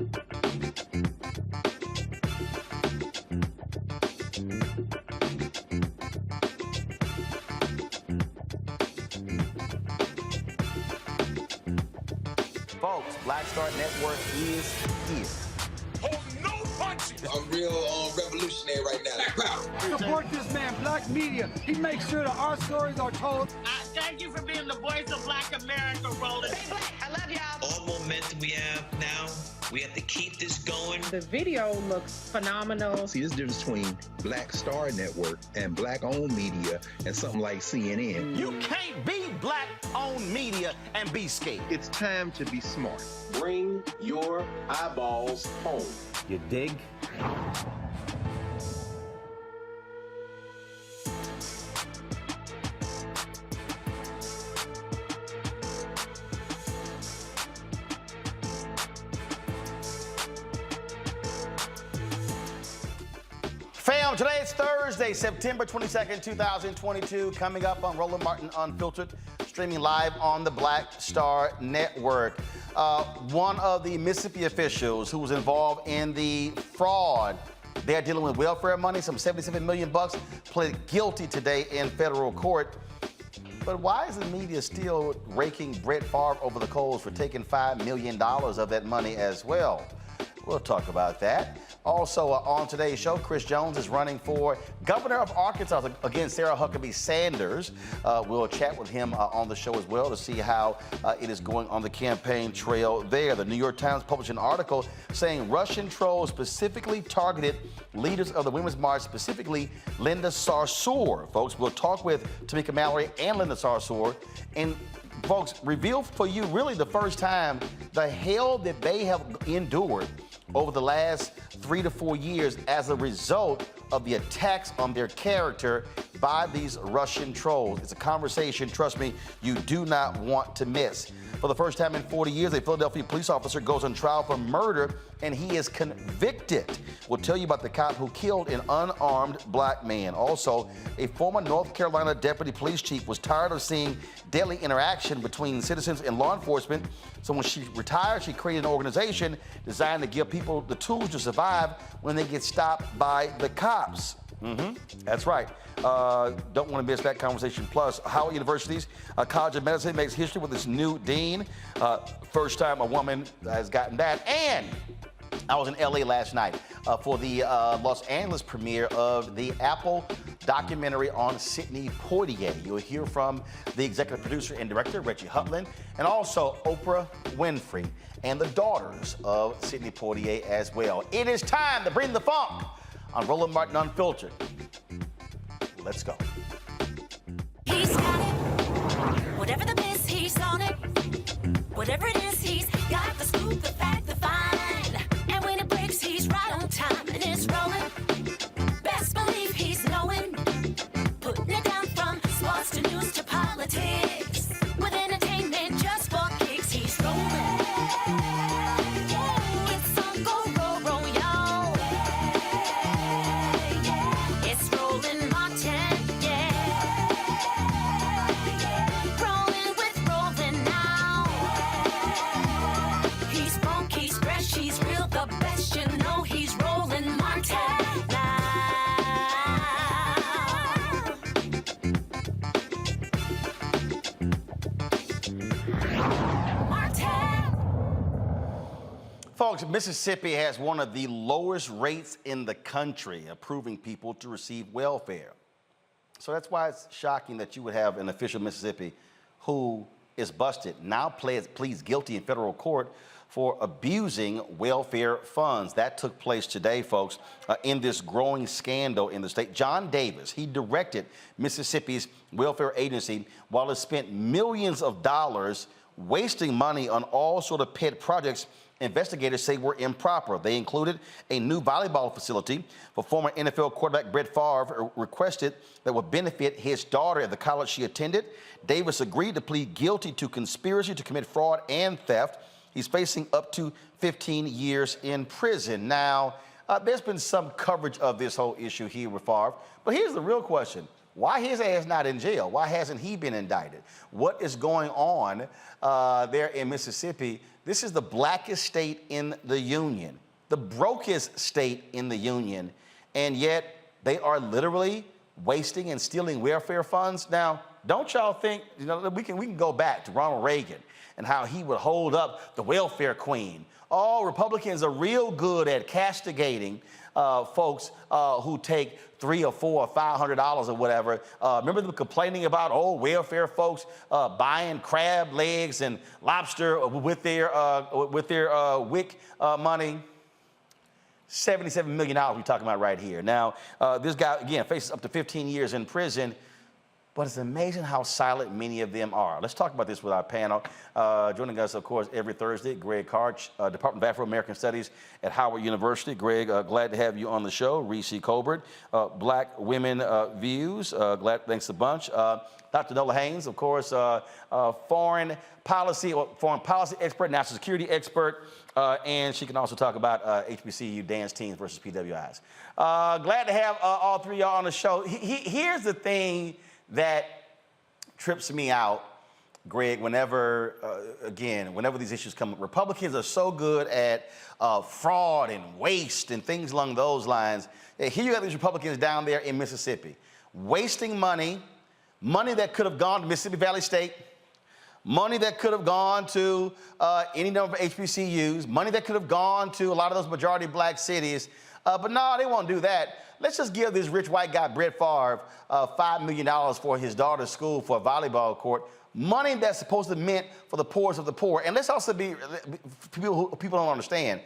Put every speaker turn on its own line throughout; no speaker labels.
Folks, Black Star Network is here.
Hold no punches.
I'm real revolutionary right now.
Support this man, Black Media. He makes sure that our stories are told.
Thank you for being the voice of Black America, Roland.
Stay black. I love y'all.
All momentum we have now, we have to keep this going.
The video looks phenomenal.
See, there's a difference between Black Star Network and Black-owned media and something like CNN.
You can't be Black-owned media and be scared.
It's time to be smart.
Bring your eyeballs home.
You dig? Fam, today is Thursday, September 22nd, 2022. Coming up on Roland Martin Unfiltered, streaming live on the Black Star Network. One of the Mississippi officials who was involved in the fraud, they're dealing with welfare money, some $77 million, pled guilty today in federal court. But why is the media still raking Brett Favre over the coals for taking $5 million of that money as well? We'll talk about that. Also, on today's show, Chris Jones is running for governor of Arkansas against Sarah Huckabee Sanders. We'll chat with him on the show as well to see how it is going on the campaign trail there. The New York Times published an article saying Russian trolls specifically targeted leaders of the Women's March, specifically Linda Sarsour. Folks, we'll talk with Tamika, Mallory, and Linda Sarsour. And folks, reveal for you really the first time the hell that they have endured over the last 3 to 4 years as a result of the attacks on their character by these Russian trolls. It's a conversation, trust me, you do not want to miss. For the first time in 40 years, a Philadelphia police officer goes on trial for murder and he is convicted. We'll tell you about the cop who killed an unarmed black man. Also, a former North Carolina deputy police chief was tired of seeing deadly interaction between citizens and law enforcement. So when she retired, she created an organization designed to give people the tools to survive when they get stopped by the cops. That's right. Don't want to miss that conversation. Plus, Howard University's College of Medicine makes history with its new dean. First time a woman has gotten that. And I was in LA last night for the Los Angeles premiere of the Apple documentary on Sidney Poitier. You'll hear from the executive producer and director, Reggie Hutland, and also Oprah Winfrey and the daughters of Sidney Poitier as well. It is time to bring the funk on Roland Martin Unfiltered. Let's go.
He's got it. Whatever the miss, he's on it. Whatever it is, he's got the scoop, the fact, the find. And when it breaks, he's right on time and it's rolling. Best believe he's knowing. Putting it down from sports to news to politics. With entertainment just for kicks, he's rolling. It's on Go Roll Roll, y'all. It's Roland Martin, yeah. Rolling with Roland now. He's funky, he's fresh, he's real, the best, you know he's Roland Martin now.
Folks, Mississippi has one of the lowest rates in the country approving people to receive welfare. So that's why it's shocking that you would have an official in Mississippi who is busted, now pleads guilty in federal court for abusing welfare funds. That took place today, folks, in this growing scandal in the state. John Davis, he directed Mississippi's welfare agency while it spent millions of dollars wasting money on all sort of pet projects investigators say were improper. They included a new volleyball facility for former NFL quarterback Brett Favre, requested that would benefit his daughter at the college she attended. Davis agreed to plead guilty to conspiracy to commit fraud and theft. He's facing up to 15 years in prison. Now, there's been some coverage of this whole issue here with Favre, but here's the real question. Why his ass not in jail? Why hasn't he been indicted? What is going on there in Mississippi? This is the blackest state in the union, the brokest state in the union, and yet they are literally wasting and stealing welfare funds. Now, don't y'all think, we can go back to Ronald Reagan and how he would hold up the welfare queen. Oh, Republicans are real good at castigating folks who take $300 or $400 or $500 or whatever. Remember them complaining about welfare folks buying crab legs and lobster with their WIC money. $77 million we're talking about right here. Now, this guy, again, faces up to 15 years in prison, but it's amazing how silent many of them are. Let's talk about this with our panel. Joining us, of course, every Thursday, Greg Karch, Department of Afro-American Studies at Howard University. Greg, glad to have you on the show. Reese Colbert, Black Women Views, thanks a bunch. Dr. Nola Haynes, of course, foreign policy expert, national security expert, and she can also talk about HBCU dance teams versus PWIs. Glad to have all three of y'all on the show. Here's the thing that trips me out, Greg, whenever these issues come up. Republicans are so good at fraud and waste and things along those lines. Here you have these Republicans down there in Mississippi, wasting money that could have gone to Mississippi Valley State, money that could have gone to any number of HBCUs, money that could have gone to a lot of those majority black cities. But no, they won't do that. Let's just give this rich white guy, Brett Favre, $5 million for his daughter's school for a volleyball court. Money that's supposed to be meant for the poorest of the poor. And let's also be, people don't understand,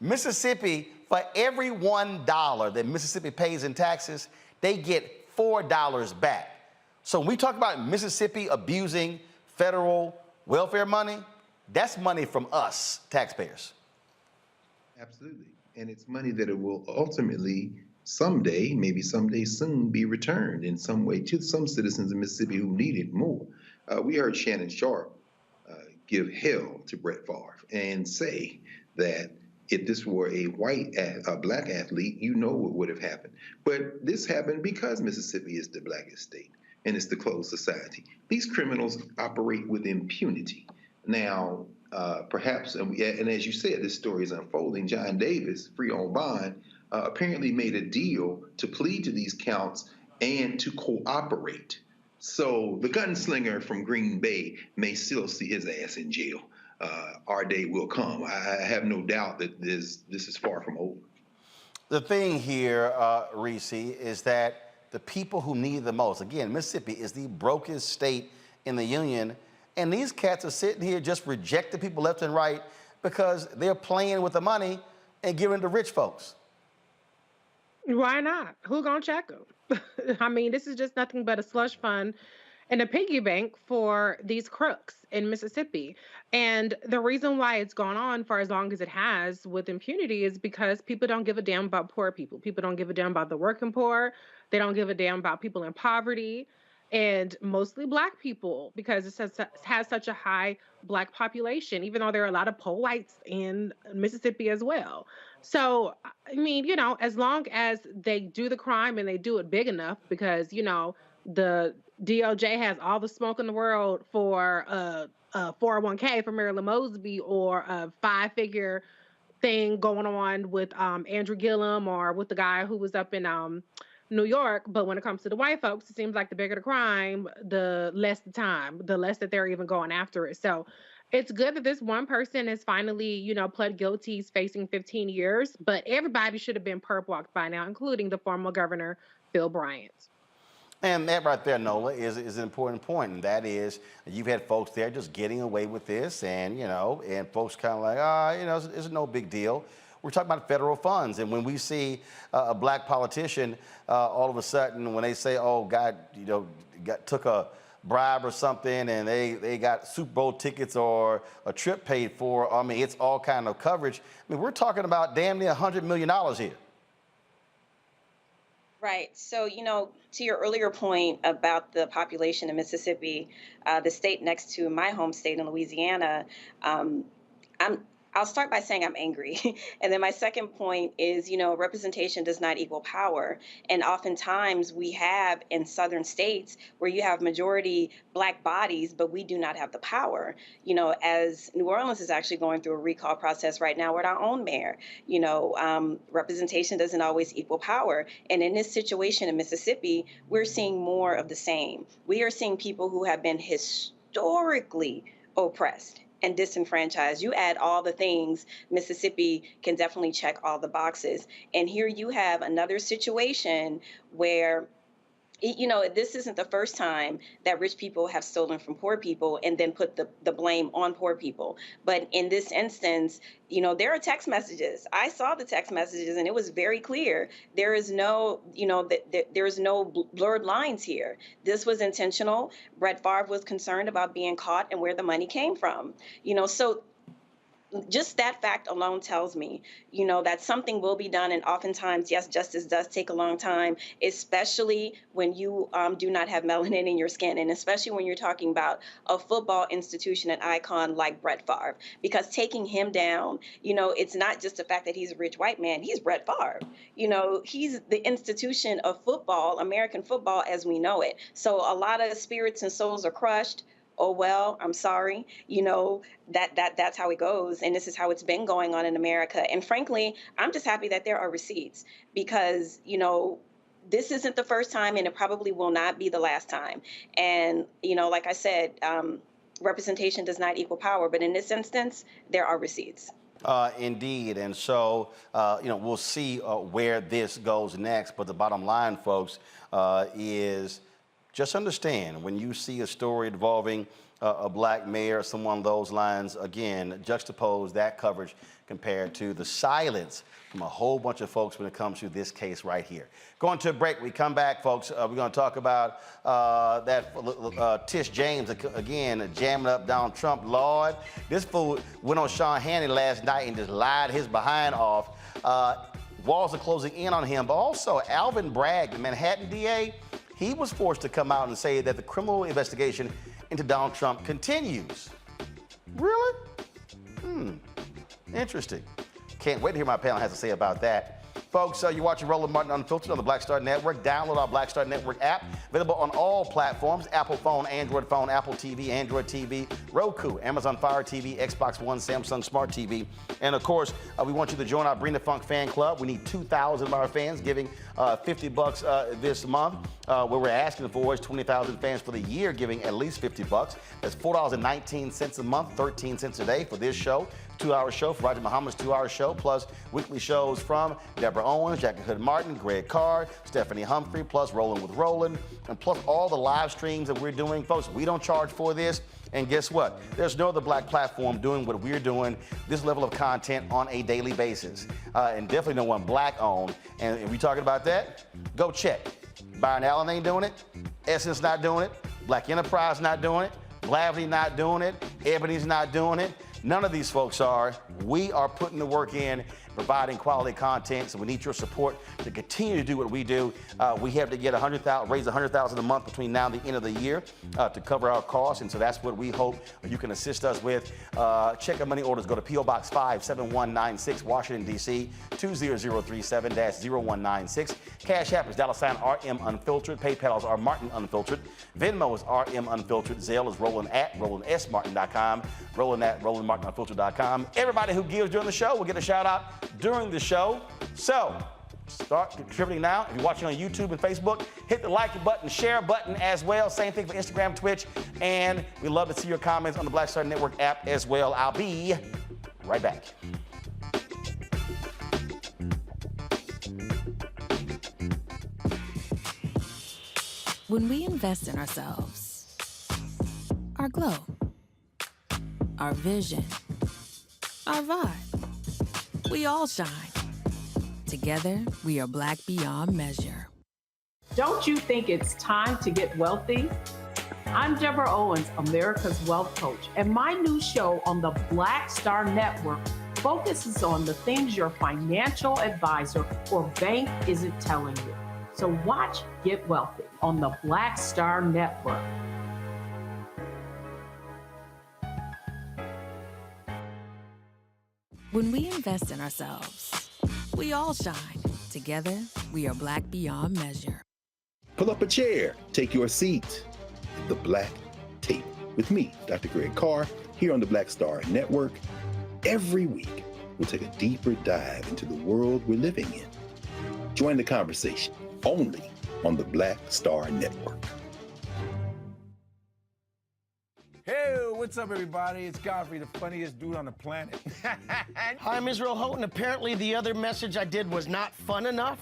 Mississippi, for every $1 that Mississippi pays in taxes, they get $4 back. So when we talk about Mississippi abusing federal welfare money, that's money from us, taxpayers.
Absolutely. And it's money that it will ultimately someday, maybe someday soon, be returned in some way to some citizens of Mississippi who need it more. We heard Shannon Sharp give hell to Brett Favre and say that if this were a black athlete, what would have happened. But this happened because Mississippi is the blackest state and it's the closed society. These criminals operate with impunity. Now, perhaps, and as you said, this story is unfolding. John Davis, free on bond, apparently made a deal to plead to these counts and to cooperate. So the gunslinger from Green Bay may still see his ass in jail. Our day will come. I have no doubt that this is far from over.
The thing here, Reese, is that the people who need the most, again, Mississippi is the brokest state in the union, and these cats are sitting here just rejecting people left and right because they're playing with the money and giving it to rich folks.
Why not? Who gonna check them? I mean, this is just nothing but a slush fund and a piggy bank for these crooks in Mississippi. And the reason why it's gone on for as long as it has with impunity is because people don't give a damn about poor people. People don't give a damn about the working poor. They don't give a damn about people in poverty, and mostly black people, because it has such a high black population, even though there are a lot of poor whites in Mississippi as well. So, I mean, as long as they do the crime and they do it big enough, because, the DOJ has all the smoke in the world for a 401k for Marilyn Mosby, or a 5-figure thing going on with Andrew Gillum, or with the guy who was up in New York. But when it comes to the white folks, it seems like the bigger the crime, the less the time, the less that they're even going after it. So it's good that this one person is finally, pled guilty. He's facing 15 years, but everybody should have been perp walked by now, including the former governor, Phil Bryant. And
that right there, Nola, is an important point, and that is you've had folks there just getting away with this, and, and folks kind of like, it's no big deal. We're talking about federal funds, and when we see a black politician, all of a sudden, when they say, "Oh, God, took a bribe or something," and they got Super Bowl tickets or a trip paid for, I mean, it's all kind of coverage. I mean, we're talking about damn near $100 million here.
Right. So, to your earlier point about the population in Mississippi, the state next to my home state in Louisiana, I'll start by saying I'm angry. And then my second point is, representation does not equal power. And oftentimes we have in southern states where you have majority Black bodies, but we do not have the power. As New Orleans is actually going through a recall process right now with our own mayor, representation doesn't always equal power. And in this situation in Mississippi, we're seeing more of the same. We are seeing people who have been historically oppressed and disenfranchised. You add all the things, Mississippi can definitely check all the boxes. And here you have another situation where this isn't the first time that rich people have stolen from poor people and then put the blame on poor people. But in this instance, there are text messages. I saw the text messages and it was very clear. There is no, there's no blurred lines here. This was intentional. Brett Favre was concerned about being caught and where the money came from. So just that fact alone tells me, that something will be done. And oftentimes, yes, justice does take a long time, especially when you do not have melanin in your skin. And especially when you're talking about a football institution and icon like Brett Favre, because taking him down, it's not just the fact that he's a rich white man. He's Brett Favre. He's the institution of football, American football as we know it. So a lot of spirits and souls are crushed. Oh, well, I'm sorry. That's how it goes. And this is how it's been going on in America. And frankly, I'm just happy that there are receipts because, this isn't the first time and it probably will not be the last time. And, like I said, representation does not equal power. But in this instance, there are receipts.
Indeed. And so, we'll see where this goes next. But the bottom line, folks, is just understand when you see a story involving a Black mayor or someone along those lines, again, juxtapose that coverage compared to the silence from a whole bunch of folks when it comes to this case right here. Going to a break. We come back, folks. We're going to talk about that Tish James, again, jamming up Donald Trump. Lord, this fool went on Sean Hannity last night and just lied his behind off. Walls are closing in on him. But also, Alvin Bragg, the Manhattan DA, he was forced to come out and say that the criminal investigation into Donald Trump continues. Really? Interesting. Can't wait to hear my panel has to say about that. Folks, you're watching Roland Martin Unfiltered on the Black Star Network. Download our Black Star Network app, available on all platforms: Apple phone, Android phone, Apple TV, Android TV, Roku, Amazon Fire TV, Xbox One, Samsung Smart TV. And of course, we want you to join our Bring the Funk fan club. We need 2,000 of our fans giving $50 this month. What we're asking for is 20,000 fans for the year giving at least $50. That's $4.19 a month, 13 cents a day for this show. 2-hour show for Roger Muhammad's 2-hour show, plus weekly shows from Deborah Owens, Jackie Hood Martin, Greg Carr, Stephanie Humphrey, plus Rolling with Roland, and plus all the live streams that we're doing. Folks, we don't charge for this. And guess what? There's no other Black platform doing what we're doing, this level of content on a daily basis. And definitely no one Black owned. And if we're talking about that, go check. Byron Allen ain't doing it. Essence not doing it. Black Enterprise not doing it. Glavely not doing it. Ebony's not doing it. None of these folks are. We are putting the work in, providing quality content, so we need your support to continue to do what we do. We have to get raise $100,000 a month between now and the end of the year to cover our costs, and so that's what we hope you can assist us with. Check our money orders. Go to P.O. Box 57196, Washington, D.C., 20037-0196. Cash App is $RM Unfiltered. PayPal is R Martin Unfiltered. Venmo is RM Unfiltered. Zelle is Roland at RolandSMartin.com. Roland at RolandMartinUnfiltered.com. Everybody who gives during the show will get a shout out during the show. So start contributing now. If you're watching on YouTube and Facebook, hit the like button, share button as well. Same thing for Instagram, Twitch, and we love to see your comments on the Black Star Network app as well. I'll be right back.
When we invest in ourselves, our glow, our vision, our vibe, we all shine. Together, we are Black beyond measure.
Don't you think it's time to get wealthy? I'm Deborah Owens, America's Wealth Coach, and my new show on the Black Star Network focuses on the things your financial advisor or bank isn't telling you. So watch Get Wealthy on the Black Star Network.
When we invest in ourselves, we all shine. Together, we are Black beyond measure.
Pull up a chair, take your seat. The Black Tape with me, Dr. Greg Carr, here on the Black Star Network. Every week, we'll take a deeper dive into the world we're living in. Join the conversation only on the Black Star Network.
Hey, what's up, everybody? It's Godfrey, the funniest dude on the planet.
Hi, I'm Israel Houghton. Apparently, the other message I did was not fun enough.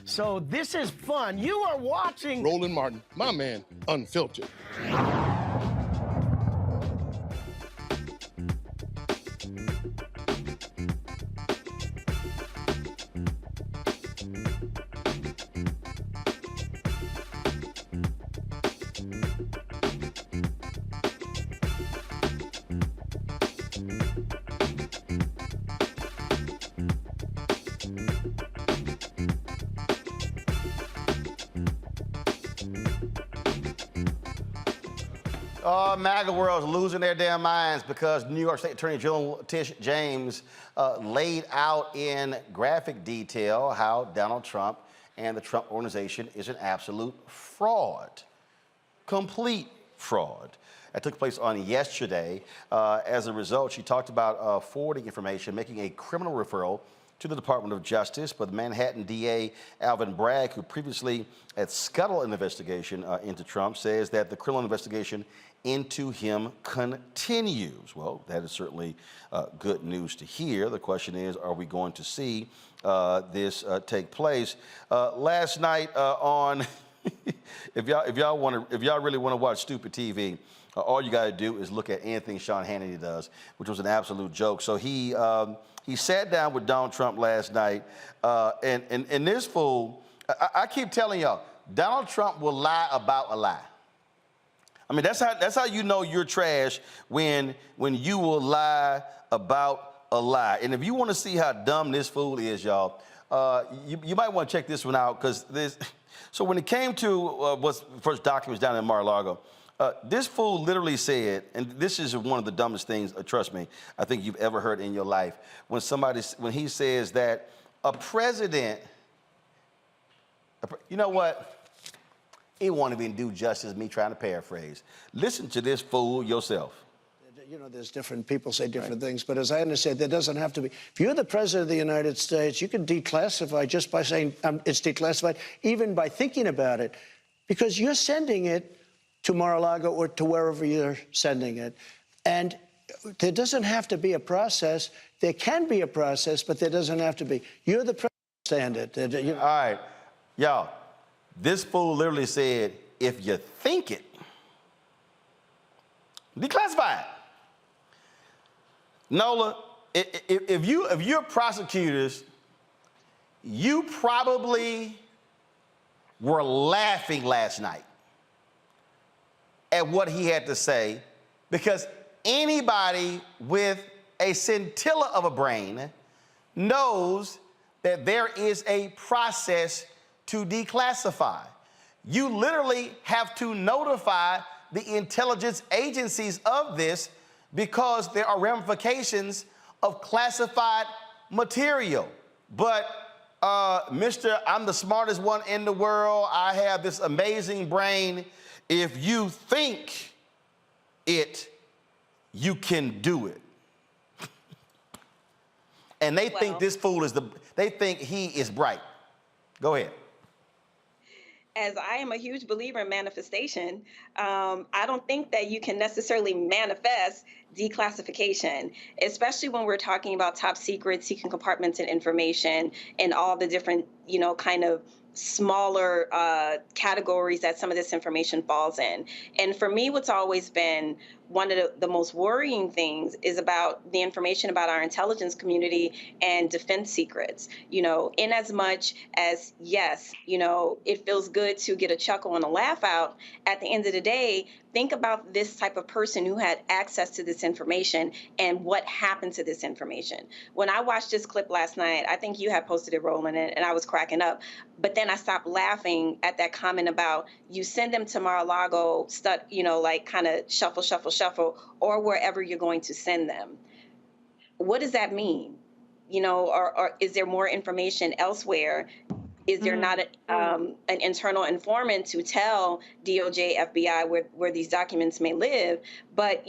So this is fun. You are watching
Roland Martin, my man, Unfiltered.
MAGA world's losing their damn minds because New York State Attorney General Tish James laid out in graphic detail how Donald Trump and the Trump organization is an absolute fraud, complete fraud. That took place on yesterday. As a result, she talked about forwarding information, making a criminal referral to the Department of Justice, but the Manhattan DA, Alvin Bragg, who previously had scuttled an investigation into Trump, says that the criminal investigation into him continues. Well, that is certainly good news to hear. The question is, are we going to see this take place? Last night on, if y'all really want to watch stupid TV, all you got to do is look at anything Sean Hannity does, which was an absolute joke. So he sat down with Donald Trump last night, and this fool, I keep telling y'all, Donald Trump will lie about a lie. I mean, that's how you know you're trash, when you will lie about a lie. And if you want to see how dumb this fool is, y'all, you might want to check this one out, because this. So when it came to what's first documents down in Mar-a-Lago, this fool literally said, and this is one of the dumbest things, trust me, I think you've ever heard in your life, when he says that a president, you know what? It won't even do justice me trying to paraphrase. Listen to this fool yourself.
You know, there's different people say different things, but as I understand, there doesn't have to be. If you're the president of the United States, you can declassify just by saying it's declassified, even by thinking about it, because you're sending it to Mar-a-Lago or to wherever you're sending it. And there doesn't have to be a process. There can be a process, but there doesn't have to be. You're the president. All
right, y'all. This fool literally said, if you think it, declassify it. Nola, if you're prosecutors, you probably were laughing last night at what he had to say, because anybody with a scintilla of a brain knows that there is a process to declassify. You literally have to notify the intelligence agencies of this, because there are ramifications of classified material. But Mr. I'm the smartest one in the world, I have this amazing brain, if you think it, you can do it. And they think this fool is they think he is bright. Go ahead.
As I am a huge believer in manifestation, I don't think that you can necessarily manifest declassification, especially when we're talking about top secret, secret compartments and information, and all the different, kind of smaller categories that some of this information falls in. And for me, what's always been one of the most worrying things is about the information about our intelligence community and defense secrets. In as much as, yes, it feels good to get a chuckle and a laugh out, at the end of the day, think about this type of person who had access to this information and what happened to this information. When I watched this clip last night, I think you had posted it, Roland, and I was cracking up. But then I stopped laughing at that comment about you send them to Mar-a-Lago, kind of shuffle, or wherever you're going to send them. What does that mean? or is there more information elsewhere? Is there not an internal informant to tell DOJ, FBI where these documents may live? But,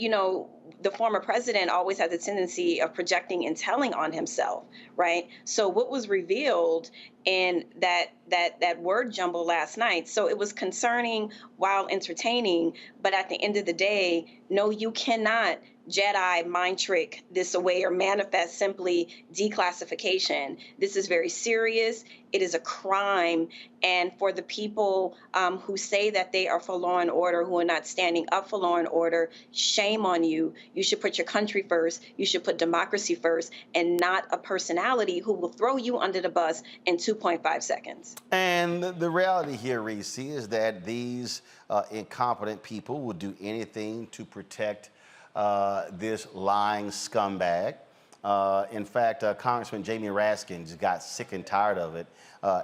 the former president always had the tendency of projecting and telling on himself, right? So what was revealed in that word jumble last night, so it was concerning while entertaining, but at the end of the day, no, you cannot Jedi mind trick this away or manifest simply declassification. This is very serious. It is a crime. And for the people who say that they are for law and order, who are not standing up for law and order, shame on you. You should put your country first. You should put democracy first, and not a personality who will throw you under the bus in 2.5 seconds.
And the reality here, Reese, is that these incompetent people will do anything to protect this lying scumbag. In fact, Congressman Jamie Raskin just got sick and tired of it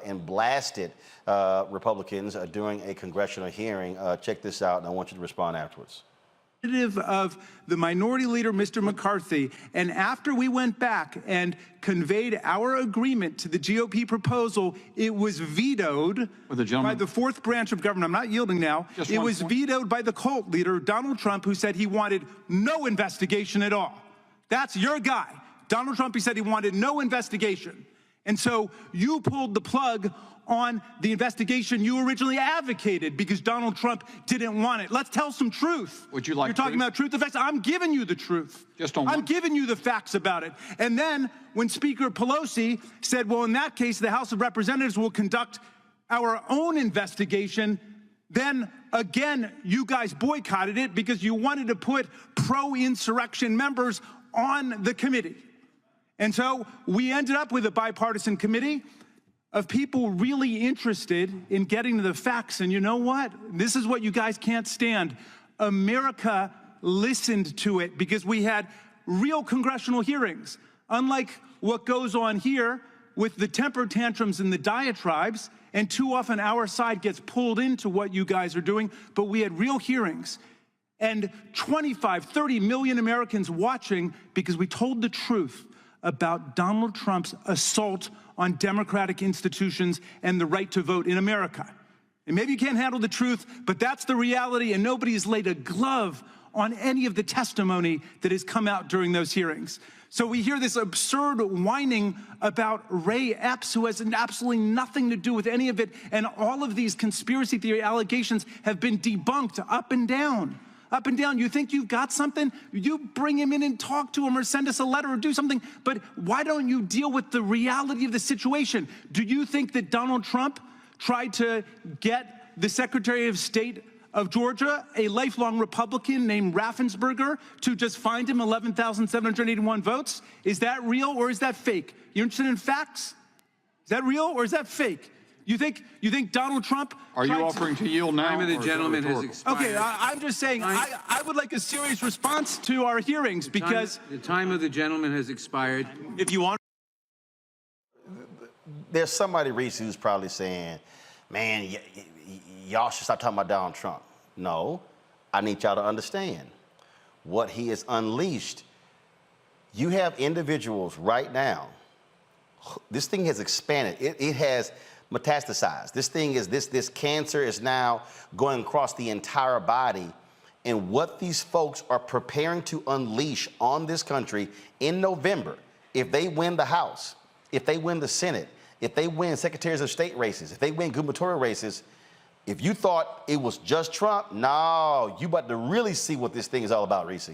and blasted Republicans during a congressional hearing. Check this out, and I want you to respond afterwards.
Of the minority leader, Mr. McCarthy, and after we went back and conveyed our agreement to the GOP proposal, it was vetoed by the fourth branch of government. I'm not yielding now. It was vetoed by the cult leader, Donald Trump, who said he wanted no investigation at all. That's your guy. Donald Trump, he said he wanted no investigation. And so you pulled the plug on the investigation you originally advocated because Donald Trump didn't want it. Let's tell some truth.
Would you like
You're talking about truth and facts. I'm giving you the truth. I'm giving you the facts about it. And then when Speaker Pelosi said, well, in that case, the House of Representatives will conduct our own investigation, then again, you guys boycotted it because you wanted to put pro-insurrection members on the committee. And so we ended up with a bipartisan committee of people really interested in getting to the facts. And you know what? This is what you guys can't stand. America listened to it because we had real congressional hearings. Unlike what goes on here with the temper tantrums and the diatribes, and too often our side gets pulled into what you guys are doing, but we had real hearings. And 25, 30 million Americans watching because we told the truth about Donald Trump's assault on democratic institutions and the right to vote in America. And maybe you can't handle the truth, but that's the reality, and nobody has laid a glove on any of the testimony that has come out during those hearings. So we hear this absurd whining about Ray Epps, who has absolutely nothing to do with any of it, and all of these conspiracy theory allegations have been debunked up and down. Up and down. You think you've got something? You bring him in and talk to him or send us a letter or do something. But why don't you deal with the reality of the situation? Do you think that Donald Trump tried to get the Secretary of State of Georgia, a lifelong Republican named Raffensperger, to just find him 11,781 votes? Is that real or is that fake? You're interested in facts? Is that real or is that fake? You think Donald Trump?
Are you offering to yield now?
Time of the gentleman has expired.
Okay, I'm just saying I would like a serious response to our hearings because
the time of the gentleman has expired.
If you want,
there's somebody, Reese, who's probably saying, "Man, y'all should stop talking about Donald Trump." No, I need y'all to understand what he has unleashed. You have individuals right now. This thing has expanded. It has metastasized. This thing is this cancer is now going across the entire body, and what these folks are preparing to unleash on this country in November, if they win the House, if they win the Senate, if they win secretaries of state races, if they win gubernatorial races, if you thought it was just Trump, no, you about to really see what this thing is all about, Reese.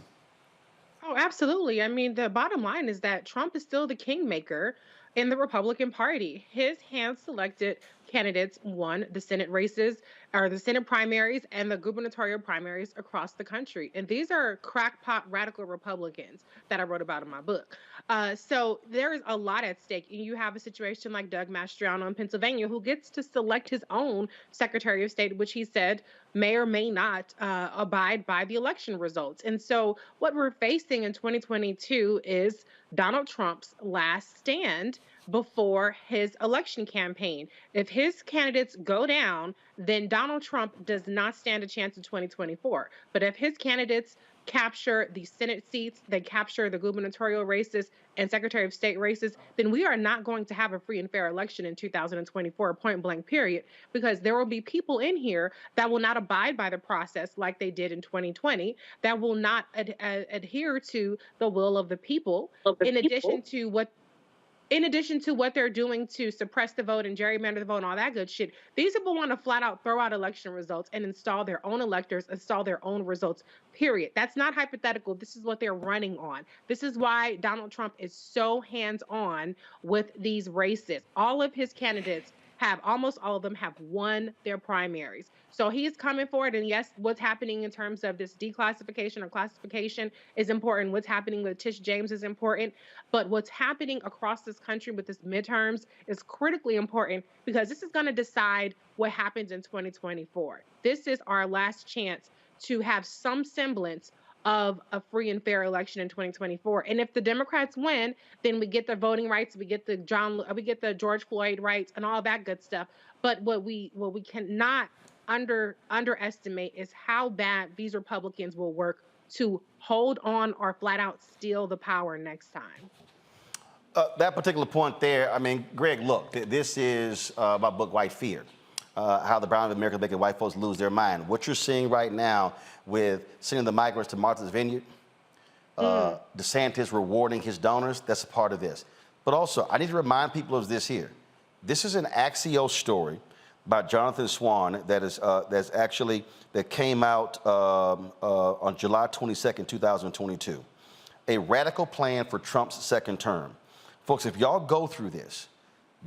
Oh, absolutely. I mean, the bottom line is that Trump is still the kingmaker in the Republican Party. His hand-selected candidates won the Senate races, or the Senate primaries and the gubernatorial primaries across the country. And these are crackpot radical Republicans that I wrote about in my book. So there is a lot at stake. And you have a situation like Doug Mastriano in Pennsylvania, who gets to select his own Secretary of State, which he said may or may not abide by the election results. And so what we're facing in 2022 is Donald Trump's last stand before his election campaign. If his candidates go down, then Donald Trump does not stand a chance in 2024. But if his candidates capture the Senate seats, they capture the gubernatorial races and Secretary of State races, then we are not going to have a free and fair election in 2024, point blank, period, because there will be people in here that will not abide by the process like they did in 2020, that will not adhere to the will of the people, in addition to what they're doing to suppress the vote and gerrymander the vote and all that good shit. These people want to flat out throw out election results and install their own electors, install their own results, period. That's not hypothetical. This is what they're running on. This is why Donald Trump is so hands-on with these races. All of his candidates almost all of them have won their primaries. So he's coming forward, and yes, what's happening in terms of this declassification or classification is important. What's happening with Tish James is important, but what's happening across this country with this midterms is critically important, because this is going to decide what happens in 2024. This is our last chance to have some semblance of a free and fair election in 2024. And if the Democrats win, then we get the voting rights, we get the George Floyd rights and all that good stuff. But what we cannot underestimate is how bad these Republicans will work to hold on or flat out steal the power next time.
That particular point there, I mean, Greg, look, this is my book, White Fear. How the brown of America is making white folks lose their mind. What you're seeing right now with sending the migrants to Martha's Vineyard, DeSantis rewarding his donors, that's a part of this. But also, I need to remind people of this here. This is an Axios story by Jonathan Swan that came out on July 22nd, 2022. A radical plan for Trump's second term. Folks, if y'all go through this,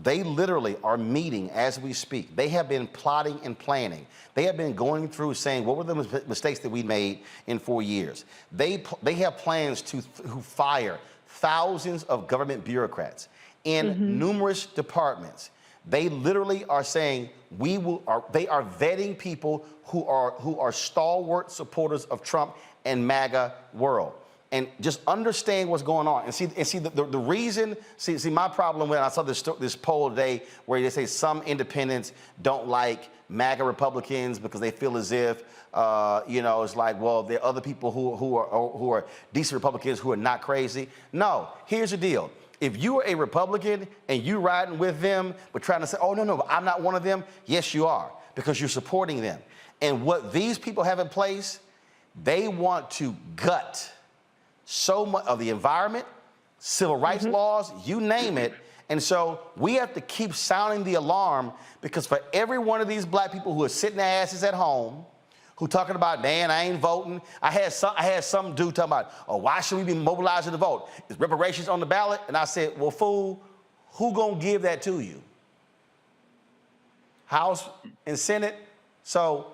they literally are meeting as we speak. They have been plotting and planning. They have been going through saying, what were the mistakes that we made in 4 years? They have plans to fire thousands of government bureaucrats in numerous departments. They literally are saying they are vetting people who are stalwart supporters of Trump and MAGA world. And just understand what's going on. And see the reason, my problem when I saw this poll today where they say some independents don't like MAGA Republicans because they feel as if, it's like, well, there are other people who are decent Republicans who are not crazy. No, here's the deal. If you are a Republican and you riding with them, but trying to say, oh, no, I'm not one of them, yes, you are, because you're supporting them. And what these people have in place, they want to gut so much of the environment, civil rights laws, you name it. And so we have to keep sounding the alarm, because for every one of these black people who are sitting their asses at home, who talking about, man, I ain't voting. I had some dude talking about, oh, why should we be mobilizing to vote? Is reparations on the ballot? And I said, well, fool, who gonna give that to you? House and Senate? So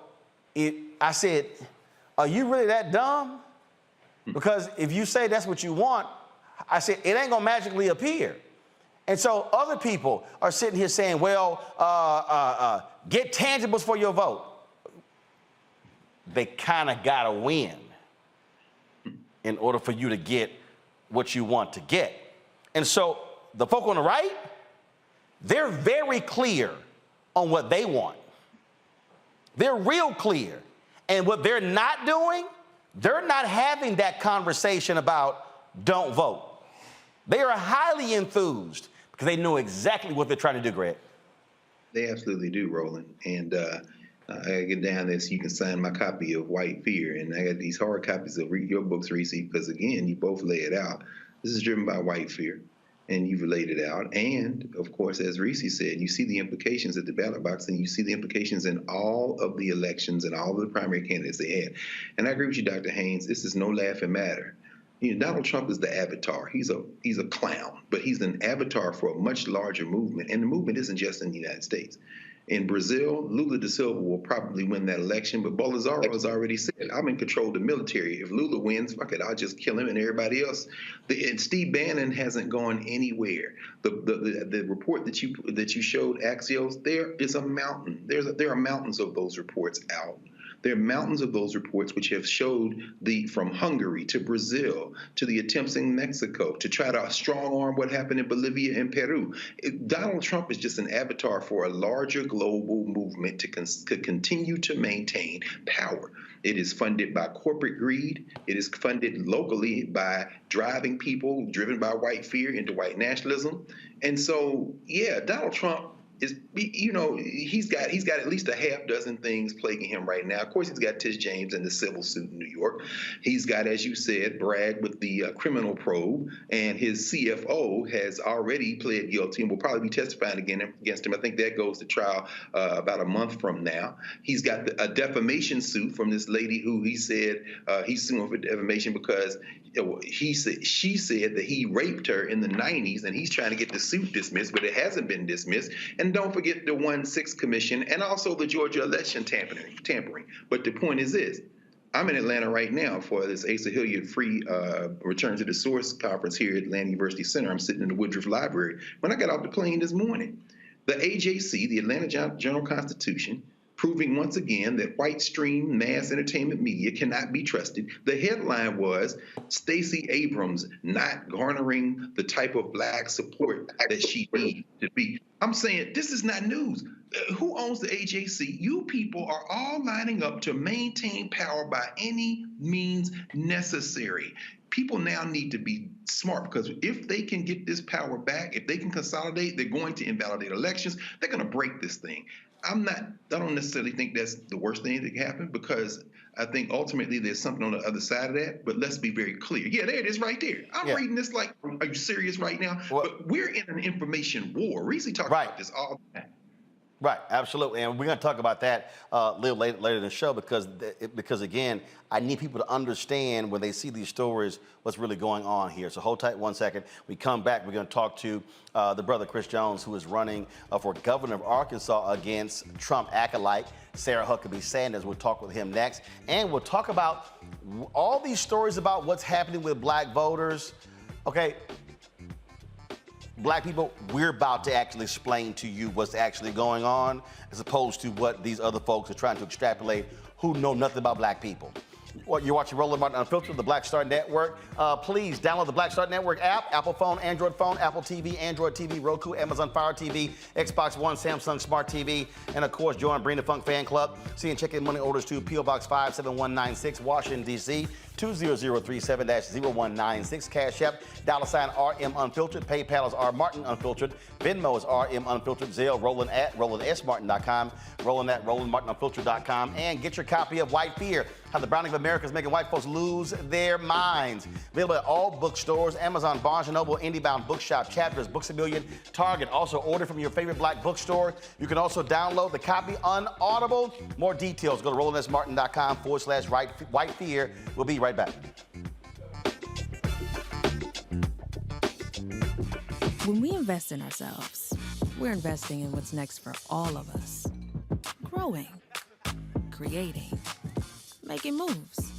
I said, are you really that dumb? Because if you say that's what you want, I said, it ain't gonna magically appear. And so other people are sitting here saying, well, get tangibles for your vote. They kind of gotta win in order for you to get what you want to get. And so the folk on the right, they're very clear on what they want. They're real clear. And what they're not doing, they're not having that conversation about don't vote. They are highly enthused because they know exactly what they're trying to do, Greg.
They absolutely do, Roland. And I get down there so you can sign my copy of White Fear. And I got these hard copies of your books, Reese, because again, you both lay it out. This is driven by White Fear, and you've laid it out. And of course, as Reese said, you see the implications at the ballot box, and you see the implications in all of the elections and all of the primary candidates they had. And I agree with you, Dr. Haynes, this is no laughing matter. You know, Donald Trump is the avatar. He's a clown, but he's an avatar for a much larger movement. And the movement isn't just in the United States. In Brazil, Lula da Silva will probably win that election, but Bolsonaro has already said, I'm in control of the military. If Lula wins, fuck it, I'll just kill him and everybody else. And Steve Bannon hasn't gone anywhere. The report that you showed, Axios, there is a mountain. There are mountains of those reports out. There are mountains of those reports which have showed from Hungary to Brazil to the attempts in Mexico to try to strong arm what happened in Bolivia and Peru. Donald Trump is just an avatar for a larger global movement to continue to maintain power. It is funded by corporate greed. It is funded locally by driving people driven by white fear into white nationalism. And so, yeah, Donald Trump is, he's got at least a half dozen things plaguing him right now. Of course, he's got Tish James and the civil suit in New York. He's got, as you said, Bragg with the criminal probe, and his CFO has already pled guilty and will probably be testifying again against him. I think that goes to trial about a month from now. He's got a defamation suit from this lady who he said he's suing for defamation because she said that he raped her in the 90s, and he's trying to get the suit dismissed, but it hasn't been dismissed. And don't forget the 1-6 Commission and also the Georgia election tampering. But the point is this. I'm in Atlanta right now for this Asa Hilliard free Return to the Source conference here at Atlanta University Center. I'm sitting in the Woodruff Library. When I got off the plane this morning, the AJC, the Atlanta Journal-Constitution, proving once again that white stream mass entertainment media cannot be trusted. The headline was Stacey Abrams not garnering the type of black support that she needs to be. I'm saying this is not news. Who owns the AJC? You people are all lining up to maintain power by any means necessary. People now need to be smart, because if they can get this power back, if they can consolidate, they're going to invalidate elections. They're going to break this thing. I don't necessarily think that's the worst thing that can happen, because I think ultimately there's something on the other side of that. But let's be very clear. Yeah, there it is right there. I'm reading this like, are you serious right now? But we're in an information war. Reese talks about this all the time.
Right, absolutely, and we're going to talk about that a little later in the show, because again, I need people to understand when they see these stories what's really going on here. So hold tight 1 second. We come back, we're going to talk to the brother Chris Jones, who is running for governor of Arkansas against Trump acolyte Sarah Huckabee Sanders. We'll talk with him next, and we'll talk about all these stories about what's happening with black voters. Okay. Black people, we're about to actually explain to you what's actually going on, as opposed to what these other folks are trying to extrapolate who know nothing about black people. You're watching Roland Martin Unfiltered, the Black Star Network. Please download the Black Star Network app, Apple phone, Android phone, Apple TV, Android TV, Roku, Amazon Fire TV, Xbox One, Samsung Smart TV, and of course, join Bring the Funk Fan Club. See and check in money orders to P.O. Box 57196, Washington, D.C., 20037-0196. Cash App, $ RM Unfiltered. PayPal is R Martin Unfiltered. Venmo is RM Unfiltered. Zelle, Roland at RolandSMartin.com. Roland at RolandMartinUnfiltered.com. And get your copy of White Fear, How the Browning of America is Making White Folks Lose Their Minds. Available at all bookstores, Amazon, Barnes & Noble, IndieBound Bookshop, Chapters, Books A Million, Target. Also order from your favorite black bookstore. You can also download the copy on Audible. More details, go to RolandSMartin.com/White Fear. We'll be right back.
When we invest in ourselves, we're investing in what's next for all of us. Growing, creating, making moves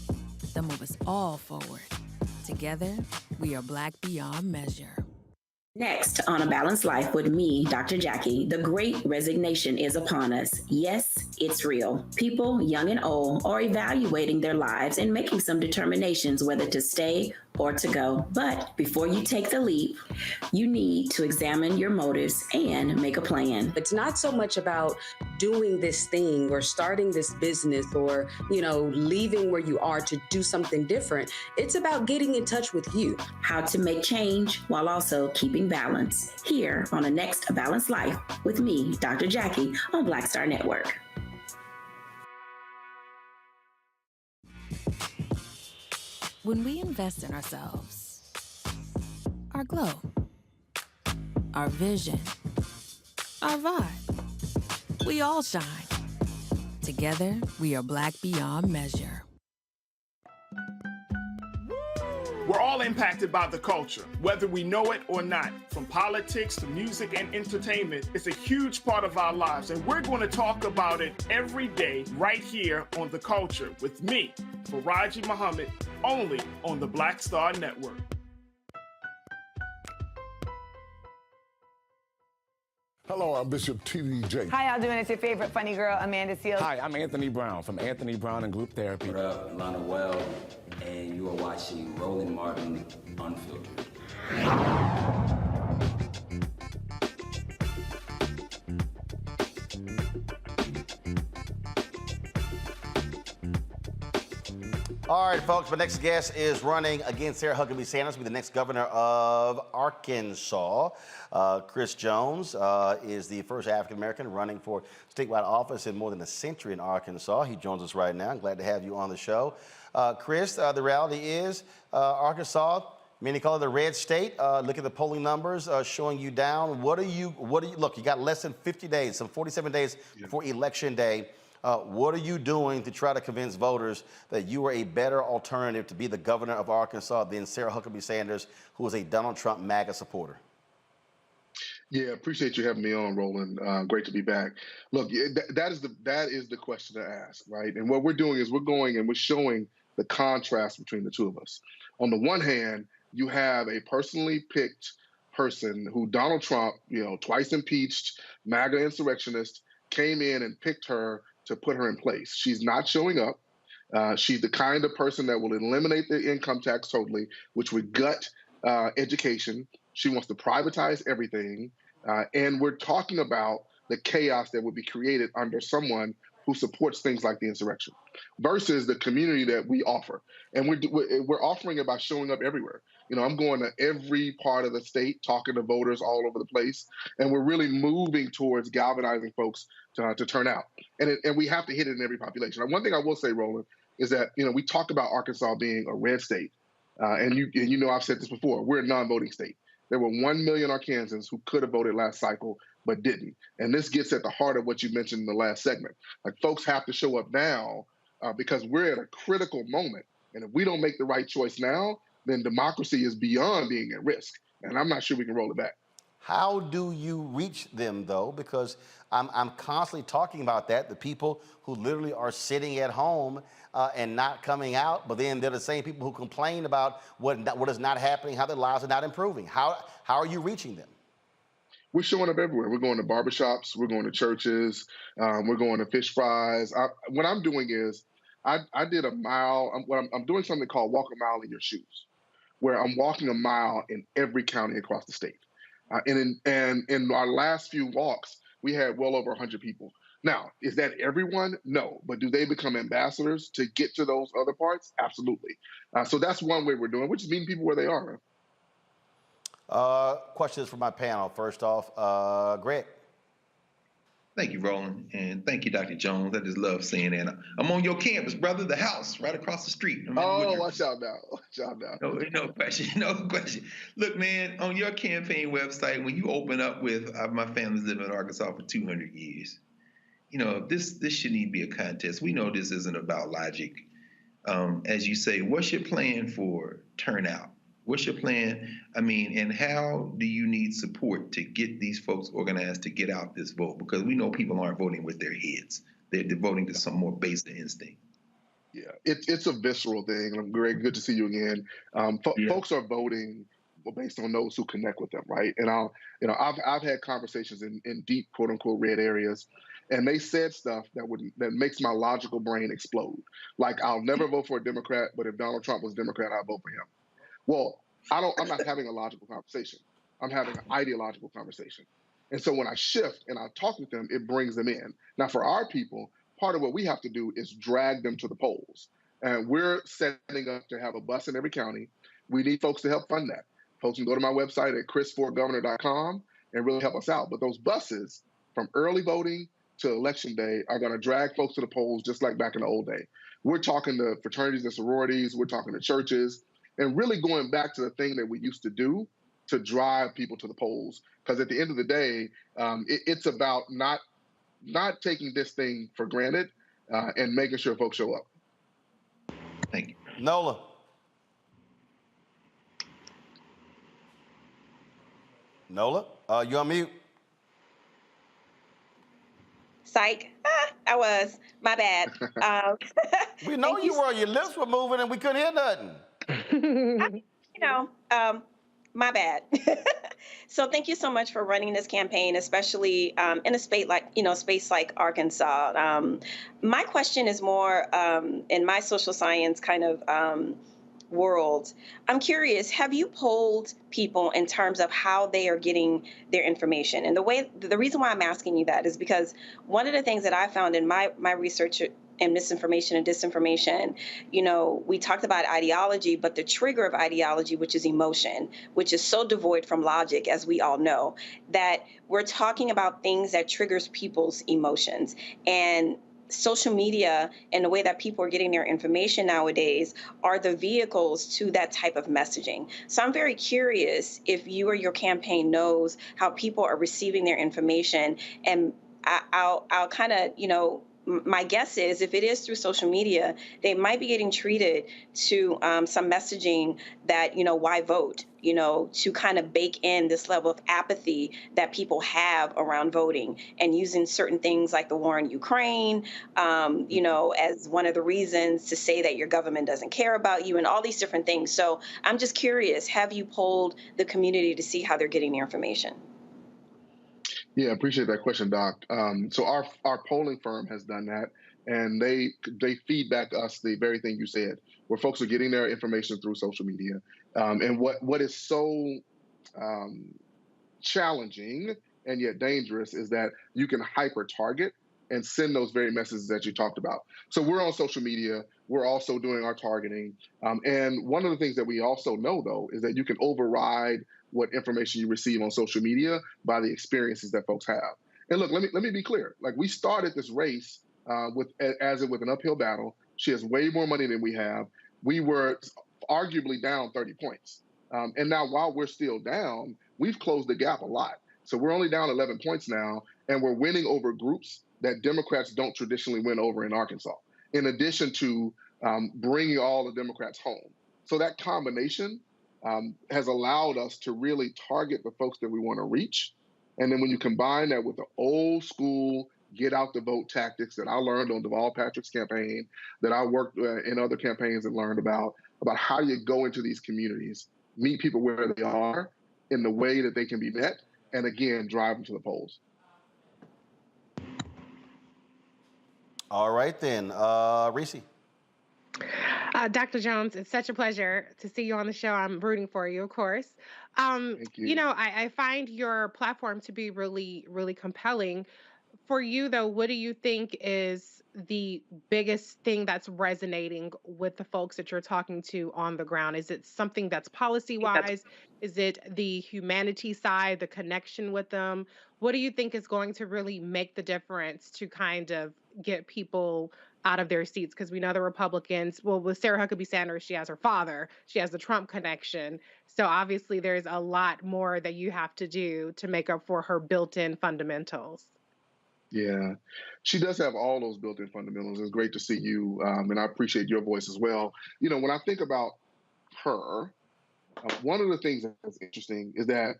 that move us all forward. Together, we are Black beyond measure.
Next on A Balanced Life with me, Dr. Jackie, the great resignation is upon us. Yes, it's real. People, young and old, are evaluating their lives and making some determinations whether to stay or to go. But before you take the leap, you need to examine your motives and make a plan.
It's not so much about doing this thing or starting this business or, leaving where you are to do something different. It's about getting in touch with you.
How to make change while also keeping balance. Here on the next A Balanced Life with me, Dr. Jackie, on Black Star Network.
When we invest in ourselves, our glow, our vision, our vibe, we all shine. Together, we are Black beyond measure.
We're all impacted by the culture, whether we know it or not. From politics to music and entertainment, it's a huge part of our lives, and we're going to talk about it every day right here on The Culture with me, Faraji Muhammad, only on the Black Star Network.
Hello, I'm Bishop T.D. Jakes.
How y'all doing? It's your favorite funny girl, Amanda Seals.
Hi, I'm Anthony Brown from Anthony Brown and Group Therapy.
What up, Lana Well, and you are watching Roland Martin Unfiltered.
All right, folks, my next guest is running against Sarah Huckabee Sanders to be the next governor of Arkansas. Chris Jones is the first African-American running for statewide office in more than a century in Arkansas. He joins us right now. I'm glad to have you on the show. Chris, the reality is Arkansas, many call it the red state. Look at the polling numbers showing you down. Look, you got less than 50 days, some 47 days before Election Day. What are you doing to try to convince voters that you are a better alternative to be the governor of Arkansas than Sarah Huckabee Sanders, who is a Donald Trump MAGA supporter?
Yeah, appreciate you having me on, Roland. Great to be back. Look, that is the question to ask, right? And what we're doing is we're going and we're showing the contrast between the two of us. On the one hand, you have a personally picked person who Donald Trump, twice impeached, MAGA insurrectionist, came in and picked her to put her in place. She's not showing up. She's the kind of person that will eliminate the income tax totally, which would gut education. She wants to privatize everything. And we're talking about the chaos that would be created under someone who supports things like the insurrection versus the community that we offer. And we're offering it by showing up everywhere. I'm going to every part of the state, talking to voters all over the place. And we're really moving towards galvanizing folks to turn out. And we have to hit it in every population. And one thing I will say, Roland, is that, we talk about Arkansas being a red state. And I've said this before, we're a non-voting state. There were 1 million Arkansans who could have voted last cycle, but didn't. And this gets at the heart of what you mentioned in the last segment. Like, folks have to show up now because we're at a critical moment. And if we don't make the right choice now, then democracy is beyond being at risk. And I'm not sure we can roll it back.
How do you reach them, though? Because I'm constantly talking about that, the people who literally are sitting at home and not coming out, but then they're the same people who complain about what is not happening, how their lives are not improving. How are you reaching them?
We're showing up everywhere. We're going to barbershops. We're going to churches. We're going to fish fries. What I'm doing is I did a mile. I'm doing something called Walk a Mile in Your Shoes, where I'm walking a mile in every county across the state. And in our last few walks, we had well over 100 people. Now, is that everyone? No. But do they become ambassadors to get to those other parts? Absolutely. So that's one way we're doing, which is meeting people where they are.
Questions for my panel. First off, Greg.
Thank you, Roland, and thank you, Dr. Jones. I just love seeing that. I'm on your campus, brother, the house right across the street.
Watch out now. Watch out now.
No question, no question. Look, man, on your campaign website, when you open up with, my family's lived in Arkansas for 200 years, this shouldn't even be a contest. We know this isn't about logic. As you say, what's your plan for turnout? What's your plan? And how do you need support to get these folks organized to get out this vote? Because we know people aren't voting with their heads. They're devoting to some more basic instinct.
Yeah, it's a visceral thing. Greg, good to see you again. Folks are voting based on those who connect with them, right? And I've had conversations in deep, quote unquote, red areas, and they said stuff that makes my logical brain explode. Like, I'll never vote for a Democrat, but if Donald Trump was Democrat, I'd vote for him. Well, I'm not having a logical conversation. I'm having an ideological conversation. And so when I shift and I talk with them, it brings them in. Now, for our people, part of what we have to do is drag them to the polls. And we're setting up to have a bus in every county. We need folks to help fund that. Folks can go to my website at chrisforgovernor.com and really help us out. But those buses, from early voting to Election Day, are going to drag folks to the polls just like back in the old day. We're talking to fraternities and sororities. We're talking to churches. And really going back to the thing that we used to do to drive people to the polls. Because at the end of the day, it's about not taking this thing for granted and making sure folks show up.
Thank you.
Nola. Nola, you on mute?
Psych. I was. My bad.
We know you were. Your lips were moving and we couldn't hear nothing.
My bad. So thank you so much for running this campaign, especially in a space like Arkansas. My question is more in my social science kind of world. I'm curious, have you polled people in terms of how they are getting their information? And the reason why I'm asking you that is because one of the things that I found in my research and misinformation and disinformation, we talked about ideology, but the trigger of ideology, which is emotion, which is so devoid from logic, as we all know, that we're talking about things that triggers people's emotions. And social media and the way that people are getting their information nowadays are the vehicles to that type of messaging. So I'm very curious if you or your campaign knows how people are receiving their information. And I'll kind of, my guess is if it is through social media, they might be getting treated to some messaging that, why vote, to kind of bake in this level of apathy that people have around voting and using certain things like the war in Ukraine, as one of the reasons to say that your government doesn't care about you and all these different things. So I'm just curious, have you polled the community to see how they're getting their information?
Yeah, appreciate that question, Doc. So our polling firm has done that, and they feed back us the very thing you said, where folks are getting their information through social media. And what is so challenging and yet dangerous is that you can hyper target and send those very messages that you talked about. So we're on social media. We're also doing our targeting. And one of the things that we also know, though, is that you can override what information you receive on social media by the experiences that folks have. And look, let me be clear. Like, we started this race with an uphill battle. She has way more money than we have. We were arguably down 30 points. And now while we're still down, we've closed the gap a lot. So we're only down 11 points now, and we're winning over groups that Democrats don't traditionally win over in Arkansas, in addition to bringing all the Democrats home. So that combination has allowed us to really target the folks that we want to reach. And then when you combine that with the old school get out the vote tactics that I learned on Deval Patrick's campaign, that I worked in other campaigns and learned about how you go into these communities, meet people where they are in the way that they can be met, and again, drive them to the polls.
All right, then. Reese.
Dr. Jones, it's such a pleasure to see you on the show. I'm rooting for you, of course.
Thank you.
I find your platform to be really, really compelling. For you, though, what do you think is the biggest thing that's resonating with the folks that you're talking to on the ground? Is it something that's policy-wise? Is it the humanity side, the connection with them? What do you think is going to really make the difference to kind of get people out of their seats? Because we know the Republicans, well, with Sarah Huckabee Sanders, she has her father, she has the Trump connection. So obviously there's a lot more that you have to do to make up for her built-in fundamentals.
Yeah, she does have all those built-in fundamentals. It's great to see you, and I appreciate your voice as well. When I think about her, one of the things that's interesting is that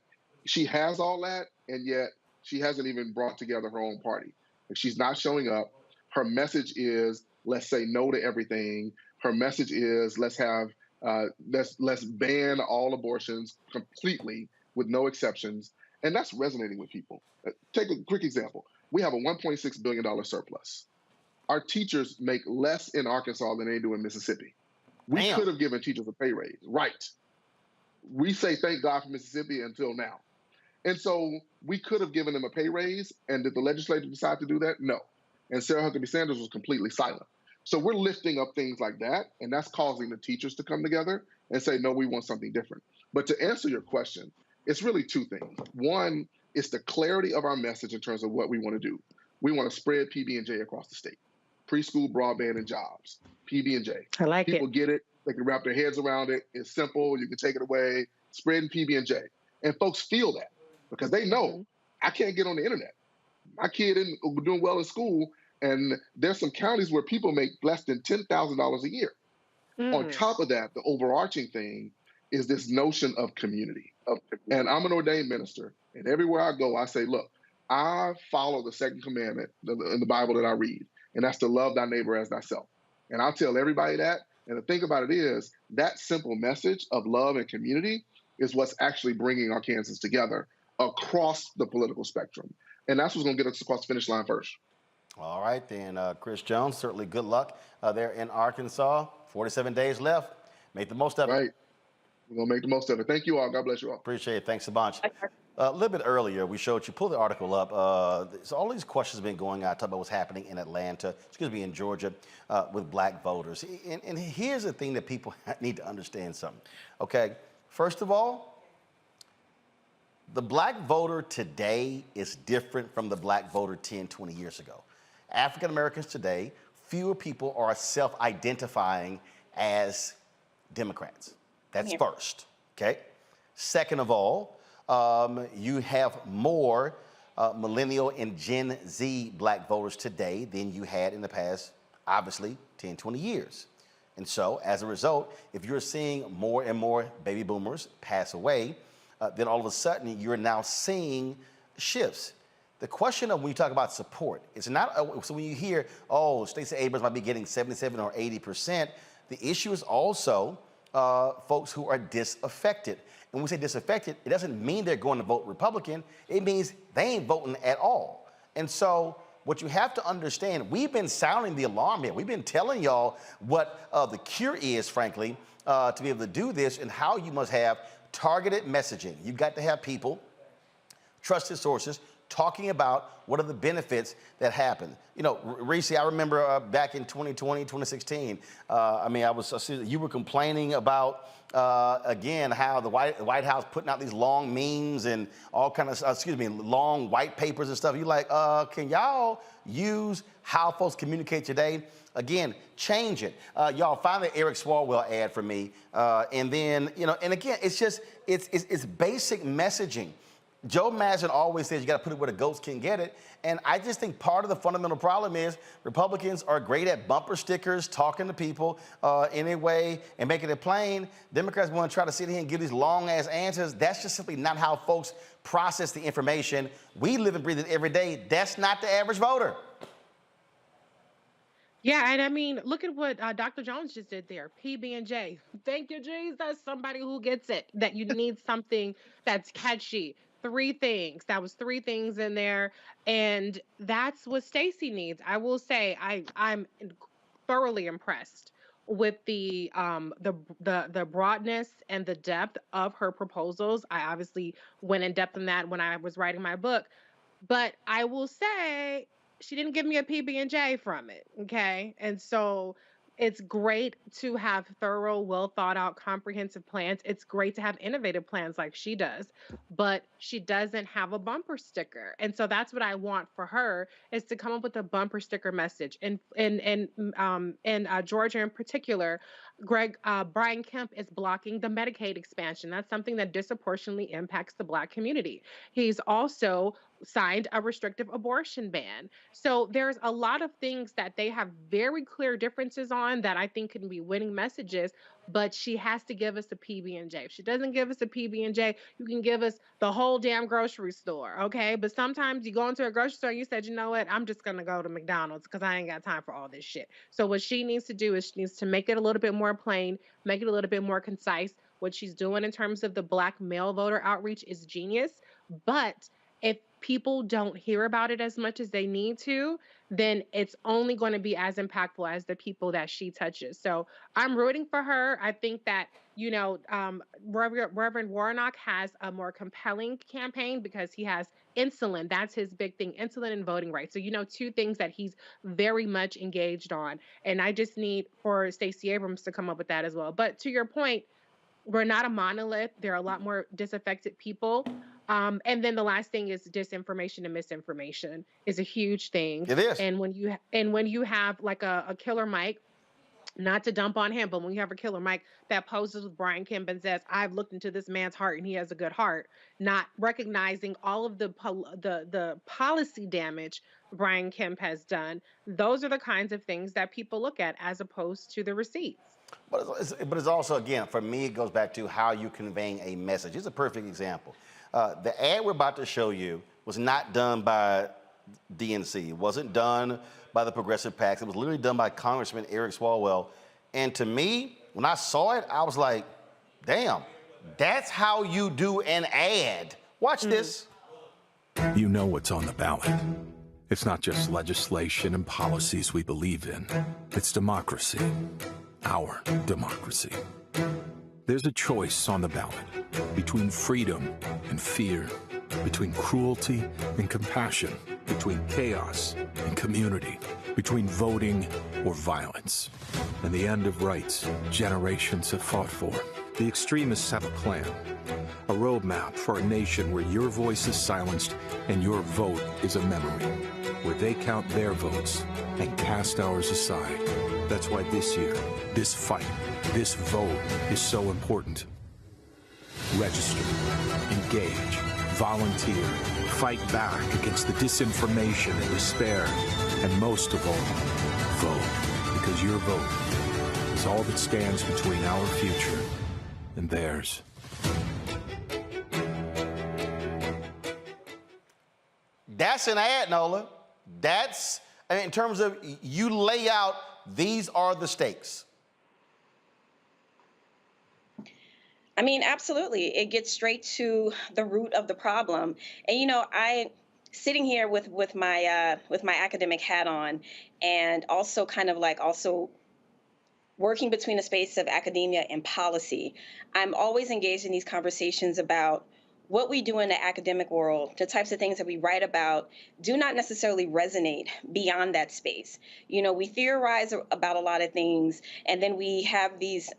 she has all that, and yet she hasn't even brought together her own party. Like, she's not showing up. Her message is, let's say no to everything. Her message is, let's ban all abortions completely with no exceptions. And that's resonating with people. Take a quick example. We have a $1.6 billion surplus. Our teachers make less in Arkansas than they do in Mississippi. We could have given teachers a pay raise, right? We say thank God for Mississippi until now. And so we could have given them a pay raise, and did the legislature decide to do that? No. And Sarah Huckabee Sanders was completely silent. So we're lifting up things like that, and that's causing the teachers to come together and say, no, we want something different. But to answer your question, it's really two things. One, it's the clarity of our message in terms of what we want to do. We want to spread PB&J across the state. Preschool, broadband, and jobs. PB&J.
I like it.
People get it. They can wrap their heads around it. It's simple. You can take it away. Spreading PB&J. And folks feel that because they know I can't get on the internet. My kid isn't doing well in school, and there's some counties where people make less than $10,000 a year. On top of that, the overarching thing is this notion of community. And I'm an ordained minister, and everywhere I go, I say, look, I follow the second commandment in the Bible that I read, and that's to love thy neighbor as thyself. And I'll tell everybody that. And the thing about it is, that simple message of love and community is what's actually bringing our Kansans together across the political spectrum. And that's what's going to get us across the finish line first.
All right, then, Chris Jones, certainly good luck there in Arkansas. 47 days left. Make the most of it.
Right. We're going to make the most of it. Thank you all. God bless you all.
Appreciate it. Thanks a bunch. A little bit earlier, we showed you, pull the article up. So all these questions have been going on, talking about what's happening in Atlanta, in Georgia, with black voters. And here's the thing that people need to understand something. Okay, first of all, the black voter today is different from the black voter 10, 20 years ago. African Americans today, fewer people are self-identifying as Democrats. That's first, okay? Second of all, you have more millennial and Gen Z black voters today than you had in the past, obviously, 10, 20 years. And so, as a result, if you're seeing more and more baby boomers pass away, then all of a sudden you're now seeing shifts. The question of when you talk about support, it's not, so when you hear, oh, Stacey Abrams might be getting 77 or 80%, the issue is also folks who are disaffected. And when we say disaffected, it doesn't mean they're going to vote Republican. It means they ain't voting at all. And so what you have to understand, we've been sounding the alarm here. We've been telling y'all what the cure is, frankly, to be able to do this and how you must have targeted messaging. You've got to have people, trusted sources, talking about what are the benefits that happen. You know, Reese, I remember back in 2020, 2016, you were complaining about, again, how the White House putting out these long memes and all kind of, long white papers and stuff. You're like, can y'all use how folks communicate today? Again, change it. Y'all find the Eric Swalwell ad for me. And then, and again, it's just, it's basic messaging. Joe Manchin always says you got to put it where the goats can get it. And I just think part of the fundamental problem is Republicans are great at bumper stickers, talking to people anyway, and making it plain. Democrats want to try to sit here and give these long-ass answers. That's just simply not how folks process the information. We live and breathe it every day. That's not the average voter.
Yeah, and I mean, look at what Dr. Jones just did there. PB&J. Thank you, Jesus. Somebody who gets it. That you need something that's catchy. 3 things. That was 3 things in there, and that's what Stacey needs. I will say, I'm thoroughly impressed with the broadness and the depth of her proposals. I obviously went in depth in that when I was writing my book, but I will say she didn't give me a PB&J from it. Okay, and so it's great to have thorough, well thought out, comprehensive plans. It's great to have innovative plans like she does, but she doesn't have a bumper sticker. And so that's what I want for her, is to come up with a bumper sticker message. And in Georgia in particular, Brian Kemp is blocking the Medicaid expansion. That's something that disproportionately impacts the Black community. He's also signed a restrictive abortion ban. So there's a lot of things that they have very clear differences on that I think can be winning messages, but she has to give us a PB&J. If she doesn't give us a PB&J, you can give us the whole damn grocery store, okay? But sometimes you go into a grocery store and you said, you know what, I'm just gonna go to McDonald's because I ain't got time for all this shit. So what she needs to do is she needs to make it a little bit more plain, make it a little bit more concise. What she's doing in terms of the Black male voter outreach is genius, but if people don't hear about it as much as they need to, then it's only going to be as impactful as the people that she touches. So I'm rooting for her. I think that, Reverend Warnock has a more compelling campaign because he has insulin. That's his big thing, insulin and voting rights. So, 2 things that he's very much engaged on. And I just need for Stacey Abrams to come up with that as well. But to your point, we're not a monolith. There are a lot more disaffected people. And then the last thing is disinformation and misinformation is a huge thing.
It is.
And when you have like a killer Mike, not to dump on him, but when you have a killer Mike that poses with Brian Kemp and says, I've looked into this man's heart and he has a good heart, not recognizing all of the policy damage Brian Kemp has done, those are the kinds of things that people look at as opposed to the receipts.
But it's also, again, for me, it goes back to how you conveying a message. It's a perfect example. The ad we're about to show you was not done by DNC. It wasn't done by the Progressive PACs. It was literally done by Congressman Eric Swalwell. And to me, when I saw it, I was like, damn, That's how you do an ad. Watch this.
You know what's on the ballot. It's not just legislation and policies we believe in. It's democracy. Our democracy. There's a choice on the ballot between freedom and fear, between cruelty and compassion, between chaos and community, between voting or violence. And the end of rights generations have fought for. The extremists have a plan, a roadmap for a nation where your voice is silenced and your vote is a memory, where they count their votes and cast ours aside. That's why this year, this fight, this vote is so important. Register, engage, volunteer, fight back against the disinformation and despair, and most of all, vote, because your vote is all that stands between our future and theirs.
That's an ad, Nola. That's, I mean, in terms of you lay out, these are the stakes.
I mean, absolutely. It gets straight to the root of the problem. And, you know, sitting here with my academic hat on, and also kind of like also working between the space of academia and policy, I'm always engaged in these conversations about what we do in the academic world, the types of things that we write about, do not necessarily resonate beyond that space. You know, we theorize about a lot of things, and then we have these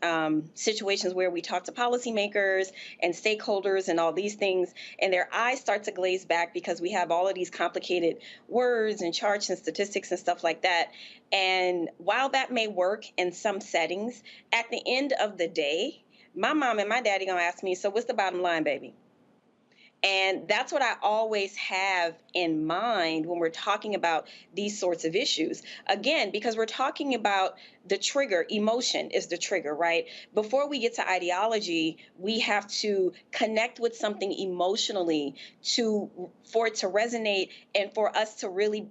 situations where we talk to policymakers and stakeholders and all these things, and their eyes start to glaze back because we have all of these complicated words and charts and statistics and stuff like that. And while that may work in some settings, at the end of the day, my mom and my daddy gonna ask me, so what's the bottom line, baby? And that's what I always have in mind when we're talking about these sorts of issues. Again, because we're talking about the trigger, emotion is the trigger, right? Before we get to ideology, we have to connect with something emotionally for it to resonate and for us to really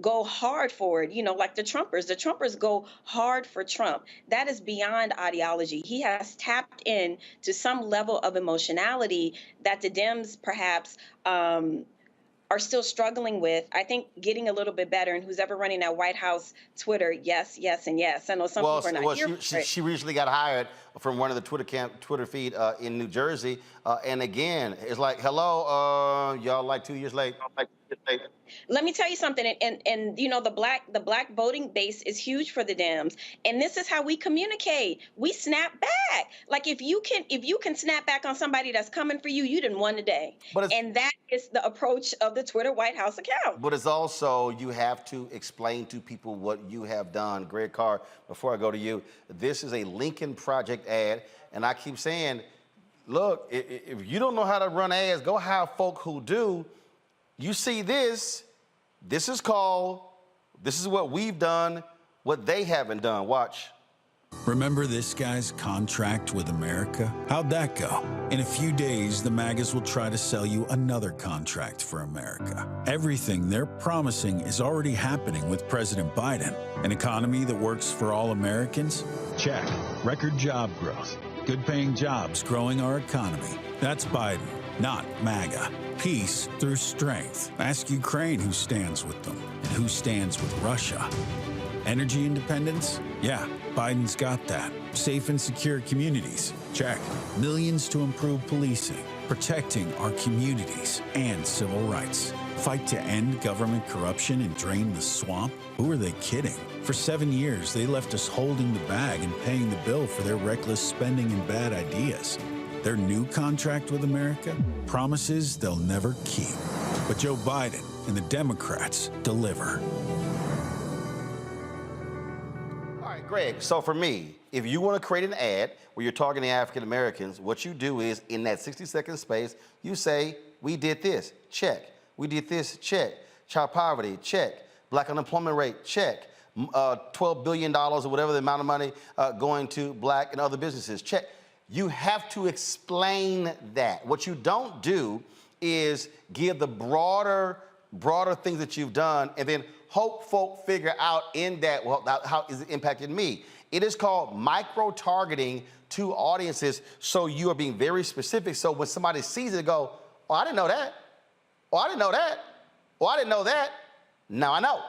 go hard for it, you know, like the Trumpers. The Trumpers go hard for Trump. That is beyond ideology. He has tapped in to some level of emotionality that the Dems perhaps are still struggling with. I think getting a little bit better. And who's ever running that White House Twitter, yes, yes, and yes. I know some people are not here for it.
She recently got hired from one of the Twitter feed in New Jersey. And again, it's like, hello, y'all like 2 years late.
Let me tell you something, and you know, the black voting base is huge for the Dems, and this is how we communicate. We snap back. Like if you can snap back on somebody that's coming for you, you done won the day. And that is the approach of the Twitter White House account.
But it's also, you have to explain to people what you have done. Greg Carr, before I go to you, this is a Lincoln Project ad, and I keep saying, look, if you don't know how to run ads, go hire folk who do. You see this is what we've done, what they haven't done. Watch.
Remember this guy's contract with America? How'd that go? In a few days, the MAGAs will try to sell you another contract for America. Everything they're promising is already happening with President Biden. An economy that works for all Americans? Check. Record job growth. Good-paying jobs growing our economy. That's Biden, not MAGA. Peace through strength. Ask Ukraine who stands with them and who stands with Russia. Energy independence? Yeah, Biden's got that. Safe and secure communities? Check. Millions to improve policing, protecting our communities and civil rights. Fight to end government corruption and drain the swamp? Who are they kidding? For 7 years, they left us holding the bag and paying the bill for their reckless spending and bad ideas. Their new contract with America? Promises they'll never keep. But Joe Biden and the Democrats deliver.
All right, Greg, so for me, if you want to create an ad where you're talking to African Americans, what you do is, in that 60-second space, you say, we did this, check. We did this, check. Child poverty, check. Black unemployment rate, check. $12 billion or whatever the amount of money going to black and other businesses, check. You have to explain that. What you don't do is give the broader broader things that you've done, and then hope folk figure out in that, well, how is it impacting me? It is called micro-targeting to audiences, so you are being very specific. So when somebody sees it, go, oh, I didn't know that. Oh, I didn't know that. Oh, I didn't know that. Now I know.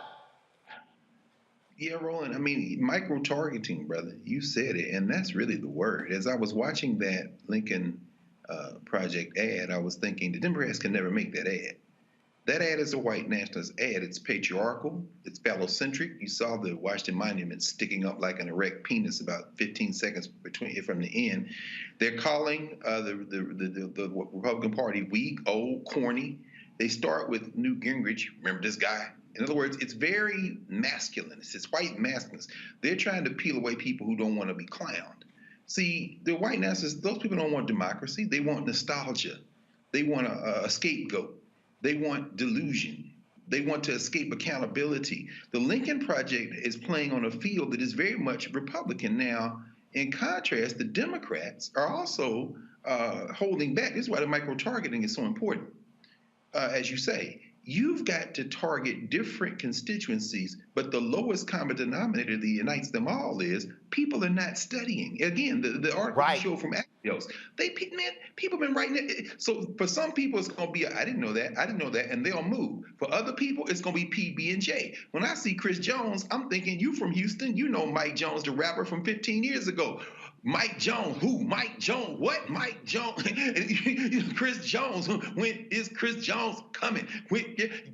Yeah, Roland, I mean, micro-targeting, brother, you said it, and that's really the word. As I was watching that Lincoln Project ad, I was thinking the Democrats can never make that ad. That ad is a white nationalist ad. It's patriarchal. It's phallocentric. You saw the Washington Monument sticking up like an erect penis about 15 seconds from the end. They're calling the Republican Party weak, old, corny. They start with Newt Gingrich. Remember this guy? In other words, it's very masculine. It's white masculine. They're trying to peel away people who don't want to be clowned. See, the white nationalists, those people don't want democracy. They want nostalgia. They want a scapegoat. They want delusion. They want to escape accountability. The Lincoln Project is playing on a field that is very much Republican. Now, in contrast, the Democrats are also holding back. This is why the micro-targeting is so important. As you say, you've got to target different constituencies, but the lowest common denominator that unites them all is people are not studying. Again, the article show from Axios, people have been writing it. So for some people, it's going to be, I didn't know that, and they'll move. For other people, it's going to be PB&J. When I see Chris Jones, I'm thinking, you from Houston, you know Mike Jones, the rapper from 15 years ago. Mike Jones, who? Mike Jones, what? Mike Jones, Chris Jones, when is Chris Jones coming?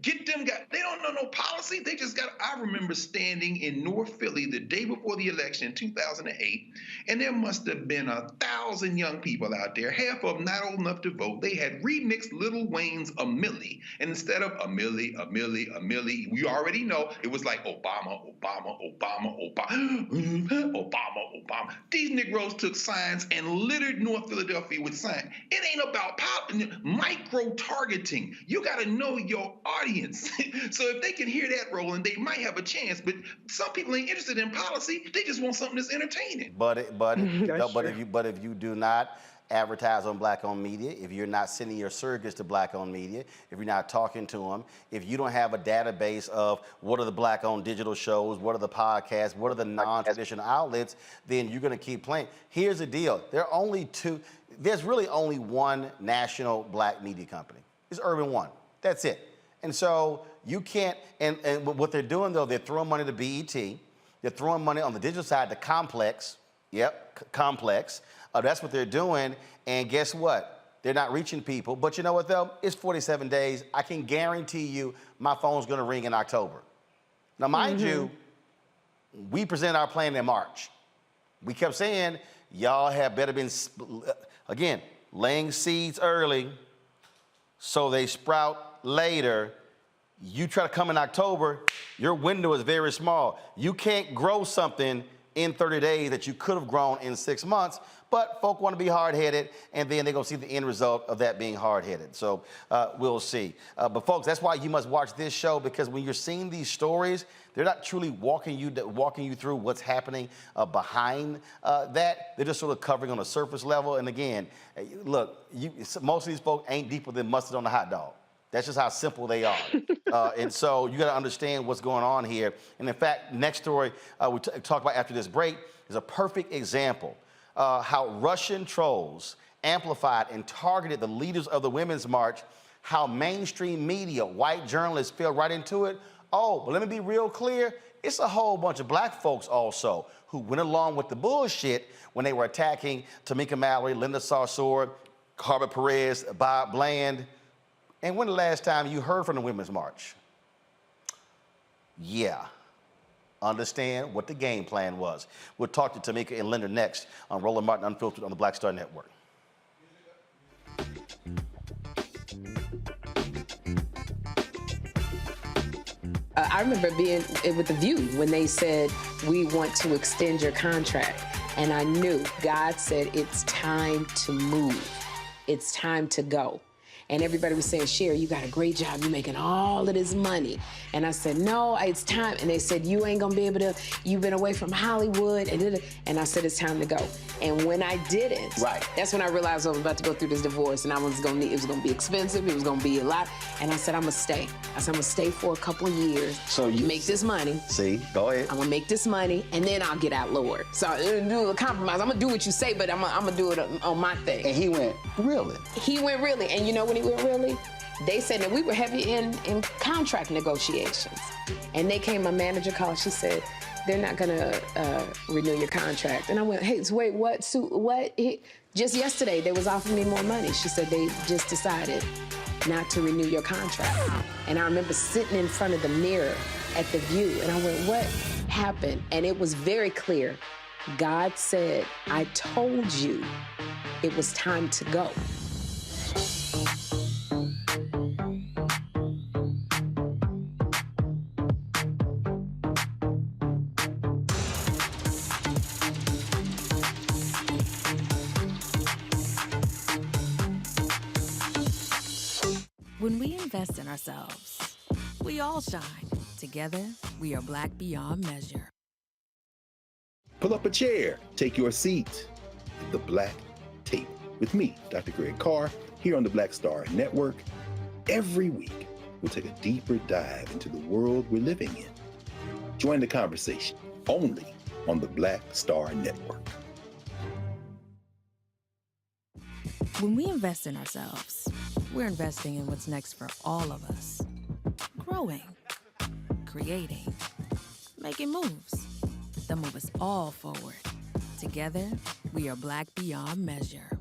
Get them guys, they don't know no policy, they just got, I remember standing in North Philly the day before the election in 2008, and there must have been 1,000 young people out there, half of them not old enough to vote. They had remixed Lil Wayne's A Milli, and instead of a milli, we already know, it was like Obama. These Negroes took signs and littered North Philadelphia with signs. It ain't about micro-targeting. You got to know your audience. So if they can hear that, Roland, they might have a chance. But some people ain't interested in policy. They just want something that's entertaining.
But if you do not advertise on black-owned media, if you're not sending your surrogates to black-owned media, if you're not talking to them, if you don't have a database of what are the black-owned digital shows, what are the podcasts, what are the non-traditional outlets, then you're going to keep playing. Here's the deal. There's really only one national black media company. It's Urban One. That's it. And so you can't, and what they're doing, though, they're throwing money to BET. They're throwing money on the digital side to Complex. Yep, Complex. That's what they're doing, and guess what? They're not reaching people, but you know what, though? It's 47 days. I can guarantee you my phone's going to ring in October. Now, mind you, we presented our plan in March. We kept saying, y'all have better been, again, laying seeds early so they sprout later. You try to come in October, your window is very small. You can't grow something in 30 days that you could have grown in 6 months, but folk want to be hard-headed, and then they're going to see the end result of that being hard-headed. So we'll see. But folks, that's why you must watch this show, because when you're seeing these stories, they're not truly walking you through what's happening behind that. They're just sort of covering on a surface level. And again, look, most of these folks ain't deeper than mustard on a hot dog. That's just how simple they are. And so you got to understand what's going on here. And in fact, next story we talk about after this break is a perfect example how Russian trolls amplified and targeted the leaders of the Women's March, how mainstream media, white journalists fell right into it. Oh, but let me be real clear. It's a whole bunch of black folks also who went along with the bullshit when they were attacking Tamika Mallory, Linda Sarsour, Carver Perez, Bob Bland. And when the last time you heard from the Women's March? Yeah. Understand what the game plan was. We'll talk to Tamika and Linda next on Roland Martin Unfiltered on the Black Star Network.
I remember being with The View when they said, we want to extend your contract. And I knew God said, it's time to move. It's time to go. And everybody was saying, Cher, you got a great job. You're making all of this money. And I said, no, it's time. And they said, you ain't gonna be able to, you've been away from Hollywood. And I said, it's time to go. And when I didn't, that's when I realized I was about to go through this divorce and it was gonna be expensive, it was gonna be a lot. And I said, I'm gonna stay. I said, I'm gonna stay for a couple of years.
So you
make this money.
See, go ahead.
I'm gonna make this money and then I'll get out, Lord. So do a compromise. I'm gonna do what you say, but I'm gonna do it on my thing.
And he went, really?
He went really. And you know when he went really? They said that we were heavy in contract negotiations. And they came, my manager called, she said, they're not gonna renew your contract. And I went, hey, wait, what? Sue, what? Just yesterday, they was offering me more money. She said they just decided not to renew your contract. And I remember sitting in front of the mirror at the View, and I went, what happened? And it was very clear. God said, I told you it was time to go.
When we invest in ourselves, we all shine. Together, we are Black beyond measure.
Pull up a chair, take your seat. The Black Tape with me, Dr. Greg Carr, here on the Black Star Network. Every week, we'll take a deeper dive into the world we're living in. Join the conversation only on the Black Star Network.
When we invest in ourselves, we're investing in what's next for all of us. Growing, creating, making moves that move us all forward. Together, we are Black beyond measure.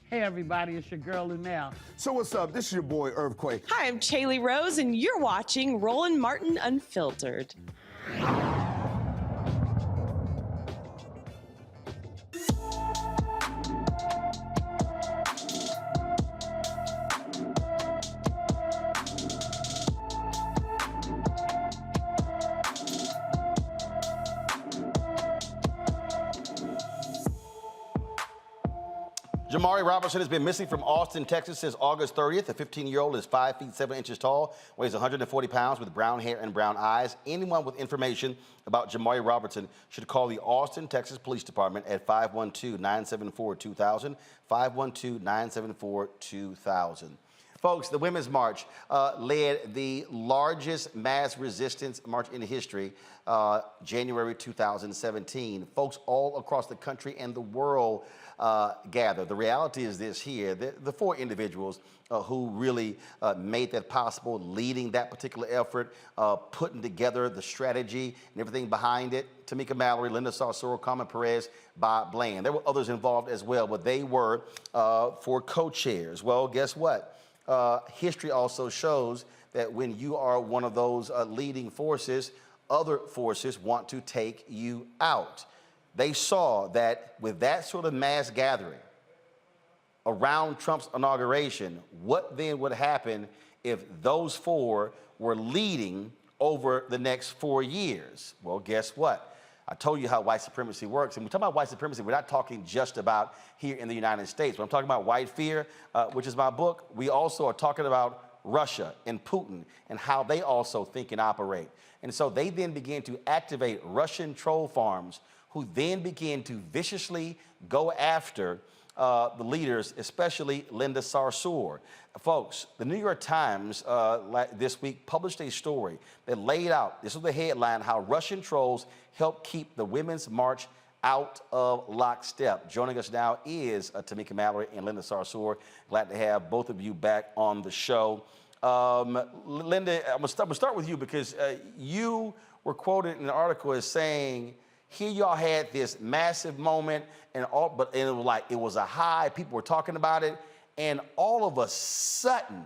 Hey everybody, it's your girl Lunel.
So what's up? This is your boy Earthquake.
Hi, I'm Chaley Rose, and you're watching Roland Martin Unfiltered.
Jamari Robertson has been missing from Austin, Texas since August 30th. The 15-year-old is 5 feet 7 inches tall, weighs 140 pounds with brown hair and brown eyes. Anyone with information about Jamari Robertson should call the Austin, Texas Police Department at 512-974-2000, 512-974-2000. Folks, the Women's March led the largest mass resistance march in history, January 2017. Folks all across the country and the world gathered. The reality is this here, the four individuals who really made that possible, leading that particular effort, putting together the strategy and everything behind it. Tamika, Mallory, Linda Sarsour, Carmen Perez, Bob Bland. There were others involved as well, but they were for co-chairs. Well, guess what? History also shows that when you are one of those leading forces, other forces want to take you out. They saw that with that sort of mass gathering around Trump's inauguration, what then would happen if those four were leading over the next 4 years? Well, guess what? I told you how white supremacy works. And when we talk about white supremacy, we're not talking just about here in the United States. When I'm talking about white fear, which is my book, we also are talking about Russia and Putin and how they also think and operate. And so they then began to activate Russian troll farms who then began to viciously go after the leaders, especially Linda Sarsour. Folks, the New York Times this week published a story that laid out, this was the headline, how Russian trolls helped keep the Women's March out of lockstep. Joining us now is Tamika Mallory and Linda Sarsour. Glad to have both of you back on the show. Linda, I'm gonna start with you because you were quoted in an article as saying, here y'all had this massive moment and it was a high, people were talking about it, and all of a sudden,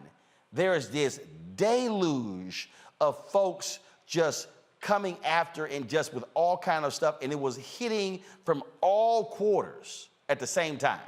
there's this deluge of folks just coming after and just with all kind of stuff, and it was hitting from all quarters at the same time.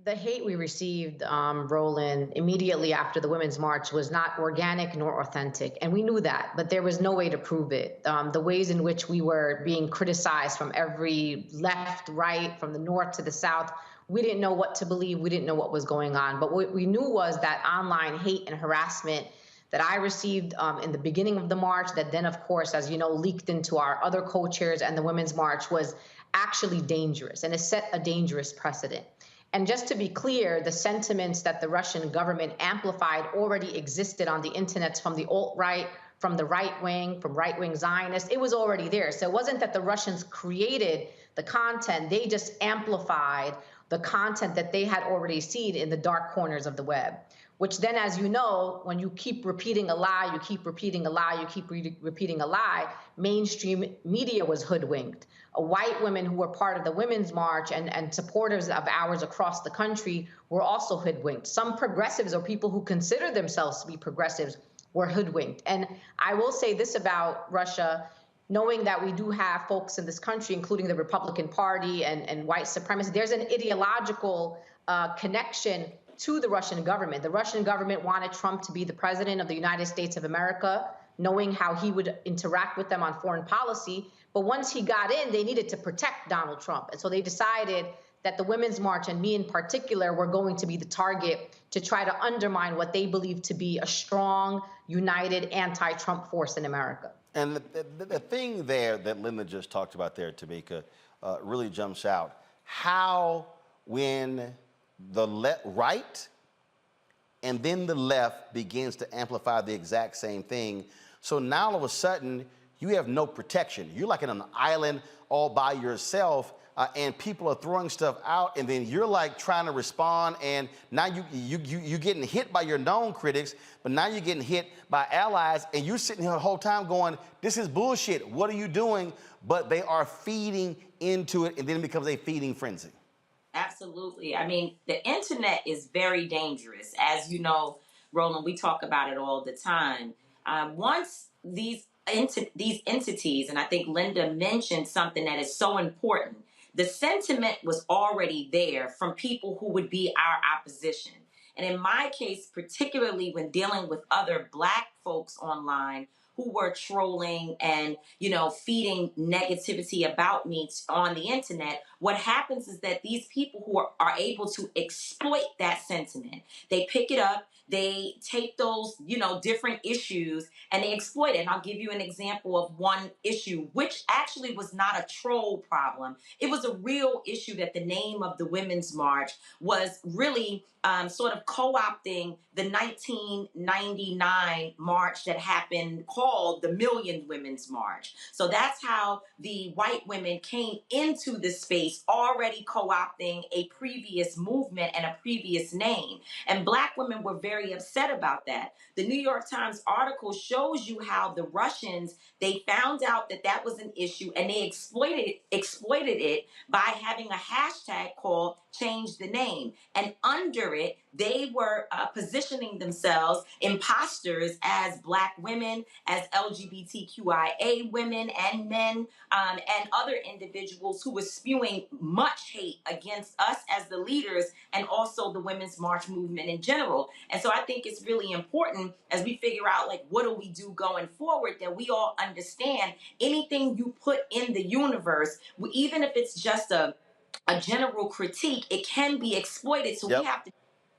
The hate we received, Roland, immediately after the Women's March was not organic nor authentic. And we knew that, but there was no way to prove it. The ways in which we were being criticized from every left, right, from the north to the south we didn't know what to believe. We didn't know what was going on. But what we knew was that online hate and harassment that I received in the beginning of the march, that then, of course, as you know, leaked into our other co-chairs and the Women's March, was actually dangerous, and it set a dangerous precedent. And just to be clear, the sentiments that the Russian government amplified already existed on the internet from the alt-right, from the right wing, from right-wing Zionists. It was already there. So it wasn't that the Russians created the content, they just amplified the content that they had already seen in the dark corners of the web. Which then, as you know, when you keep repeating a lie, you keep repeating a lie, you keep repeating a lie, mainstream media was hoodwinked. White women who were part of the Women's March and supporters of ours across the country were also hoodwinked. Some progressives or people who consider themselves to be progressives were hoodwinked. And I will say this about Russia, knowing that we do have folks in this country, including the Republican Party and white supremacists, there's an ideological connection to the Russian government. The Russian government wanted Trump to be the president of the United States of America, knowing how he would interact with them on foreign policy. But once he got in, they needed to protect Donald Trump. And so they decided that the Women's March, and me in particular, were going to be the target to try to undermine what they believed to be a strong, united anti-Trump force in America.
And the thing there that Linda just talked about there, Tamika, really jumps out. How, when the right and then the left begins to amplify the exact same thing, so now all of a sudden, you have no protection. You're like in an island all by yourself, and people are throwing stuff out, and then you're like trying to respond, and now you're getting hit by your known critics, but now you're getting hit by allies, and you're sitting here the whole time going, this is bullshit, what are you doing? But they are feeding into it, and then it becomes a feeding frenzy.
Absolutely. I mean, the internet is very dangerous. As you know, Roland, we talk about it all the time. Once these entities, and I think Linda mentioned something that is so important, the sentiment was already there from people who would be our opposition. And in my case, particularly when dealing with other Black folks online who were trolling and, feeding negativity about me on the internet, what happens is that these people who are able to exploit that sentiment, they pick it up, they take those, different issues and they exploit it. And I'll give you an example of one issue, which actually was not a troll problem. It was a real issue that the name of the Women's March was really sort of co-opting the 1999 march that happened called the Million Women's March. So that's how the white women came into this space already co-opting a previous movement and a previous name. And Black women were very upset about that. The New York Times article shows you how the Russians, they found out that that was an issue and they exploited it by having a hashtag called Change the Name. And under it, they were positioning themselves imposters as Black women, as LGBTQIA women and men, and other individuals who were spewing much hate against us as the leaders and also the Women's March movement in general. And so I think it's really important as we figure out, what do we do going forward, that we all understand anything you put in the universe, even if it's just a general critique, it can be exploited. So we have to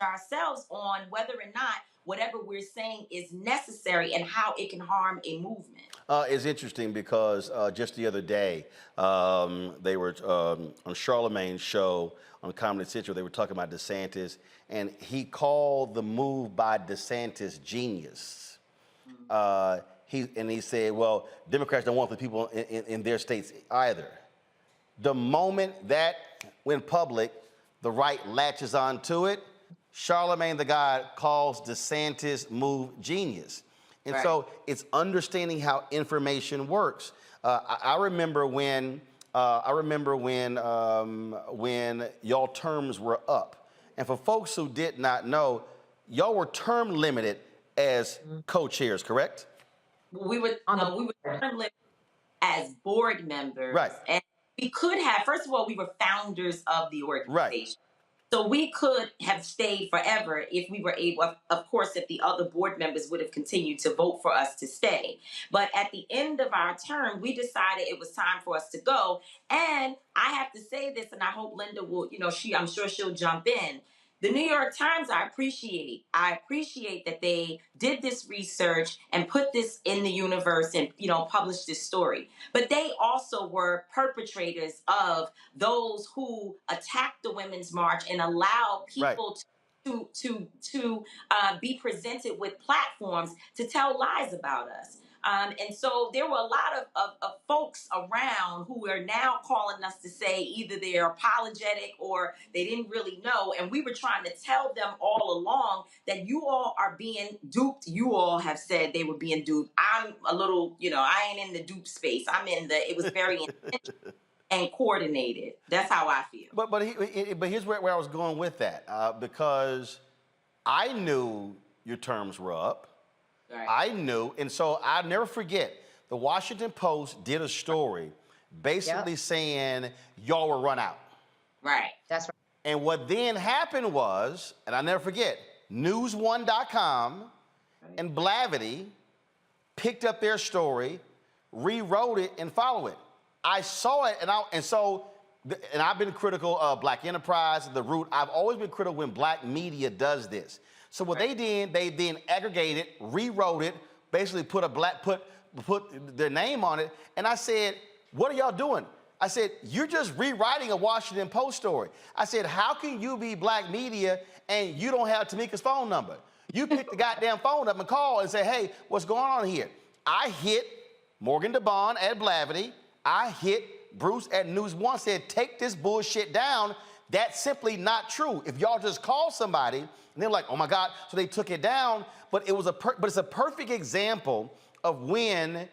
ourselves on whether or not whatever we're saying is necessary and how it can harm a movement.
It's interesting because just the other day, they were on Charlemagne's show on Comedy Central, they were talking about DeSantis, and he called the move by DeSantis genius. He said, well, Democrats don't want the people in their states either. The moment that went public, the right latches onto it. Charlemagne the God calls DeSantis move genius. And so it's understanding how information works. I remember when y'all terms were up. And for folks who did not know, y'all were term limited as co-chairs, correct?
We were term limited as board members.
Right.
And we could have, first of all, we were founders of the organization.
Right.
So we could have stayed forever if we were able, of course, if the other board members would have continued to vote for us to stay. But at the end of our term, we decided it was time for us to go. And I have to say this, and I hope Linda will, I'm sure she'll jump in. The New York Times, I appreciate that they did this research and put this in the universe and, published this story. But they also were perpetrators of those who attacked the Women's March and allowed people to be presented with platforms to tell lies about us. And so there were a lot of folks around who are now calling us to say either they're apologetic or they didn't really know. And we were trying to tell them all along that you all are being duped. You all have said they were being duped. I'm a little, I ain't in the dupe space. It was very intentional and coordinated. That's how I feel.
But here's where I was going with that, because I knew your terms were up. Right. I knew, and so I'll never forget, the Washington Post did a story basically saying y'all were run out.
Right.
That's right.
And what then happened was, and I'll never forget, News1.com and Blavity picked up their story, rewrote it, and followed it. I saw it, and I've been critical of Black Enterprise, The Root. I've always been critical when Black media does this. So what they did, they then aggregated, rewrote it, basically put their name on it. And I said, what are y'all doing? I said, you're just rewriting a Washington Post story. I said, how can you be Black media and you don't have Tamika's phone number? You pick the goddamn phone up and call and say, hey, what's going on here? I hit Morgan DeBond at Blavity. I hit Bruce at News One, said, take this bullshit down. That's simply not true. If y'all just call somebody, and they're like, oh my God, so they took it down. But it's a perfect example of when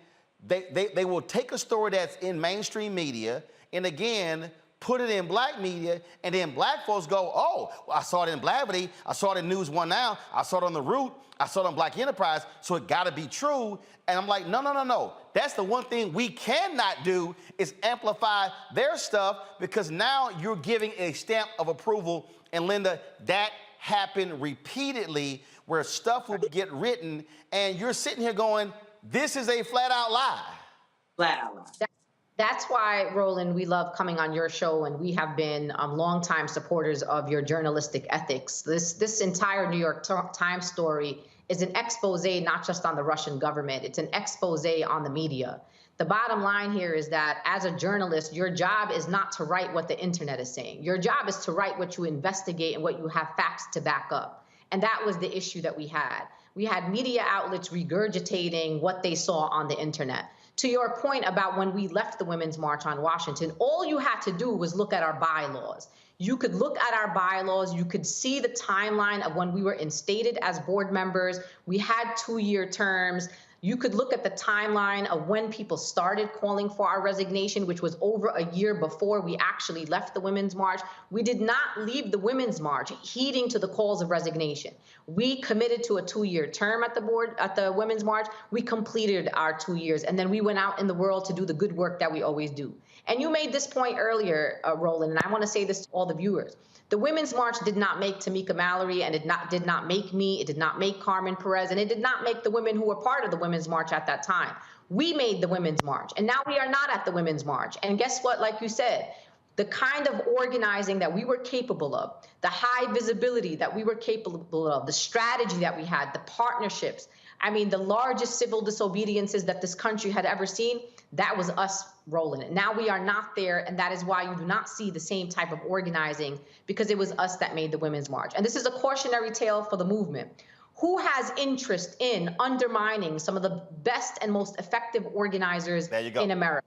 they will take a story that's in mainstream media and again, put it in Black media, and then Black folks go, oh, well, I saw it in Blavity, I saw it in News One Now, I saw it on The Root, I saw it on Black Enterprise, so it gotta be true. And I'm like, no. That's the one thing we cannot do is amplify their stuff, because now you're giving a stamp of approval. And Linda, that happened repeatedly where stuff will get written and you're sitting here going, this is a flat out lie.
Flat out lie.
That's why, Roland, we love coming on your show, and we have been longtime supporters of your journalistic ethics. This entire New York Times story is an expose not just on the Russian government, it's an expose on the media. The bottom line here is that as a journalist, your job is not to write what the internet is saying. Your job is to write what you investigate and what you have facts to back up. And that was the issue that we had. We had media outlets regurgitating what they saw on the internet. To your point about when we left the Women's March on Washington, all you had to do was look at our bylaws. You could look at our bylaws, you could see the timeline of when we were instated as board members. We had 2-year terms. You could look at the timeline of when people started calling for our resignation, which was over a year before we actually left the Women's March. We did not leave the Women's March heeding to the calls of resignation. We committed to a 2-year term at the Women's March. We completed our 2 years, and then we went out in the world to do the good work that we always do. And you made this point earlier, Roland, and I want to say this to all the viewers. The Women's March did not make Tamika Mallory, and it did not make me, it did not make Carmen Perez, and it did not make the women who were part of the Women's March at that time. We made the Women's March, and now we are not at the Women's March. And guess what? Like you said, the kind of organizing that we were capable of, the high visibility that we were capable of, the strategy that we had, the partnerships, the largest civil disobediences that this country had ever seen, that was us rolling it. Now we are not there, and that is why you do not see the same type of organizing, because it was us that made the Women's March. And this is a cautionary tale for the movement. Who has interest in undermining some of the best and most effective organizers in America?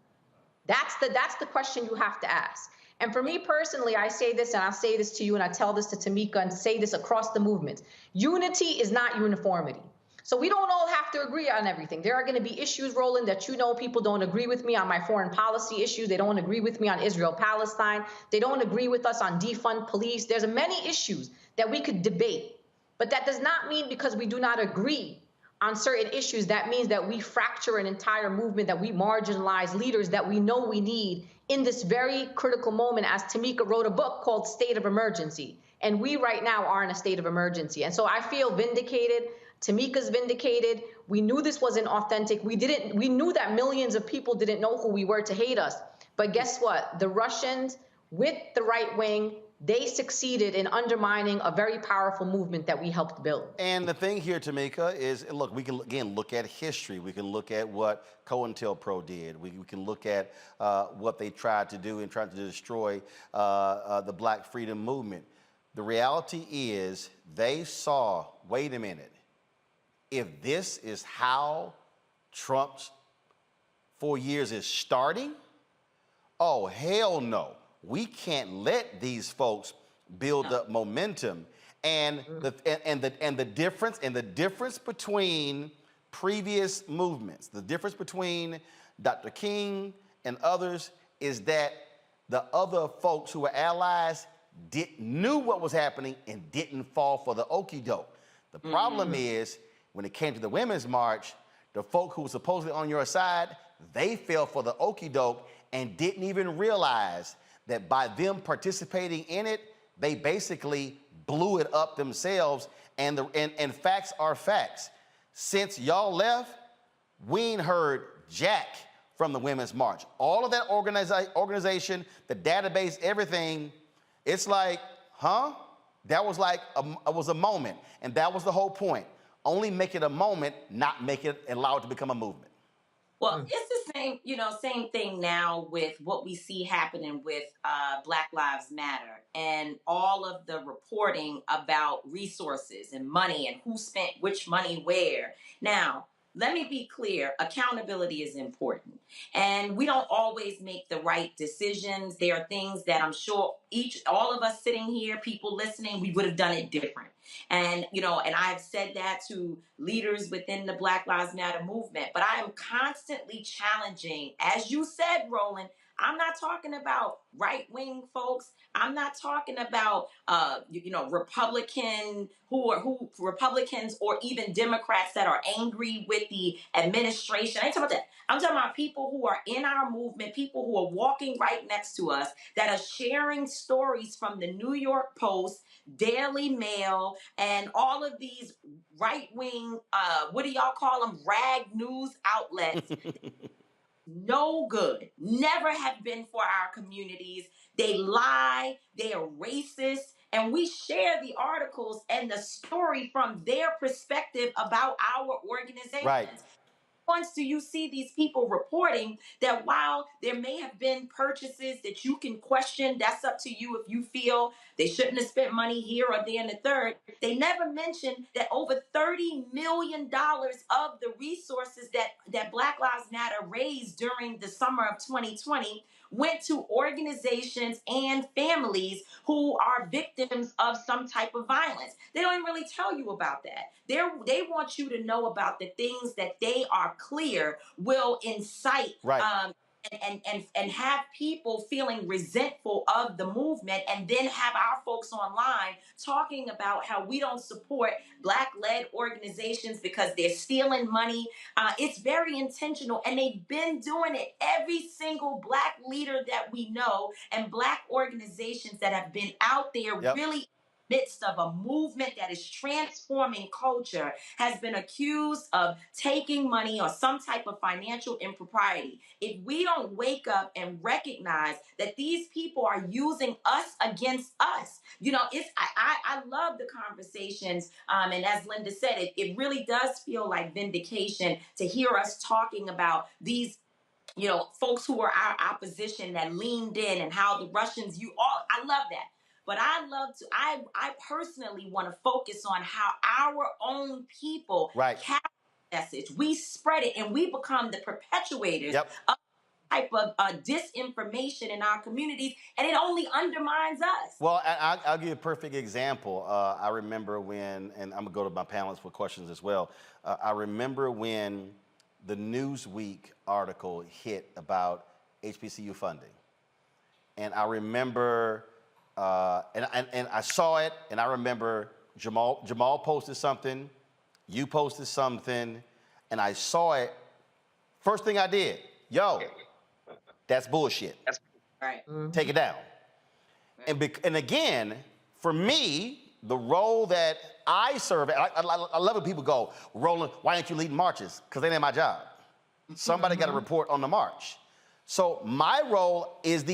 That's the question you have to ask. And for me personally, I say this, and I'll say this to you, and I tell this to Tamika, and say this across the movement. Unity is not uniformity. So we don't all have to agree on everything. There are going to be issues, Roland, that people don't agree with me on my foreign policy issues. They don't agree with me on Israel-Palestine. They don't agree with us on defund police. There's many issues that we could debate. But that does not mean because we do not agree on certain issues, that means that we fracture an entire movement, that we marginalize leaders that we know we need in this very critical moment, as Tamika wrote a book called State of Emergency. And we right now are in a state of emergency. And so I feel vindicated. Tamika's vindicated. We knew this wasn't authentic. We knew that millions of people didn't know who we were to hate us. But guess what? The Russians, with the right wing, they succeeded in undermining a very powerful movement that we helped build.
And the thing here, Tamika, is, look, we can, again, look at history. We can look at what COINTELPRO did. We can look at what they tried to do and tried to destroy the Black freedom movement. The reality is they saw, wait a minute, if this is how Trump's 4 years is starting, oh, hell no. We can't let these folks build up momentum. And the difference between previous movements, the difference between Dr. King and others is that the other folks who were allies knew what was happening and didn't fall for the okie doke. The problem is, when it came to the Women's March, the folk who were supposedly on your side, they fell for the okie doke and didn't even realize that by them participating in it, they basically blew it up themselves. And facts are facts. Since y'all left, we ain't heard jack from the Women's March. All of that organization, the database, everything, it's like, huh? That was like, it was a moment. And that was the whole point. Only make it a moment, not make it, allow it to become a movement.
Well, it's the same thing now with what we see happening with Black Lives Matter and all of the reporting about resources and money and who spent which money where. Now, let me be clear, accountability is important. And we don't always make the right decisions. There are things that I'm sure all of us sitting here, people listening, we would have done it different. And, and I've said that to leaders within the Black Lives Matter movement, but I am constantly challenging, as you said, Roland, I'm not talking about right-wing folks. I'm not talking about, Republicans or even Democrats that are angry with the administration. I ain't talking about that. I'm talking about people who are in our movement, people who are walking right next to us, that are sharing stories from the New York Post, Daily Mail, and all of these right-wing, what do y'all call them, rag news outlets. No good, never have been for our communities. They lie, they are racist, and we share the articles and the story from their perspective about our organizations.
Right.
Once do you see these people reporting that while there may have been purchases that you can question, that's up to you if you feel they shouldn't have spent money here or there and the third, they never mentioned that over $30 million of the resources that Black Lives Matter raised during the summer of 2020 went to organizations and families who are victims of some type of violence. They don't even really tell you about that. They want you to know about the things that they are clear will incite and have people feeling resentful of the movement, and then have our folks online talking about how we don't support Black-led organizations because they're stealing money. It's very intentional, and they've been doing it. Every single Black leader that we know and Black organizations that have been out there really midst of a movement that is transforming culture has been accused of taking money or some type of financial impropriety. If we don't wake up and recognize that these people are using us against us, I love the conversations. And as Linda said, it really does feel like vindication to hear us talking about these folks who are our opposition that leaned in, and how the Russians, I love that. But I personally want to focus on how our own people capture the message. We spread it, and we become the perpetuators of type of disinformation in our communities, and it only undermines us.
Well, I'll give you a perfect example. I remember when, and I'm going to go to my panelists for questions as well. I remember when the Newsweek article hit about HBCU funding. And I remember... and I saw it, and I remember Jamal posted something, you posted something, and I saw it. First thing I did, that's bullshit.
Right.
Take it down. And again, For me, the role that I serve, I love when people go, Roland, why aren't you leading marches? Because they ain't my job. Somebody got to report on the march. So my role is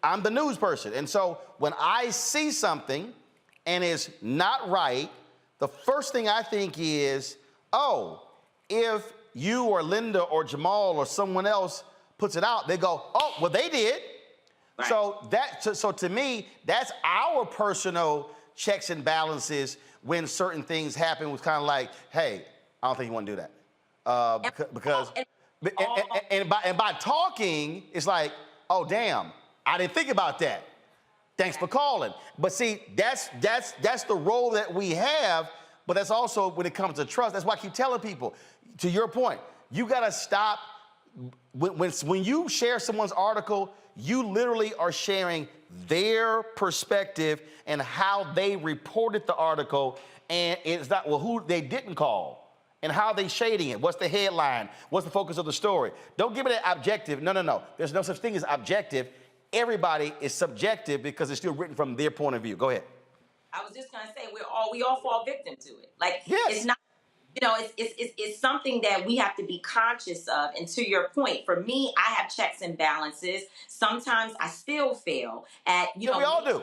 I'm the news person. And so when I see something and it's not right, the first thing I think is, oh, if you or Linda or Jamal or someone else puts it out, they go, oh, well, they did. Right. So to me, that's our personal checks and balances when certain things happen. Was kind of like, hey, I don't think you want to do that. By talking, it's like, oh, damn, I didn't think about that. Thanks for calling. But see, that's the role that we have, but that's also when it comes to trust. That's why I keep telling people, to your point, you got to stop. When you share someone's article, you literally are sharing their perspective and how they reported the article, and it's not, well, who they didn't call and how they shading it. What's the headline? What's the focus of the story? Don't give it an objective. No. There's no such thing as objective. Everybody is subjective because it's still written from their point of view. Go ahead.
I was just gonna say we all fall victim to it. Like,
yes.
It's not, it's something that we have to be conscious of. And to your point, for me, I have checks and balances. Sometimes I still fail at,
we all do.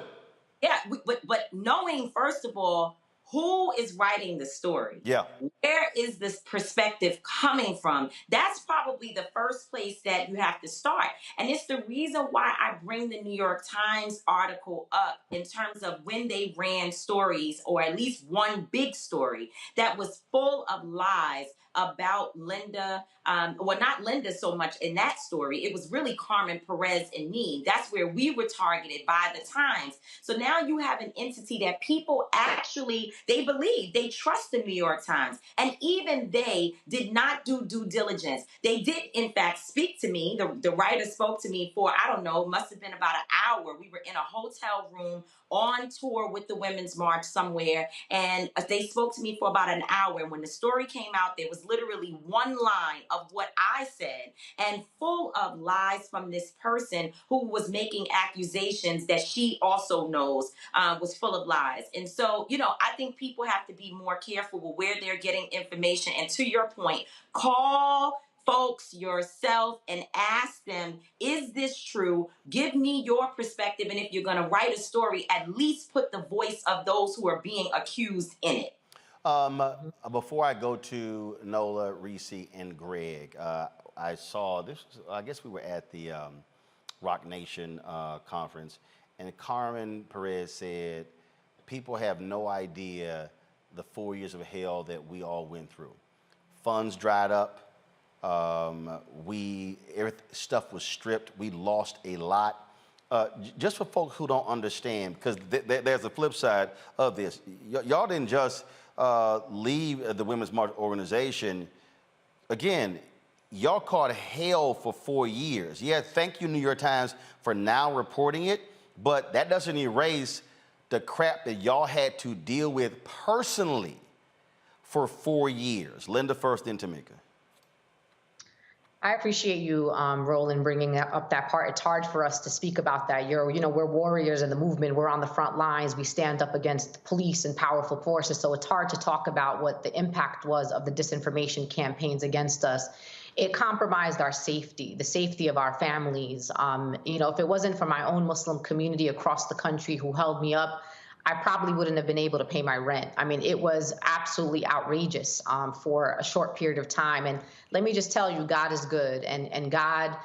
Yeah, but knowing, first of all, who is writing the story?
Yeah.
Where is this perspective coming from? That's probably the first place that you have to start. And it's the reason why I bring the New York Times article up in terms of when they ran stories, or at least one big story that was full of lies about Linda, well, not Linda so much in that story. It was really Carmen Perez and me. That's where we were targeted by the Times. So now you have an entity that people actually, they believe, they trust the New York Times. And even they did not do due diligence. They did, in fact, speak to me. The writer spoke to me for, I don't know, must have been about an hour. We were in a hotel room on tour with the Women's March somewhere, and they spoke to me for about an hour. And when the story came out, there was literally one line of what I said, and full of lies from this person who was making accusations that she also knows was full of lies. And so, I think people have to be more careful with where they're getting information. And to your point, call folks yourself and ask them, is this true? Give me your perspective. And if you're going to write a story, at least put the voice of those who are being accused in it.
Before I go to Nola, Reese, and Greg, I saw this. I guess we were at the Rock Nation conference, and Carmen Perez said, people have no idea the 4 years of hell that we all went through. Funds dried up. Stuff was stripped. We lost a lot. Just for folks who don't understand, because there's a flip side of this. Y'all didn't just leave the Women's March organization. Again, y'all caught hell for 4 years. Yeah, thank you, New York Times, for now reporting it, but that doesn't erase the crap that y'all had to deal with personally for 4 years. Linda first, then Tamika.
I appreciate you, Roland, bringing up that part. It's hard for us to speak about that. We're warriors in the movement. We're on the front lines. We stand up against police and powerful forces. So it's hard to talk about what the impact was of the disinformation campaigns against us. It compromised our safety, the safety of our families. If it wasn't for my own Muslim community across the country who held me up, I probably wouldn't have been able to pay my rent. I mean, it was absolutely outrageous for a short period of time. And let me just tell you, God is good. And God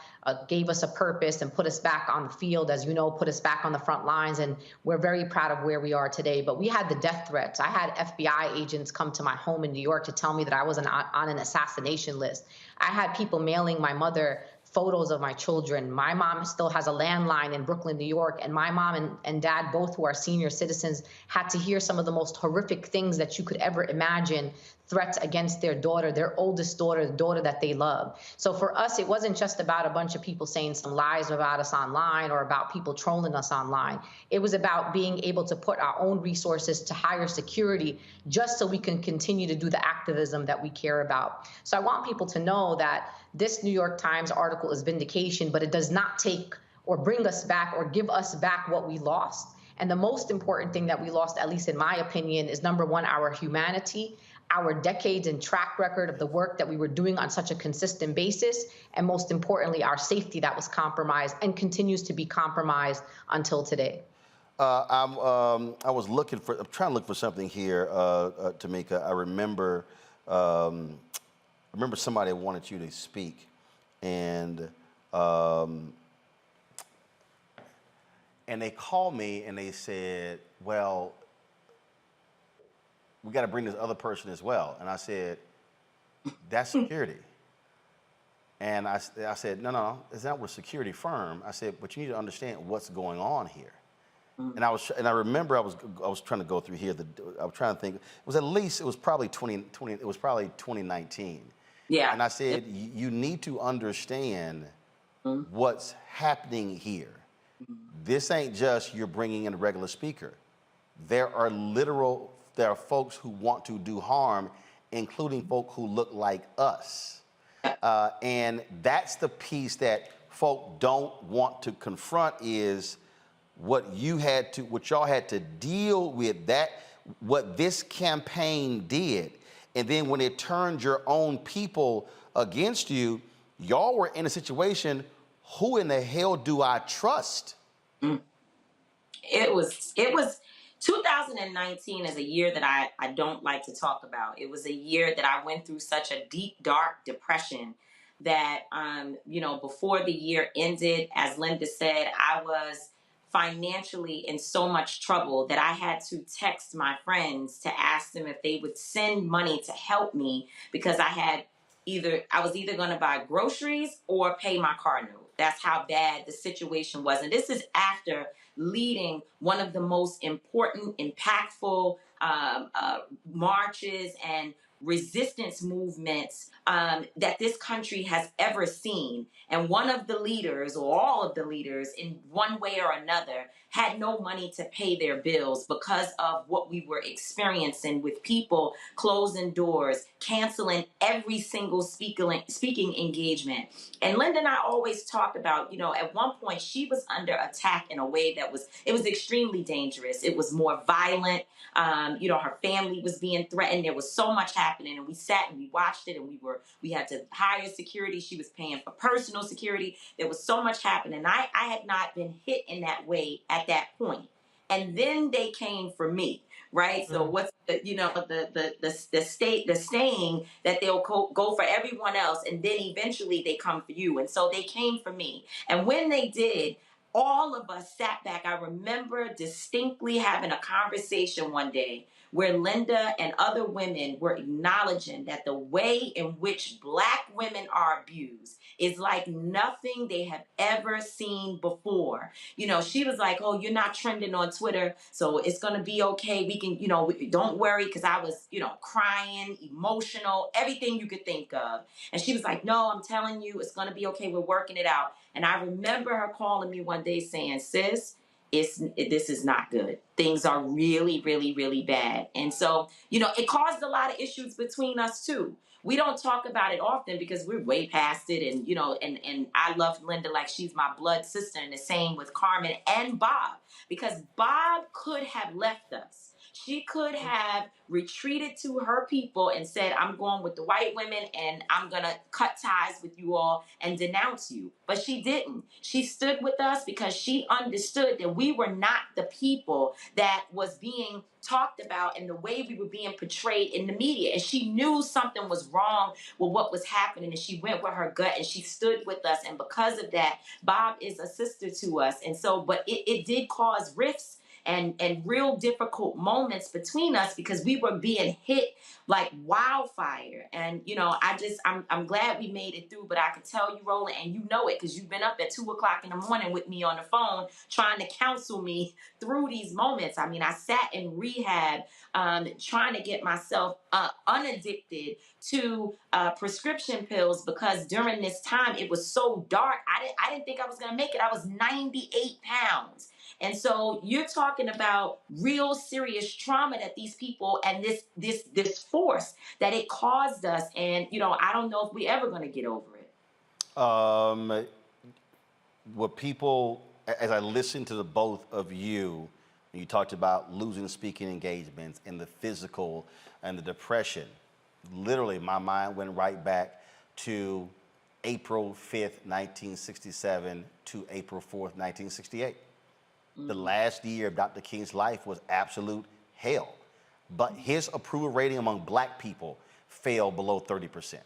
gave us a purpose and put us back on the field, as you know, put us back on the front lines. And we're very proud of where we are today. But we had the death threats. I had FBI agents come to my home in New York to tell me that I was on an assassination list. I had people mailing my mother photos of my children. My mom still has a landline in Brooklyn, New York, and my mom and dad, both who are senior citizens, had to hear some of the most horrific things that you could ever imagine, threats against their daughter, their oldest daughter, the daughter that they love. So for us, it wasn't just about a bunch of people saying some lies about us online or about people trolling us online. It was about being able to put our own resources to higher security just so we can continue to do the activism that we care about. So I want people to know that this New York Times article is vindication, but it does not take or bring us back or give us back what we lost. And the most important thing that we lost, at least in my opinion, is number one, our humanity, our decades and track record of the work that we were doing on such a consistent basis, and most importantly, our safety that was compromised and continues to be compromised until today.
I was I'm trying to look for something here, Tamika. I remember somebody wanted you to speak, and they called me and they said, well, we got to bring this other person as well. And I said, that's security. And I said, no, it's not with a security firm. I said, but you need to understand what's going on here. And I remember I was trying to go through here. I was trying to think. It was probably 2019.
Yeah.
And I said, you need to understand what's happening here. This ain't just you're bringing in a regular speaker. There are folks who want to do harm, including folk who look like us. And that's the piece that folk don't want to confront is what y'all had to deal with, what this campaign did. And then when it turned your own people against you, y'all were in a situation, who in the hell do I trust?
It was 2019 is a year that I don't like to talk about. It was a year that I went through such a deep, dark depression that, before the year ended, as Linda said, I was financially in so much trouble that I had to text my friends to ask them if they would send money to help me because I was either going to buy groceries or pay my car note. That's how bad the situation was. And this is after leading one of the most important, impactful marches and resistance movements that this country has ever seen. And one of the leaders, or all of the leaders, in one way or another, had no money to pay their bills because of what we were experiencing with people closing doors, canceling every single speaking engagement. And Linda and I always talked about, at one point she was under attack in a way that was extremely dangerous. It was more violent. Her family was being threatened. There was so much happening, and we sat and we watched it, and we had to hire security. She was paying for personal security. There was so much happening. I had not been hit in that way at that point. And then they came for me, right? So what's the saying that they'll go for everyone else, and then eventually they come for you. And so they came for me. And when they did, all of us sat back. I remember distinctly having a conversation one day where Linda and other women were acknowledging that the way in which Black women are abused is like nothing they have ever seen before. She was like, oh, you're not trending on Twitter, so it's going to be okay. We can, don't worry, because I was, crying, emotional, everything you could think of. And she was like, no, I'm telling you, it's going to be okay. We're working it out. And I remember her calling me one day saying, sis, this is not good. Things are really, really, really bad. And so, it caused a lot of issues between us too. We don't talk about it often because we're way past it. And, and I love Linda like she's my blood sister, and the same with Carmen and Bob, because Bob could have left us. She could have retreated to her people and said, I'm going with the white women and I'm going to cut ties with you all and denounce you. But she didn't. She stood with us because she understood that we were not the people that was being talked about and the way we were being portrayed in the media. And she knew something was wrong with what was happening, and she went with her gut and she stood with us. And because of that, Bob is a sister to us. And so, but it did cause rifts and real difficult moments between us because we were being hit like wildfire. And, I'm glad we made it through, but I could tell you, Roland, and you know it because you've been up at 2:00 in the morning with me on the phone trying to counsel me through these moments. I mean, I sat in rehab trying to get myself unaddicted to prescription pills because during this time it was so dark. I didn't think I was going to make it. I was 98 pounds. And so you're talking about real serious trauma that these people and this force that it caused us. And, I don't know if we're ever going to get over it.
What people, as I listen to the both of you, You talked about losing speaking engagements and the physical and the depression. Literally, my mind went right back to April 5th, 1967 to April 4th, 1968. The last year of Dr. King's life was absolute hell. But his approval rating among black people fell below 30%.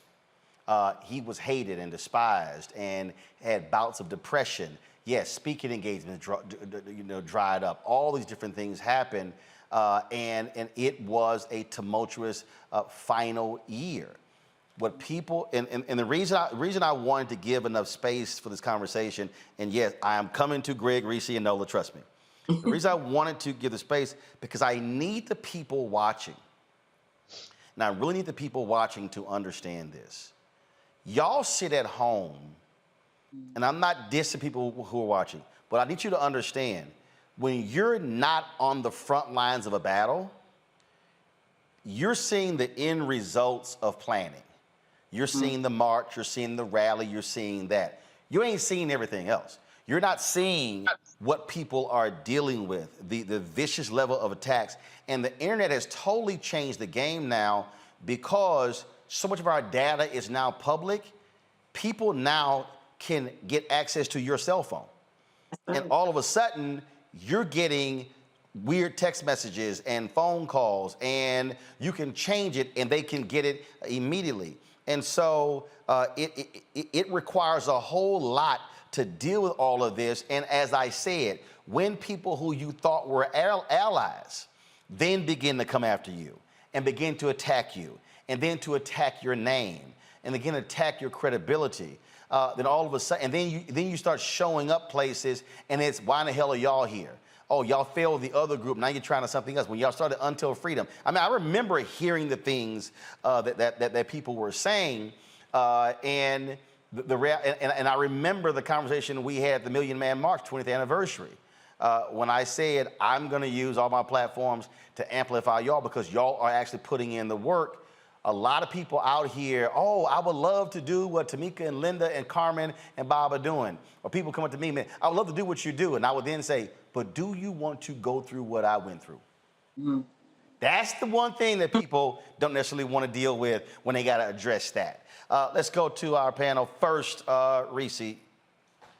He was hated and despised and had bouts of depression. Yes, speaking engagements dried up. All these different things happened, and it was a tumultuous final year. What people and the reason I wanted to give enough space for this conversation, and yes, I am coming to Greg, Reese, and Nola, trust me. The reason I wanted to give the space because I need the people watching. And I really need the people watching to understand this. Y'all sit at home, and I'm not dissing people who are watching, but I need you to understand, when you're not on the front lines of a battle, you're seeing the end results of planning. You're seeing the march, you're seeing the rally, you're seeing that. You ain't seeing everything else. You're not seeing what people are dealing with, the vicious level of attacks. And the internet has totally changed the game now because so much of our data is now public. People now can get access to your cell phone. And all of a sudden, you're getting weird text messages and phone calls, and you can change it and they can get it immediately. And so it requires a whole lot to deal with all of this. And as I said, when people who you thought were allies then begin to come after you and begin to attack you and then to attack your name and again attack your credibility, then all of a sudden, and then you start showing up places and it's, why in the hell are y'all here? Oh, y'all failed the other group, now you're trying to something else. When y'all started Until Freedom, I mean, I remember hearing the things that people were saying, and I remember the conversation we had at the Million Man March 20th anniversary, when I said, I'm gonna use all my platforms to amplify y'all because y'all are actually putting in the work. A lot of people out here, oh, I would love to do what Tamika and Linda and Carmen and Bob are doing. Or people come up to me, man, I would love to do what you do. And I would then say, but do you want to go through what I went through? That's the one thing that people don't necessarily want to deal with when they got to address that. Let's go to our panel. First, Reese,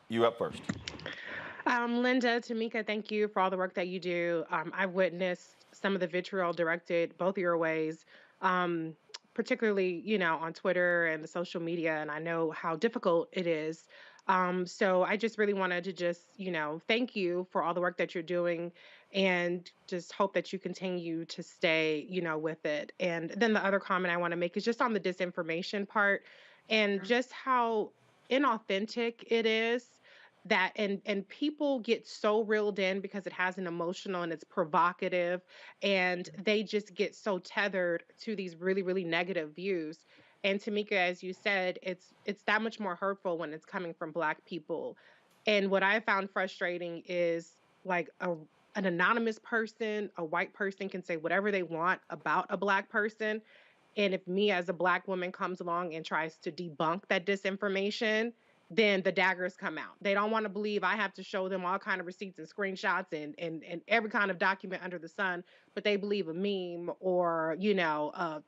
you're up first.
Linda, Tamika, thank you for all the work that you do. I've witnessed some of the vitriol directed both your ways, particularly, on Twitter and the social media, and I know how difficult it is. So I just really wanted to just, thank you for all the work that you're doing and just hope that you continue to stay, with it. And then the other comment I want to make is just on the disinformation part and just how inauthentic it is that and people get so reeled in because it has an emotional and it's provocative and they just get so tethered to these really, really negative views. And Tamika, as you said, it's that much more hurtful when it's coming from Black people. And what I found frustrating is like an anonymous person, a white person can say whatever they want about a Black person. And if me as a Black woman comes along and tries to debunk that disinformation, then the daggers come out. They don't want to believe I have to show them all kind of receipts and screenshots and every kind of document under the sun, but they believe a meme or,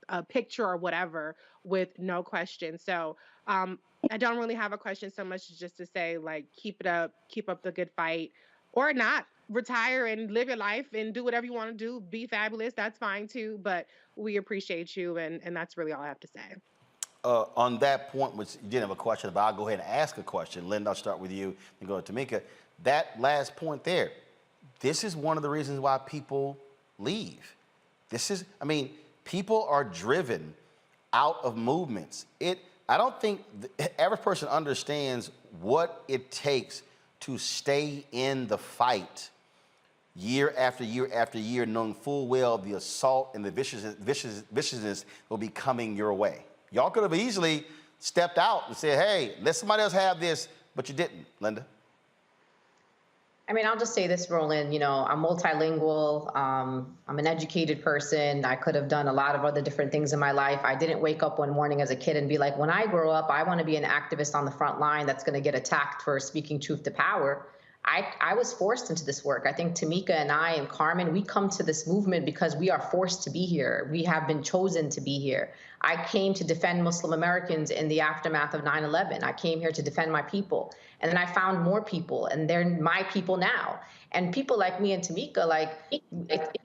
a picture or whatever with no question. So I don't really have a question so much as just to say, like, keep up the good fight or not. Retire and live your life and do whatever you want to do. Be fabulous. That's fine too. But we appreciate you. And that's really all I have to say.
On that point, which you didn't have a question, but I'll go ahead and ask a question. Linda, I'll start with you and go to Tamika. That last point there, this is one of the reasons why people leave. People are driven out of movements. I don't think the average person understands what it takes to stay in the fight year after year after year, knowing full well the assault and the viciousness will be coming your way. Y'all could have easily stepped out and said, hey, let somebody else have this, but you didn't. Linda?
I'll just say this, Roland, I'm multilingual. I'm an educated person. I could have done a lot of other different things in my life. I didn't wake up one morning as a kid and be like, when I grow up, I want to be an activist on the front line that's going to get attacked for speaking truth to power. I was forced into this work. I think Tamika and I and Carmen, we come to this movement because we are forced to be here. We have been chosen to be here. I came to defend Muslim Americans in the aftermath of 9/11. I came here to defend my people. And then I found more people, and they're my people now. And people like me and Tamika, like, you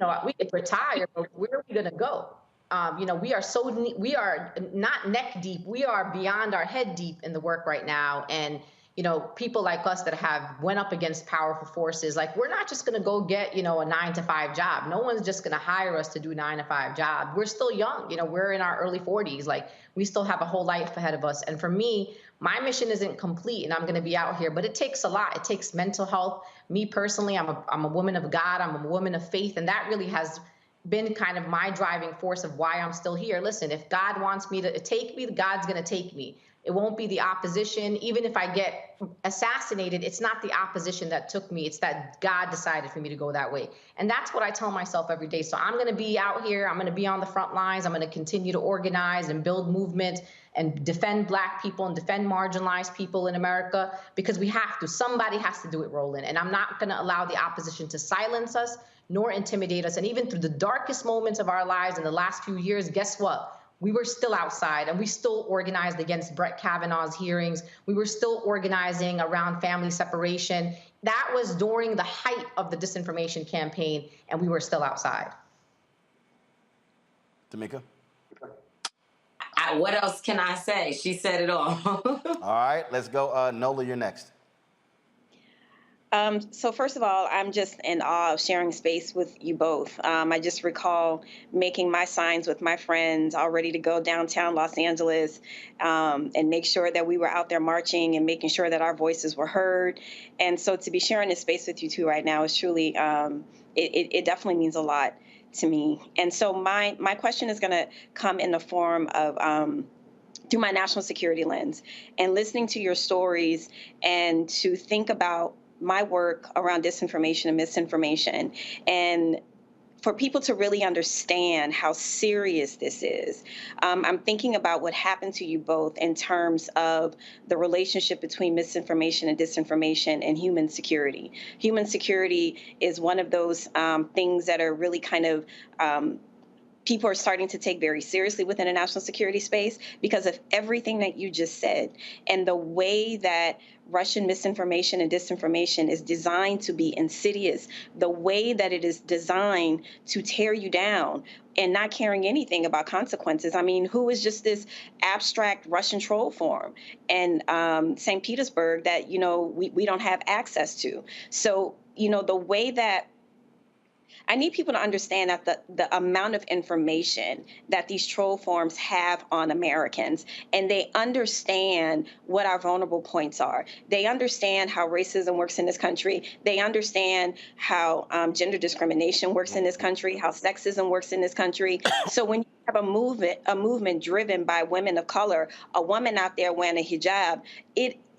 know, we could retire, but where are we going to go? You know, we are not neck deep. We are beyond our head deep in the work right now. And you know, people like us that have went up against powerful forces, like we're not just going to go get, you know, a 9-to-5 job. No one's just going to hire us to do a 9-to-5 job. We're still young. You know, we're in our early 40s. Like we still have a whole life ahead of us. And for me, my mission isn't complete and I'm going to be out here, but it takes a lot. It takes mental health. Me personally, I'm a woman of God. I'm a woman of faith. And that really has been kind of my driving force of why I'm still here. Listen, if God wants me to take me, God's going to take me. It won't be the opposition. Even if I get assassinated, it's not the opposition that took me. It's that God decided for me to go that way. And that's what I tell myself every day. So I'm going to be out here. I'm going to be on the front lines. I'm going to continue to organize and build movement and defend Black people and defend marginalized people in America because we have to. Somebody has to do it, Roland. And I'm not going to allow the opposition to silence us nor intimidate us. And even through the darkest moments of our lives in the last few years, guess what? We were still outside and we still organized against Brett Kavanaugh's hearings. We were still organizing around family separation. That was during the height of the disinformation campaign and we were still outside.
Tamika?
What else can I say? She said it all.
All right, let's go. Nola, you're next.
So first of all, I'm just in awe of sharing space with you both. I just recall making my signs with my friends, all ready to go downtown Los Angeles and make sure that we were out there marching and making sure that our voices were heard. And so to be sharing this space with you two right now is truly, it definitely means a lot to me. And so my question is going to come in the form of through my national security lens and listening to your stories and to think about my work around disinformation and misinformation, and for people to really understand how serious this is. I'm thinking about what happened to you both in terms of the relationship between misinformation and disinformation and human security. Human security is one of those things that are really kind of people are starting to take very seriously within a national security space because of everything that you just said and the way that Russian misinformation and disinformation is designed to be insidious, the way that it is designed to tear you down and not caring anything about consequences. I mean, who is just this abstract Russian troll farm and St. Petersburg that, you know, we don't have access to. So, you know, the way that I need people to understand that the amount of information that these troll farms have on Americans, and they understand what our vulnerable points are. They understand how racism works in this country. They understand how gender discrimination works in this country, how sexism works in this country. So when you have a movement driven by women of color, a woman out there wearing a hijab,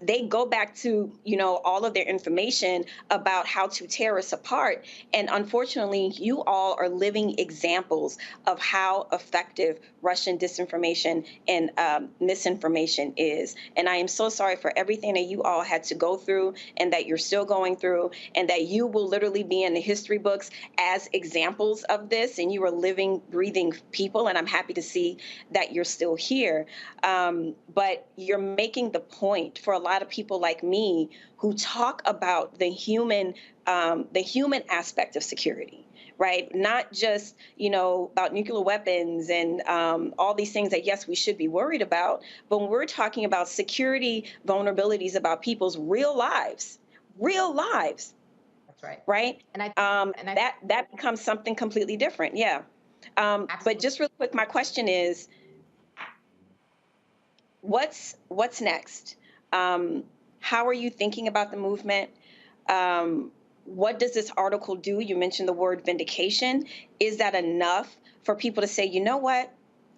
they go back to, you know, all of their information about how to tear us apart. And unfortunately, you all are living examples of how effective Russian disinformation and misinformation is. And I am so sorry for everything that you all had to go through and that you're still going through, and that you will literally be in the history books as examples of this. And you are living, breathing people. And I'm happy to see that you're still here. But you're making the point for a lot of people like me who talk about the human aspect of security, right? Not just, you know, about nuclear weapons and all these things that, yes, we should be worried about. But when we're talking about security vulnerabilities about people's real lives.
That's right.
Right? And that becomes something completely different. Yeah. But just real quick, my question is, what's next? How are you thinking about the movement? What does this article do? You mentioned the word vindication. Is that enough for people to say, you know what?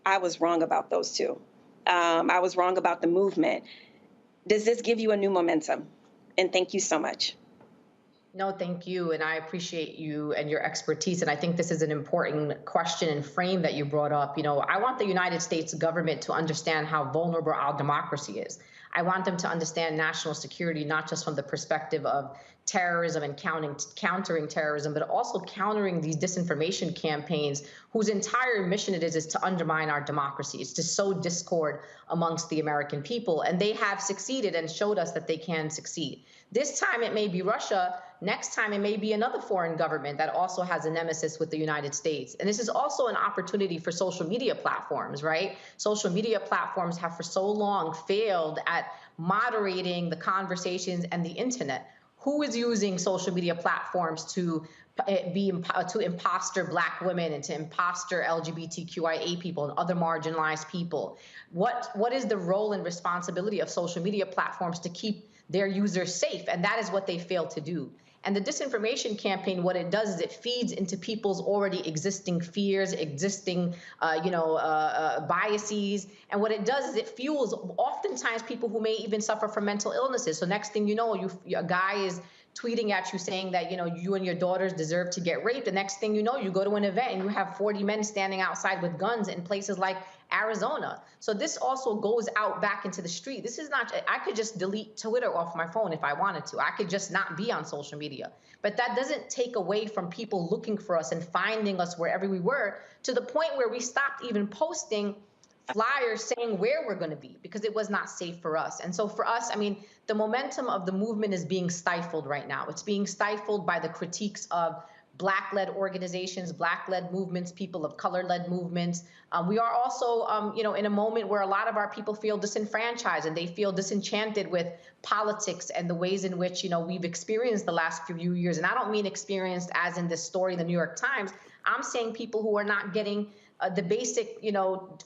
I was wrong about those two. I was wrong about the movement. Does this give you a new momentum? And thank you so much.
No, thank you. And I appreciate you and your expertise. And I think this is an important question and frame that you brought up. You know, I want the United States government to understand how vulnerable our democracy is. I want them to understand national security, not just from the perspective of terrorism and countering terrorism, but also countering these disinformation campaigns whose entire mission it is to undermine our democracy. It's to sow discord amongst the American people. And they have succeeded and showed us that they can succeed. This time it may be Russia. Next time it may be another foreign government that also has a nemesis with the United States. And this is also an opportunity for social media platforms, right? Social media platforms have for so long failed at moderating the conversations and the internet. Who is using social media platforms to imposter Black women and to imposter LGBTQIA people and other marginalized people? What is the role and responsibility of social media platforms to keep their users safe? And that is what they fail to do. And the disinformation campaign, what it does is it feeds into people's already existing fears, existing, biases. And what it does is it fuels oftentimes people who may even suffer from mental illnesses. So next thing you know, a guy is tweeting at you saying that, you and your daughters deserve to get raped. The next thing you know, you go to an event and you have 40 men standing outside with guns in places like Arizona. So this also goes out back into the street. This is not, I could just delete Twitter off my phone if I wanted to. I could just not be on social media. But that doesn't take away from people looking for us and finding us wherever we were, to the point where we stopped even posting flyers saying where we're going to be because it was not safe for us. And so for us, the momentum of the movement is being stifled right now. It's being stifled by the critiques of Black-led organizations, Black-led movements, people of color-led movements. We are also, in a moment where a lot of our people feel disenfranchised and they feel disenchanted with politics and the ways in which, we've experienced the last few years. And I don't mean experienced as in this story in the New York Times. I'm saying people who are not getting the basic,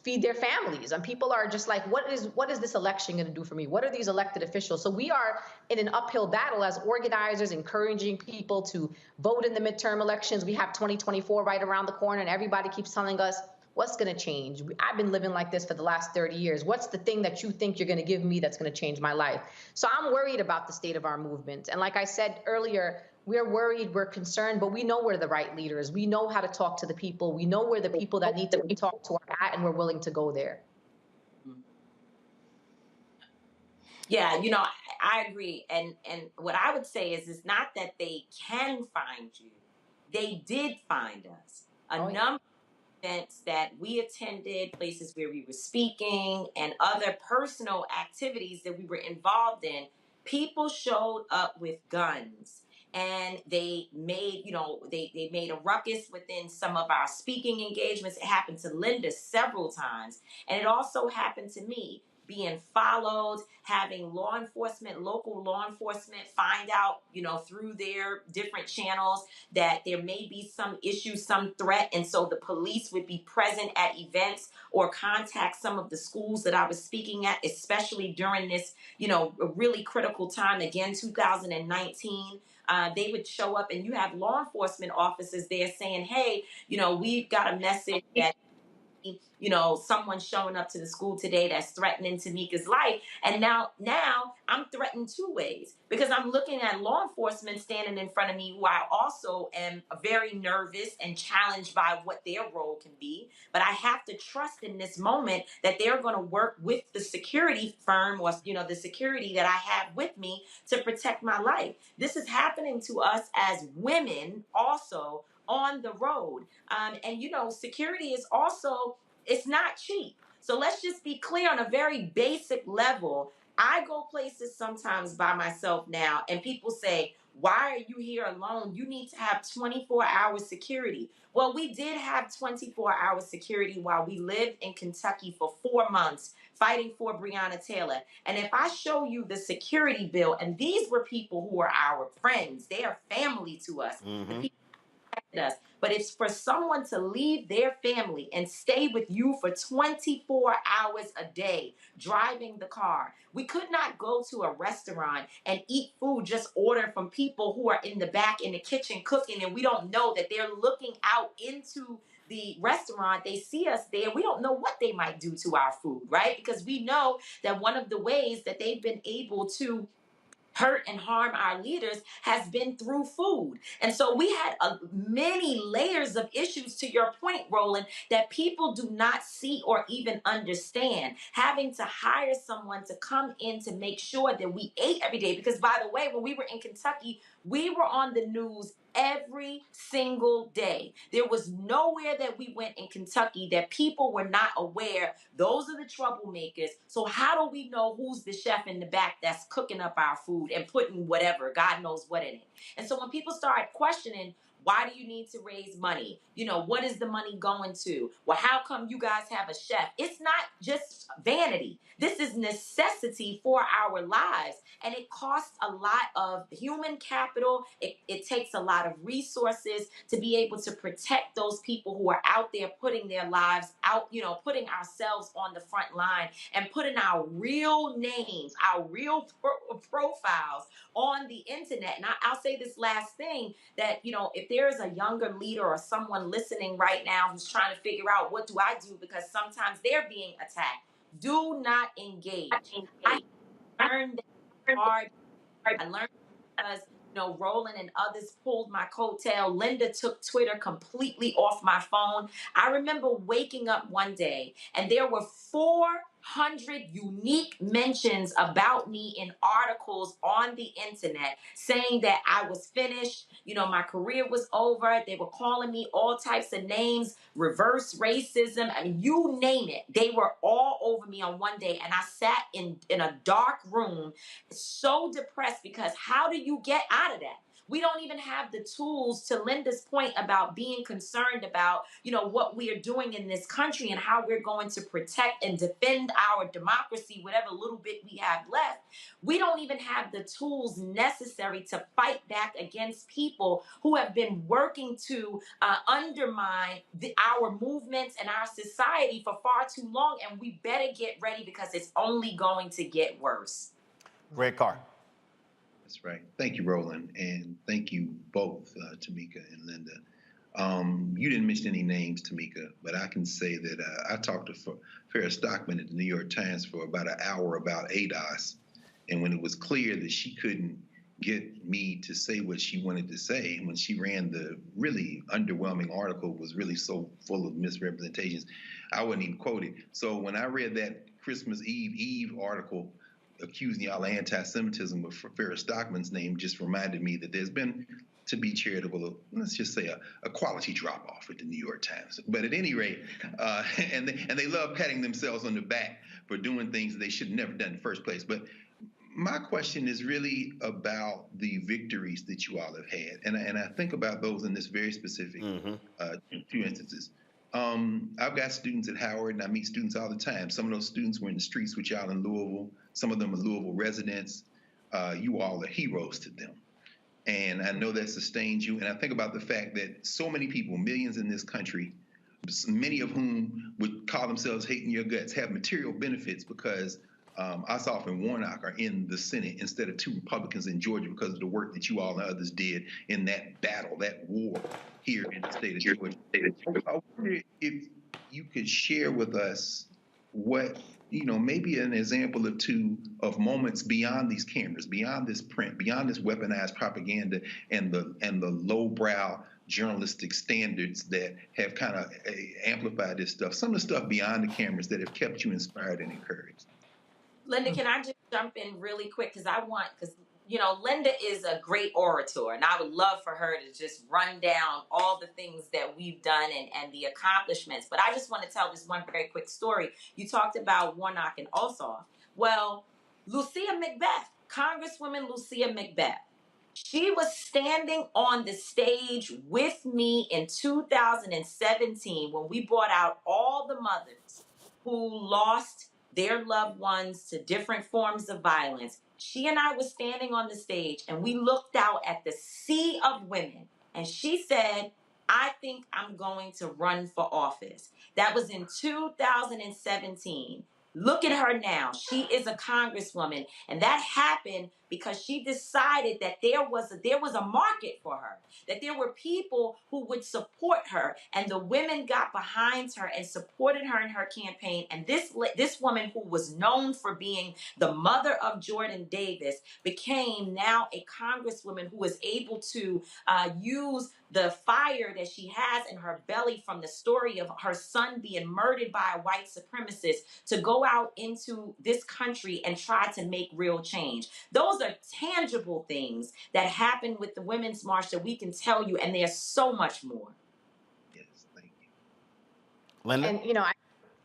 feed their families. And people are just like, what is this election going to do for me? What are these elected officials? So we are in an uphill battle as organizers, encouraging people to vote in the midterm elections. We have 2024 right around the corner, and everybody keeps telling us, what's going to change? I've been living like this for the last 30 years. What's the thing that you think you're going to give me that's going to change my life? So I'm worried about the state of our movement. And like I said earlier, we're worried, we're concerned, but we know we're the right leaders. We know how to talk to the people. We know where the people that need to be talked to are at, and we're willing to go there.
Yeah, I agree. And what I would say is it's not that they can find you. They did find us. A number of events that we attended, places where we were speaking, and other personal activities that we were involved in, people showed up with guns. And they made, they made a ruckus within some of our speaking engagements. It happened to Linda several times. And it also happened to me, being followed, having local law enforcement find out, through their different channels that there may be some issue, some threat. And so the police would be present at events or contact some of the schools that I was speaking at, especially during this, a really critical time, again, 2019. They would show up and you have law enforcement officers there saying, hey, we've got a message that, someone's showing up to the school today that's threatening Tamika's life. And now I'm threatened two ways, because I'm looking at law enforcement standing in front of me, who I also am very nervous and challenged by what their role can be. But I have to trust in this moment that they're going to work with the security firm or, the security that I have with me to protect my life. This is happening to us as women also on the road. And security is also, it's not cheap. So let's just be clear on a very basic level. I go places sometimes by myself now, and people say, why are you here alone? You need to have 24-hour security. Well, we did have 24-hour security while we lived in Kentucky for 4 months fighting for Breonna Taylor. And if I show you the security bill, and these were people who are our friends, they are family to us. The people us. But it's for someone to leave their family and stay with you for 24 hours a day, driving the car. We could not go to a restaurant and eat food, just order from people who are in the back in the kitchen cooking, and we don't know that they're looking out into the restaurant. They see us there. We don't know what they might do to our food, right? Because we know that one of the ways that they've been able to hurt and harm our leaders has been through food. And so we had many layers of issues, to your point, Roland, that people do not see or even understand. Having to hire someone to come in to make sure that we ate every day. Because, by the way, when we were in Kentucky, we were on the news every single day. There was nowhere that we went in Kentucky that people were not aware. Those are the troublemakers. So how do we know who's the chef in the back that's cooking up our food and putting whatever, God knows what in it? And so when people start questioning, why do you need to raise money? You know, what is the money going to? Well, how come you guys have a chef? It's not just vanity. This is necessity for our lives. And it costs a lot of human capital. It takes a lot of resources to be able to protect those people who are out there putting their lives out, you know, putting ourselves on the front line and putting our real names, our real profiles on the internet. And I'll say this last thing, that, you know, if there is a younger leader or someone listening right now who's trying to figure out, what do I do? Because sometimes they're being attacked. Do not engage. I learned that hard. I learned because, you know, Roland and others pulled my coattail. Linda took Twitter completely off my phone. I remember waking up one day and there were 400 unique mentions about me in articles on the internet saying that I was finished. You know, my career was over. They were calling me all types of names, reverse racism. I mean, you name it. They were all over me on one day. And I sat in a dark room, so depressed, because how do you get out of that? We don't even have the tools, to Linda's point about being concerned about, you know, what we are doing in this country and how we're going to protect and defend our democracy, whatever little bit we have left. We don't even have the tools necessary to fight back against people who have been working to undermine our movements and our society for far too long. And we better get ready, because it's only going to get worse.
Greg Carr.
That's right. Thank you, Roland, and thank you both, Tamika and Linda. You didn't mention any names, Tamika, but I can say that I talked to Farrah Stockman at the New York Times for about an hour about ADOS, and when it was clear that she couldn't get me to say what she wanted to say, when she ran the really underwhelming article, was really so full of misrepresentations, I wouldn't even quote it. So when I read that Christmas Eve article accusing y'all of anti-Semitism with Farrah Stockman's name, just reminded me that there's been, to be charitable, let's just say a quality drop-off at the New York Times. But at any rate, and they love patting themselves on the back for doing things they should have never done in the first place. But my question is really about the victories that you all have had. And I think about those in this very specific two instances. I've got students at Howard, and I meet students all the time. Some of those students were in the streets with y'all in Louisville. Some of them are Louisville residents. You all are heroes to them. And I know that sustains you. And I think about the fact that so many people, millions in this country, many of whom would call themselves hating your guts, have material benefits because Ossoff and Warnock are in the Senate instead of two Republicans in Georgia because of the work that you all and others did in that battle, that war here in the state of Georgia. I wonder if you could share with us what, you know, maybe an example or two of moments beyond these cameras, beyond this print, beyond this weaponized propaganda and the lowbrow journalistic standards that have kind of amplified this stuff. Some of the stuff beyond the cameras that have kept you inspired and encouraged.
Linda, can I just jump in really quick? Because you know, Linda is a great orator, and I would love for her to just run down all the things that we've done and the accomplishments. But I just want to tell this one very quick story. You talked about Warnock and Ossoff. Well, Lucia Macbeth, Congresswoman Lucia Macbeth, she was standing on the stage with me in 2017 when we brought out all the mothers who lost their loved ones to different forms of violence. She and I were standing on the stage and we looked out at the sea of women, and she said, I think I'm going to run for office. That was in 2017. Look at her now. She is a congresswoman, and that happened because she decided that there was a market for her, that there were people who would support her, and the women got behind her and supported her in her campaign. And this woman, who was known for being the mother of Jordan Davis, became now a congresswoman who was able to use the fire that she has in her belly from the story of her son being murdered by a white supremacist to go out into this country and try to make real change. Those are tangible things that happened with the Women's March that we can tell you, and there's so much more.
Yes, thank you.
Linda?
And, you know,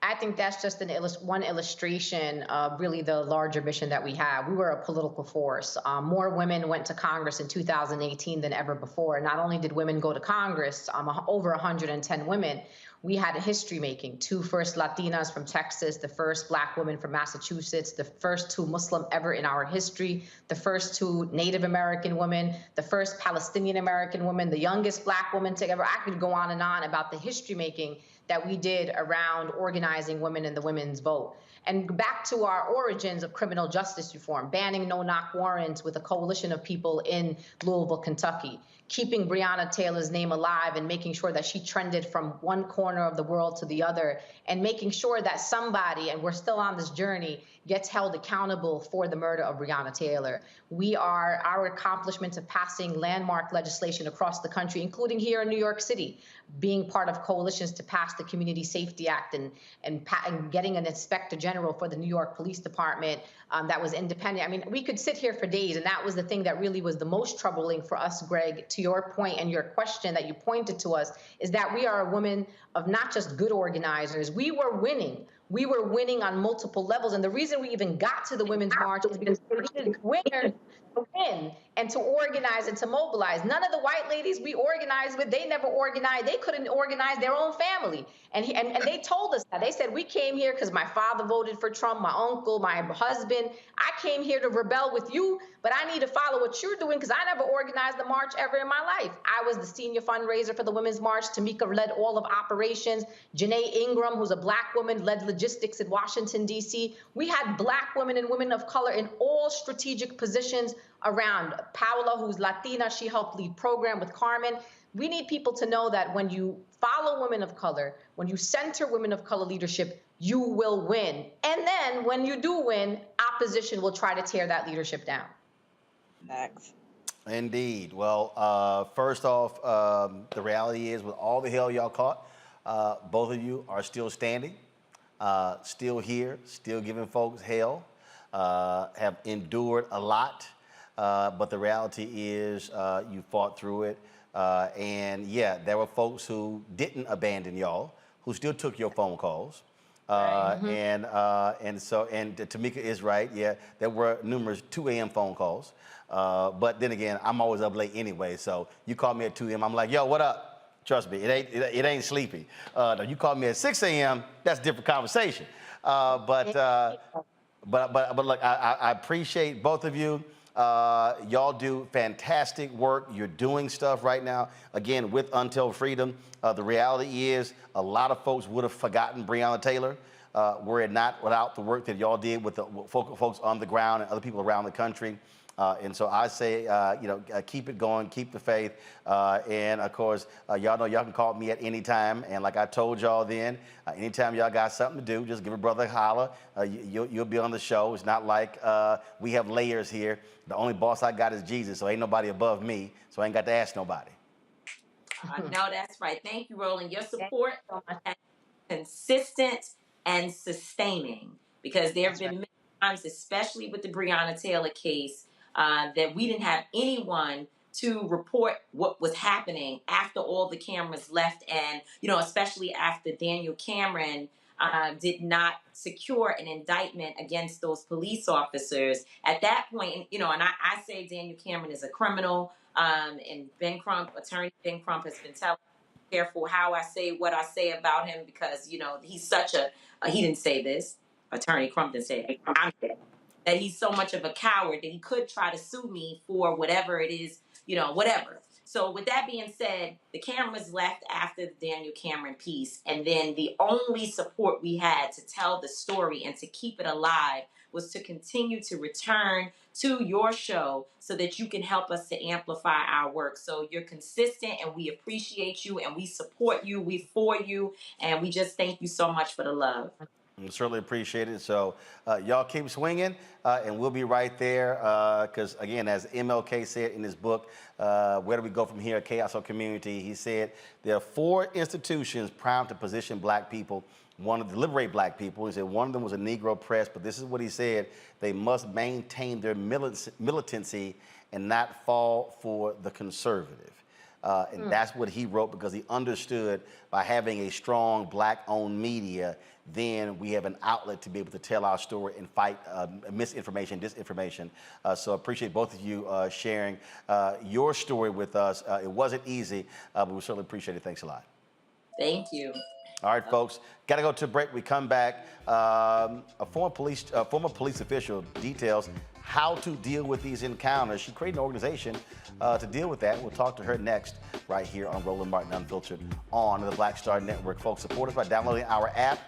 I think that's just one illustration of really the larger mission that we have. We were a political force. More women went to Congress in 2018 than ever before. Not only did women go to Congress, over 110 women, we had a history making. 2 first Latinas from Texas, the first Black woman from Massachusetts, the first 2 Muslim ever in our history, the first 2 Native American women, the first Palestinian American woman, the youngest Black woman to ever. I could go on and on about the history making that we did around organizing women in the women's vote. And back to our origins of criminal justice reform, banning no-knock warrants with a coalition of people in Louisville, Kentucky, keeping Breonna Taylor's name alive and making sure that she trended from one corner of the world to the other, and making sure that somebody, and we're still on this journey, gets held accountable for the murder of Breonna Taylor. Our accomplishments of passing landmark legislation across the country, including here in New York City, being part of coalitions to pass the Community Safety Act and getting an inspector general for the New York Police Department that was independent. I mean, we could sit here for days, and that was the thing that really was the most troubling for us, Greg, to your point and your question that you pointed to us, is that we are a woman of not just good organizers. We were winning. We were winning on multiple levels. And the reason we even got to the Women's March is because we needed winners to win and to organize and to mobilize. None of the white ladies we organized with, they never organized. They couldn't organize their own family. And they told us that. They said, we came here because my father voted for Trump, my uncle, my husband. I came here to rebel with you, but I need to follow what you're doing because I never organized the march ever in my life. I was the senior fundraiser for the Women's March. Tamika led all of operations. Janae Ingram, who's a Black woman, led logistics in Washington, D.C. We had Black women and women of color in all strategic positions around. Paola, who's Latina, she helped lead program with Carmen. We need people to know that when you follow women of color, when you center women of color leadership, you will win. And then when you do win, opposition will try to tear that leadership down.
Thanks.
Indeed. Well, first off, the reality is, with all the hell y'all caught, both of you are still standing, still here, still giving folks hell, have endured a lot. But the reality is you fought through it. And yeah, there were folks who didn't abandon y'all, who still took your phone calls. And Tamika is right. Yeah, there were numerous 2 a.m. phone calls. But then again, I'm always up late anyway. So you call me at 2 a.m. I'm like, yo, what up? Trust me, it ain't sleepy. No, you call me at 6 a.m. That's a different conversation. But look, I appreciate both of you. Y'all do fantastic work. You're doing stuff right now, again, with Until Freedom. The reality is a lot of folks would have forgotten Breonna Taylor were it not without the work that y'all did with the folks on the ground and other people around the country. And so I say, keep it going, keep the faith. And of course, y'all know y'all can call me at any time. And like I told y'all then, anytime y'all got something to do, just give a brother a holler. You'll be on the show. It's not like we have layers here. The only boss I got is Jesus, so ain't nobody above me. So I ain't got to ask nobody.
No, that's right. Thank you, Roland. Your support is consistent and sustaining, because there have been many times, especially with the Breonna Taylor case, that we didn't have anyone to report what was happening after all the cameras left, and especially after Daniel Cameron did not secure an indictment against those police officers. At that point, and I say Daniel Cameron is a criminal, and attorney Ben Crump has been telling me, careful how I say what I say about him, because he's such he didn't say this, attorney Crump didn't say it, I'm saying that he's so much of a coward that he could try to sue me for whatever it is, whatever. So with that being said, the cameras left after the Daniel Cameron piece, and then the only support we had to tell the story and to keep it alive was to continue to return to your show so that you can help us to amplify our work. So you're consistent, and we appreciate you, and we support you, we for you, and we just thank you so much for the love.
We certainly appreciate it. So y'all keep swinging, and we'll be right there. Because again, as MLK said in his book, Where Do We Go From Here? Chaos or Community, he said there are 4 institutions primed to position black people, wanted to liberate black people. He said one of them was a Negro press, but this is what he said: they must maintain their militancy and not fall for the conservative. And that's what he wrote, because he understood by having a strong black-owned media, then we have an outlet to be able to tell our story and fight misinformation, disinformation. So I appreciate both of you sharing your story with us. It wasn't easy, but we certainly appreciate it. Thanks a lot.
Thank you.
All right, folks, got to go to a break. We come back. A former police official details how to deal with these encounters. She created an organization to deal with that. We'll talk to her next, right here on Roland Martin Unfiltered on the Black Star Network. Folks, support us by downloading our app.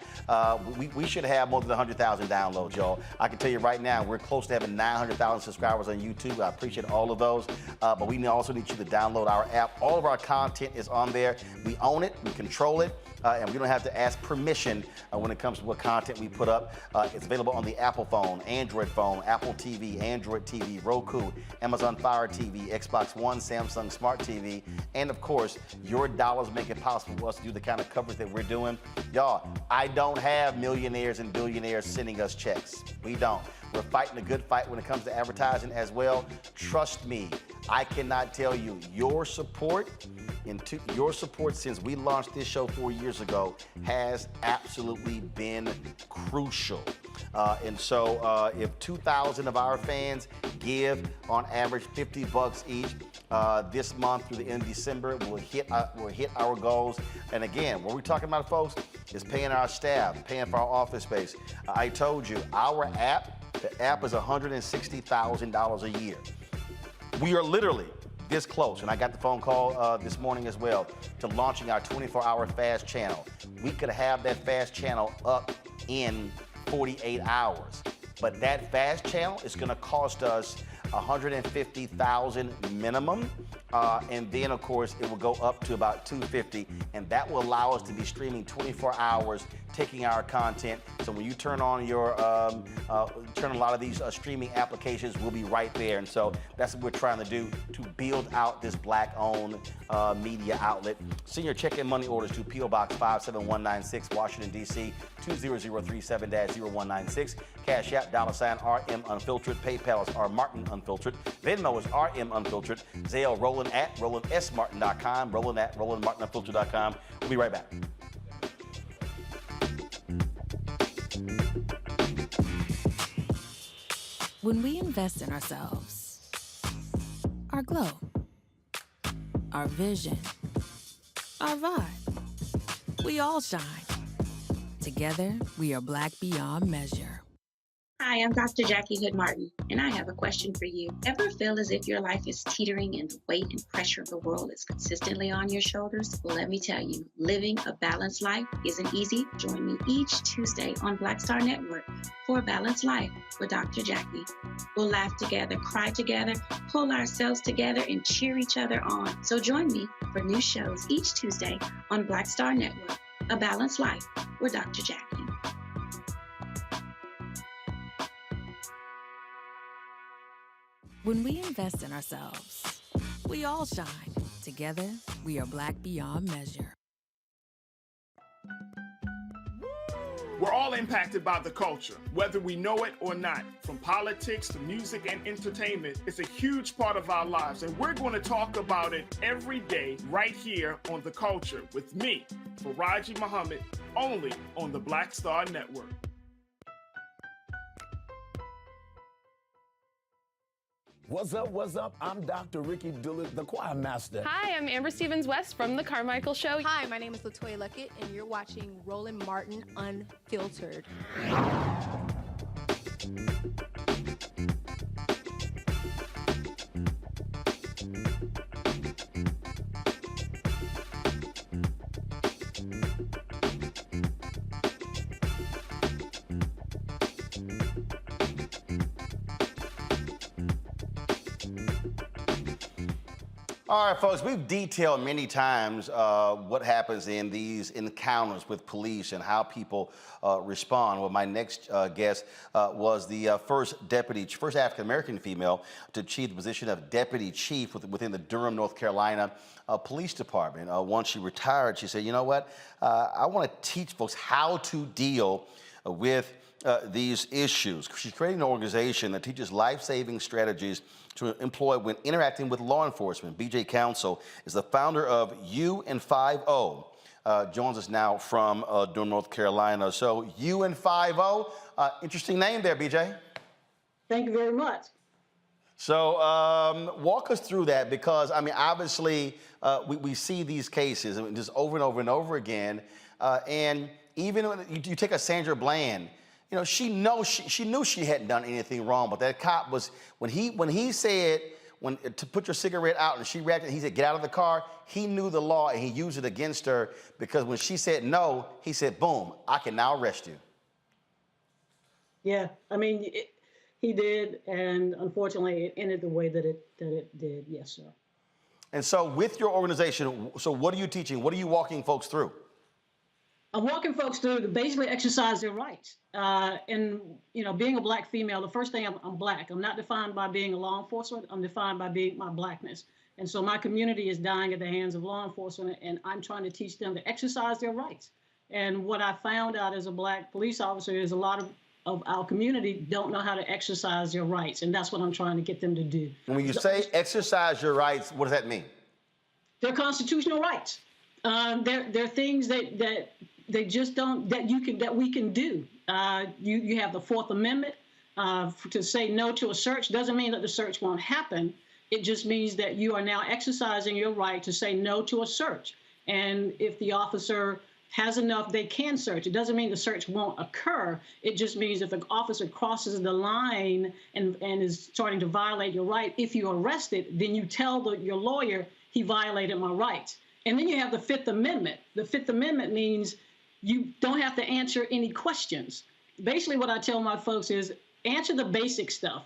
We should have more than 100,000 downloads, y'all. I can tell you right now, we're close to having 900,000 subscribers on YouTube. I appreciate all of those. But we also need you to download our app. All of our content is on there. We own it, we control it. And we don't have to ask permission when it comes to what content we put up. It's available on the Apple phone, Android phone, Apple TV, Android TV, Roku, Amazon Fire TV, Xbox One, Samsung Smart TV, and of course, your dollars make it possible for us to do the kind of coverage that we're doing. Y'all, I don't have millionaires and billionaires sending us checks. We don't. We're fighting a good fight when it comes to advertising as well. Trust me, I cannot tell you, your support since we launched this show 4 years ago has absolutely been crucial. And so if 2,000 of our fans give on average $50 each this month through the end of December, we'll hit our goals. And again, what we're talking about, folks, is paying our staff, paying for our office space. I told you, the app is $160,000 a year. We are literally this close, and I got the phone call this morning as well, to launching our 24-hour fast channel. We could have that fast channel up in 48 hours, but that fast channel is going to cost us $150,000 minimum, and then of course it will go up to about $250,000, and that will allow us to be streaming 24 hours, taking our content. So when you turn on your turn a lot of these streaming applications, we'll be right there. And so that's what we're trying to do to build out this black-owned media outlet. Send your check and money orders to P.O. Box 57196, Washington, D.C. 20037-0196. Cash App, $RM Unfiltered. PayPal is R Martin Unfiltered. Venmo is RM Unfiltered. Zelle, Roland at RolandSMartin.com. Roland at RolandMartinUnfiltered.com. We'll be right back.
When we invest in ourselves, our glow, our vision, our vibe, we all shine. Together, we are black beyond measure.
Hi, I'm Dr. Jackie Hood Martin, and I have a question for you. Ever feel as if your life is teetering and the weight and pressure of the world is consistently on your shoulders? Well, let me tell you, living a balanced life isn't easy. Join me each Tuesday on Black Star Network for A Balanced Life with Dr. Jackie. We'll laugh together, cry together, pull ourselves together, and cheer each other on. So join me for new shows each Tuesday on Black Star Network, A Balanced Life with Dr. Jackie.
When we invest in ourselves, we all shine. Together, we are black beyond measure.
We're all impacted by the culture, whether we know it or not. From politics to music and entertainment, it's a huge part of our lives, and we're going to talk about it every day right here on The Culture with me, Faraji Muhammad, only on the Black Star Network.
What's up, what's up? I'm Dr. Ricky Dillard, the choir master.
Hi, I'm Amber Stevens-West from The Carmichael Show.
Hi, my name is LaToya Luckett, and you're watching Roland Martin Unfiltered.
All right, folks, we've detailed many times what happens in these encounters with police and how people respond. Well, my next guest was the first African-American female to achieve the position of deputy chief within the Durham, North Carolina Police Department. Once she retired, she said, you know what, I want to teach folks how to deal with these issues. She's creating an organization that teaches life-saving strategies to employ when interacting with law enforcement. BJ Council is the founder of UN50. Joins us now from Durham, North Carolina. So UN50, interesting name there, BJ.
Thank you very much.
So walk us through that, because, I mean, obviously we see these cases just over and over and over again. And even when you take a Sandra Bland, you know, she knew she hadn't done anything wrong, but that cop was, when he said to put your cigarette out, and she reacted, he said, get out of the car, he knew the law and he used it against her, because when she said no, he said, boom, I can now arrest you.
Yeah, I mean, he did, and unfortunately it ended the way that it did, yes, sir.
And so with your organization, so what are you teaching? What are you walking folks through?
I'm walking folks through to basically exercise their rights. And, you know, being a black female, the first thing, I'm black. I'm not defined by being a law enforcement. I'm defined by being my blackness. And so my community is dying at the hands of law enforcement, and I'm trying to teach them to exercise their rights. And what I found out as a black police officer is a lot of our community don't know how to exercise their rights. And that's what I'm trying to get them to do.
And when you say exercise your rights, what does that mean?
They're constitutional rights. They're things that they just don't, that we can do. You have the Fourth Amendment. To say no to a search doesn't mean that the search won't happen. It just means that you are now exercising your right to say no to a search. And if the officer has enough, they can search. It doesn't mean the search won't occur. It just means if the officer crosses the line and is starting to violate your right, if you arrest it, then you tell your lawyer he violated my rights. And then you have the Fifth Amendment. The Fifth Amendment means you don't have to answer any questions. Basically, what I tell my folks is answer the basic stuff: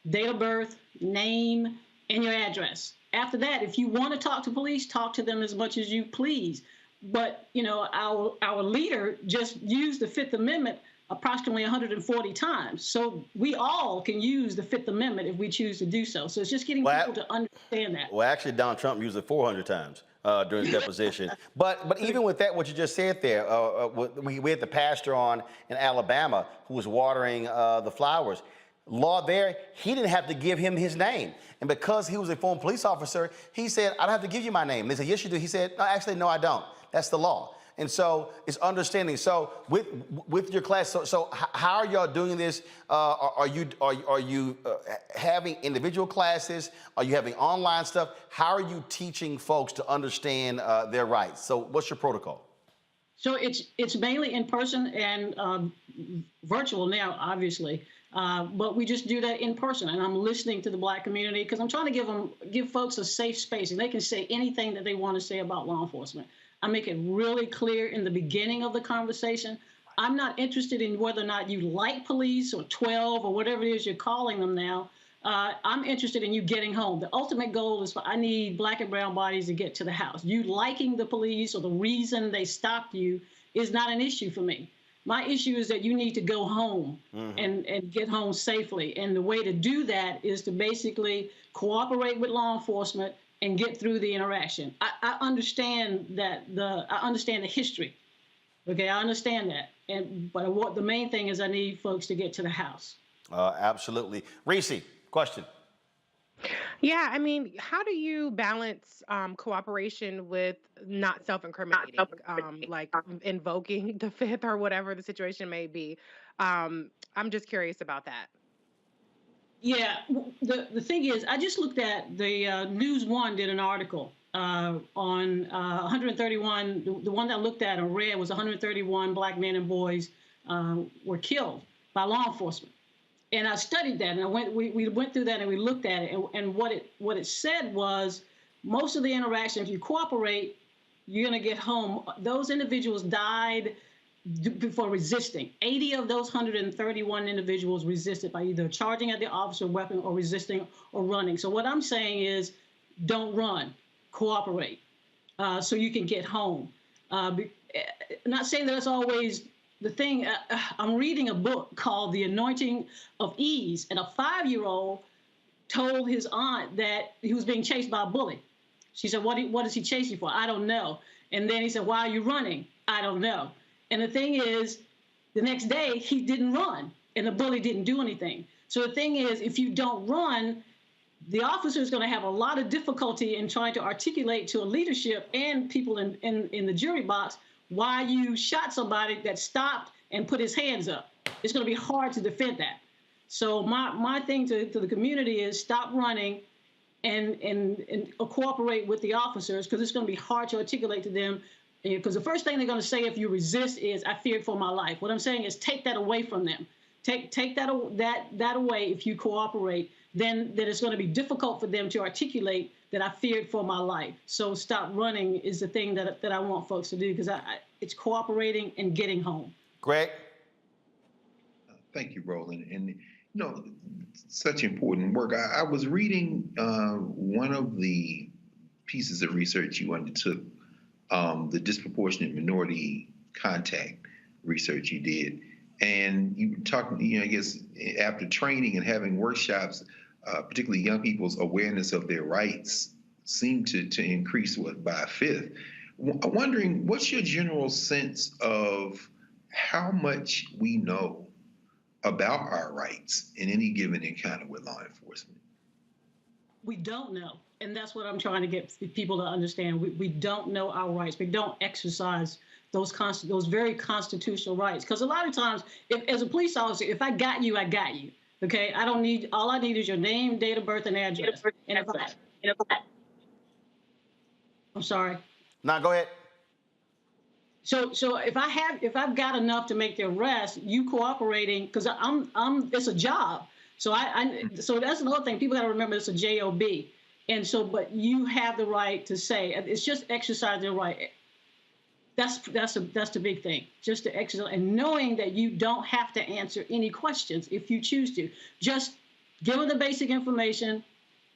date of birth, name, and your address. After that, if you want to talk to police, talk to them as much as you please. But, you know, our leader just used the Fifth Amendment approximately 140 times. So we all can use the Fifth Amendment if we choose to do so. So it's just getting people to understand that.
Well, actually, Donald Trump used it 400 times during his deposition. But even with that, what you just said there, we had the pastor on in Alabama who was watering the flowers. Law there, he didn't have to give him his name. And because he was a former police officer, he said, I don't have to give you my name. They said, yes, you do. He said, no, actually, no, I don't. That's the law. And so it's understanding. So with your class, so how are y'all doing this? Are you having individual classes? Are you having online stuff? How are you teaching folks to understand their rights? So what's your protocol?
So it's mainly in person and virtual now, obviously. But we just do that in person, and I'm listening to the black community because I'm trying to give folks a safe space, and they can say anything that they want to say about law enforcement. I make it really clear in the beginning of the conversation. I'm not interested in whether or not you like police or 12 or whatever it is you're calling them now. I'm interested in you getting home. The ultimate goal is I need black and brown bodies to get to the house. You liking the police or the reason they stopped you is not an issue for me. My issue is that you need to go home and get home safely. And the way to do that is to basically cooperate with law enforcement and get through the interaction. I understand that I understand the history. Okay, I understand that. But what the main thing is I need folks to get to the house.
Absolutely. Reese, question.
Yeah, I mean, how do you balance cooperation with not self-incriminating, like invoking the Fifth or whatever the situation may be? I'm just curious about that.
Yeah, the thing is, I just looked at the News One did an article on 131. The one that I looked at and read was 131 black men and boys were killed by law enforcement. And I studied that, and we went through that and we looked at it. And what it said was most of the interaction, if you cooperate, you're going to get home. Those individuals died for resisting. 80 of those 131 individuals resisted by either charging at the officer weapon or resisting or running. So what I'm saying is don't run. cooperate so you can get home. Not saying that that's always the thing. I'm reading a book called The Anointing of Ease, and a 5-year-old told his aunt that he was being chased by a bully. She said, what is he chasing for? I don't know. And then he said, why are you running? I don't know. And the thing is, the next day, he didn't run, and the bully didn't do anything. So the thing is, if you don't run, the officer is going to have a lot of difficulty in trying to articulate to a leadership and people in the jury box why you shot somebody that stopped and put his hands up. It's going to be hard to defend that. So my thing to the community is stop running and cooperate with the officers, because it's going to be hard to articulate to them. Because the first thing they're going to say if you resist is, I feared for my life. What I'm saying is take that away from them. Take that away. If you cooperate, then it's going to be difficult for them to articulate that I feared for my life. So stop running is the thing that I want folks to do, because it's cooperating and getting home.
Greg?
Thank you, Roland. And, such important work. I was reading one of the pieces of research you undertook, the disproportionate minority contact research you did. And you were talking, I guess, after training and having workshops, particularly young people's awareness of their rights seemed to increase, by a fifth. I'm wondering, what's your general sense of how much we know about our rights in any given encounter with law enforcement?
We don't know. And that's what I'm trying to get people to understand. We don't know our rights. We don't exercise those very constitutional rights. Because a lot of times, as a police officer, if I got you, I got you. Okay? All I need is your name, date of birth, and address. I'm sorry.
No, go ahead.
So if I've got enough to make the arrest, you cooperating, because it's a job. So so that's another thing. People got to remember it's a job. And so, but you have the right to say, it's just exercising your right. That's the big thing, just to exercise, and knowing that you don't have to answer any questions if you choose to. Just give them the basic information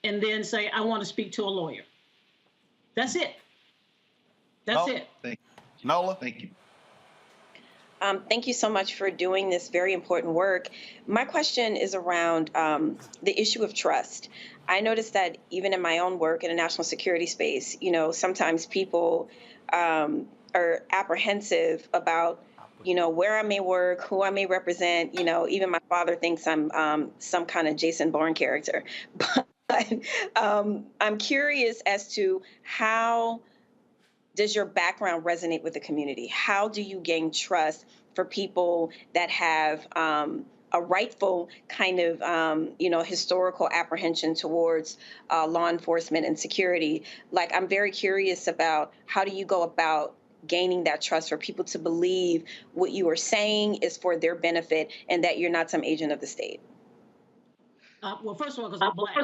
and then say, I want to speak to a lawyer. That's it. That's it.
Thank you.
Nola?
Thank you.
Thank you so much for doing this very important work. My question is around the issue of trust. I noticed that even in my own work in a national security space, sometimes people are apprehensive about, where I may work, who I may represent. Even my father thinks I'm some kind of Jason Bourne character. But I'm curious as to how does your background resonate with the community? How do you gain trust for people that have a rightful kind of, historical apprehension towards law enforcement and security? Like, I'm very curious about how do you go about gaining that trust for people to believe what you are saying is for their benefit and that you're not some agent of the state?
Well, first of all, because I'm black.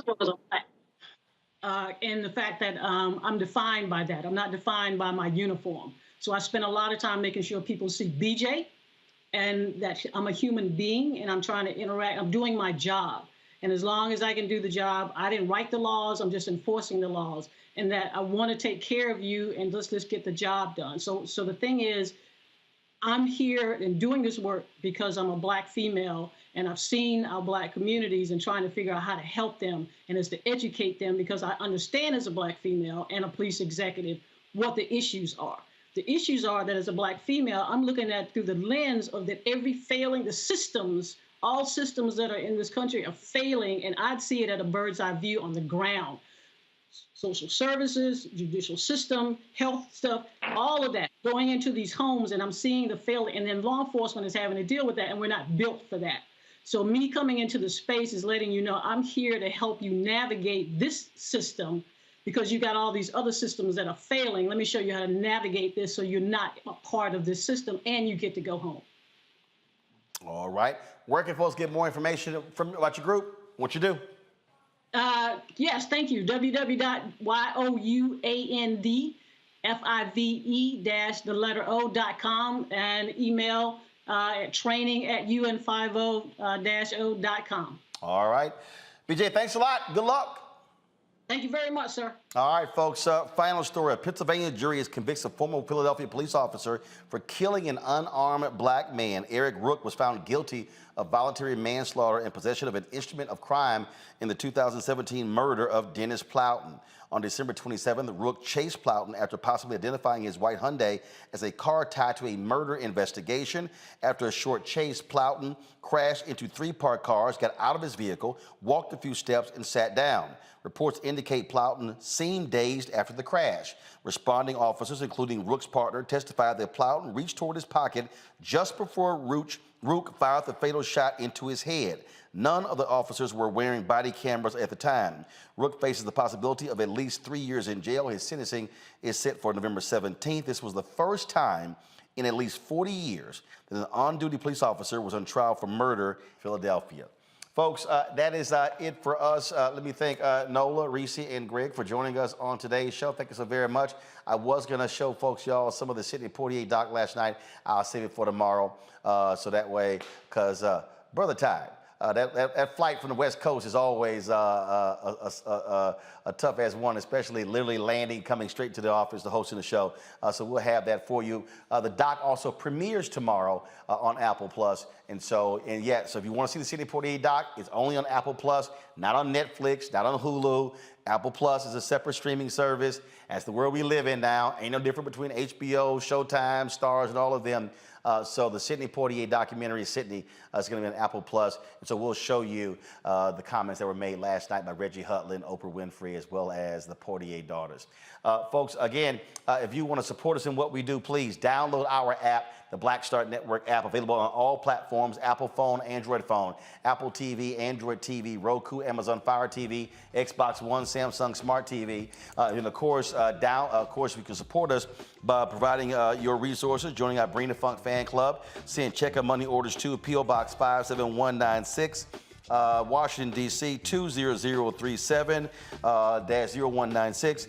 And the fact that I'm defined by that. I'm not defined by my uniform. So I spend a lot of time making sure people see BJ and that I'm a human being and I'm trying to interact. I'm doing my job. And as long as I can do the job, I didn't write the laws, I'm just enforcing the laws. And that I want to take care of you and let's get the job done. So the thing is, I'm here and doing this work because I'm a black female and I've seen our black communities and trying to figure out how to help them and is to educate them, because I understand as a black female and a police executive what the issues are. The issues are that as a black female, I'm looking at through the lens of that every failing, the systems, all systems that are in this country are failing, and I'd see it at a bird's eye view on the ground. Social services, judicial system, health stuff, all of that going into these homes, and I'm seeing the failing, and then law enforcement is having to deal with that, and we're not built for that. So me coming into the space is letting you know I'm here to help you navigate this system, because you got all these other systems that are failing. Let me show you how to navigate this so you're not a part of this system and you get to go home.
All right. Where can folks get more information about your group? What you do?
Yes, thank you. www.youndfive-o.com and email at training@un50-o.com.
All right. BJ, thanks a lot. Good luck.
Thank you very much, sir.
All right, folks. Final story. A Pennsylvania jury has convicted a former Philadelphia police officer for killing an unarmed black man. Eric Rook was found guilty of voluntary manslaughter and possession of an instrument of crime in the 2017 murder of Dennis Plowton. On December 27th, Rook chased Plowton after possibly identifying his white Hyundai as a car tied to a murder investigation. After a short chase, Plowton crashed into 3 parked cars, got out of his vehicle, walked a few steps, and sat down. Reports indicate Plowton seemed dazed after the crash. Responding officers, including Rook's partner, testified that Plowton reached toward his pocket just before Rook fired the fatal shot into his head. None of the officers were wearing body cameras at the time. Rook faces the possibility of at least 3 years in jail. His sentencing is set for November 17th. This was the first time in at least 40 years that an on-duty police officer was on trial for murder in Philadelphia. Folks, that is it for us. Let me thank Nola, Reese, and Greg for joining us on today's show. Thank you so very much. I was going to show folks, y'all, some of the Sidney Poitier doc last night. I'll save it for tomorrow. So that way, because Brother Tide, that flight from the West Coast is always a tough-ass one, especially literally landing, coming straight to the office to hosting the show. So we'll have that for you. The doc also premieres tomorrow on Apple Plus. So if you want to see the Sidney Poitier doc, it's only on Apple Plus, not on Netflix, not on Hulu. Apple Plus is a separate streaming service. That's the world we live in now. Ain't no different between HBO, Showtime, Stars, and all of them. So the Sidney Poitier documentary, Sidney, is going to be on Apple Plus. And so we'll show you the comments that were made last night by Reggie Hutland, Oprah Winfrey, as well as the Poitier daughters. Folks, again, if you want to support us in what we do, please download our app, the Black Star Network app, available on all platforms: Apple phone, Android phone, Apple TV, Android TV, Roku, Amazon Fire TV, Xbox One, Samsung Smart TV. And of course, you can support us by providing your resources, joining our Bring the Funk fan club, send check and money orders to P.O. Box 57196. Washington, D.C. 20037-0196.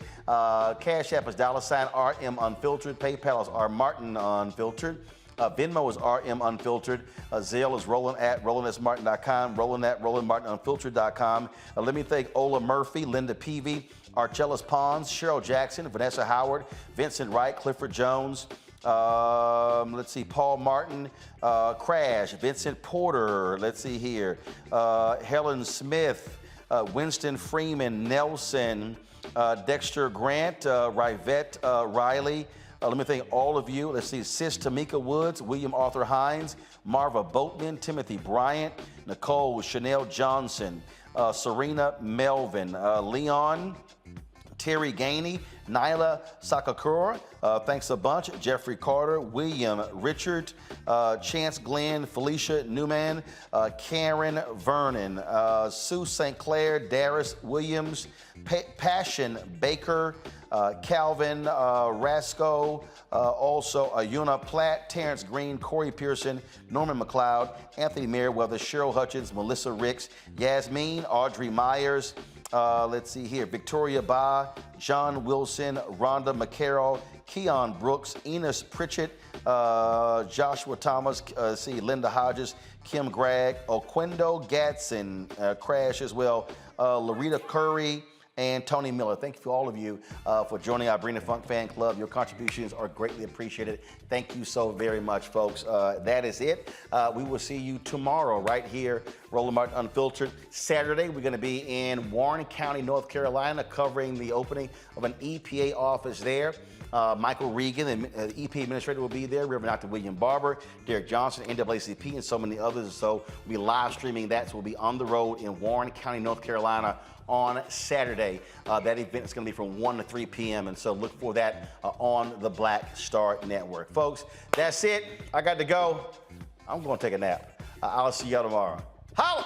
Cash App is $RM Unfiltered. PayPal is R Martin Unfiltered. Venmo is RM Unfiltered. Zelle is roland@roland.martin.com, roland@rolandmartinunfiltered.com. Let me thank Ola Murphy, Linda Peavy, Archellis Pons, Cheryl Jackson, Vanessa Howard, Vincent Wright, Clifford Jones. Let's see, Paul Martin, Crash, Vincent Porter, let's see here, Helen Smith, Winston Freeman, Nelson, Dexter Grant, Rivette Riley. Let me thank all of you. Let's see, Sis Tamika Woods, William Arthur Hines, Marva Boatman, Timothy Bryant, Nicole Chanel Johnson, Serena Melvin, Leon, Terry Gainey, Nyla Sakakura, thanks a bunch, Jeffrey Carter, William Richard, Chance Glenn, Felicia Newman, Karen Vernon, Sue St. Clair, Darius Williams, Passion Baker, Calvin Rasco, also Yuna Platt, Terrence Green, Corey Pearson, Norman McLeod, Anthony Merriweather, Cheryl Hutchins, Melissa Ricks, Yasmin, Audrey Myers, let's see here, Victoria Ba, John Wilson, Rhonda McCarroll, Keon Brooks, Enos Pritchett, Joshua Thomas, Linda Hodges, Kim Gregg, Oquendo Gatson, Crash as well, Larita Curry, and Tony Miller. Thank you for all of you for joining our Bring the Funk fan club. Your contributions are greatly appreciated. Thank you so very much, folks. That is it. We will see you tomorrow right here, Roland Martin Unfiltered. Saturday, we're going to be in Warren County, North Carolina, covering the opening of an EPA office there. Michael Regan, the EPA administrator, will be there. Reverend Dr. William Barber, Derek Johnson, NAACP, and so many others. So we'll be live streaming that. So we'll be on the road in Warren County, North Carolina on Saturday. That event is going to be from 1 to 3 p.m. And so look for that on the Black Star Network. Folks, that's it. I got to go. I'm going to take a nap. I'll see y'all tomorrow. Holla!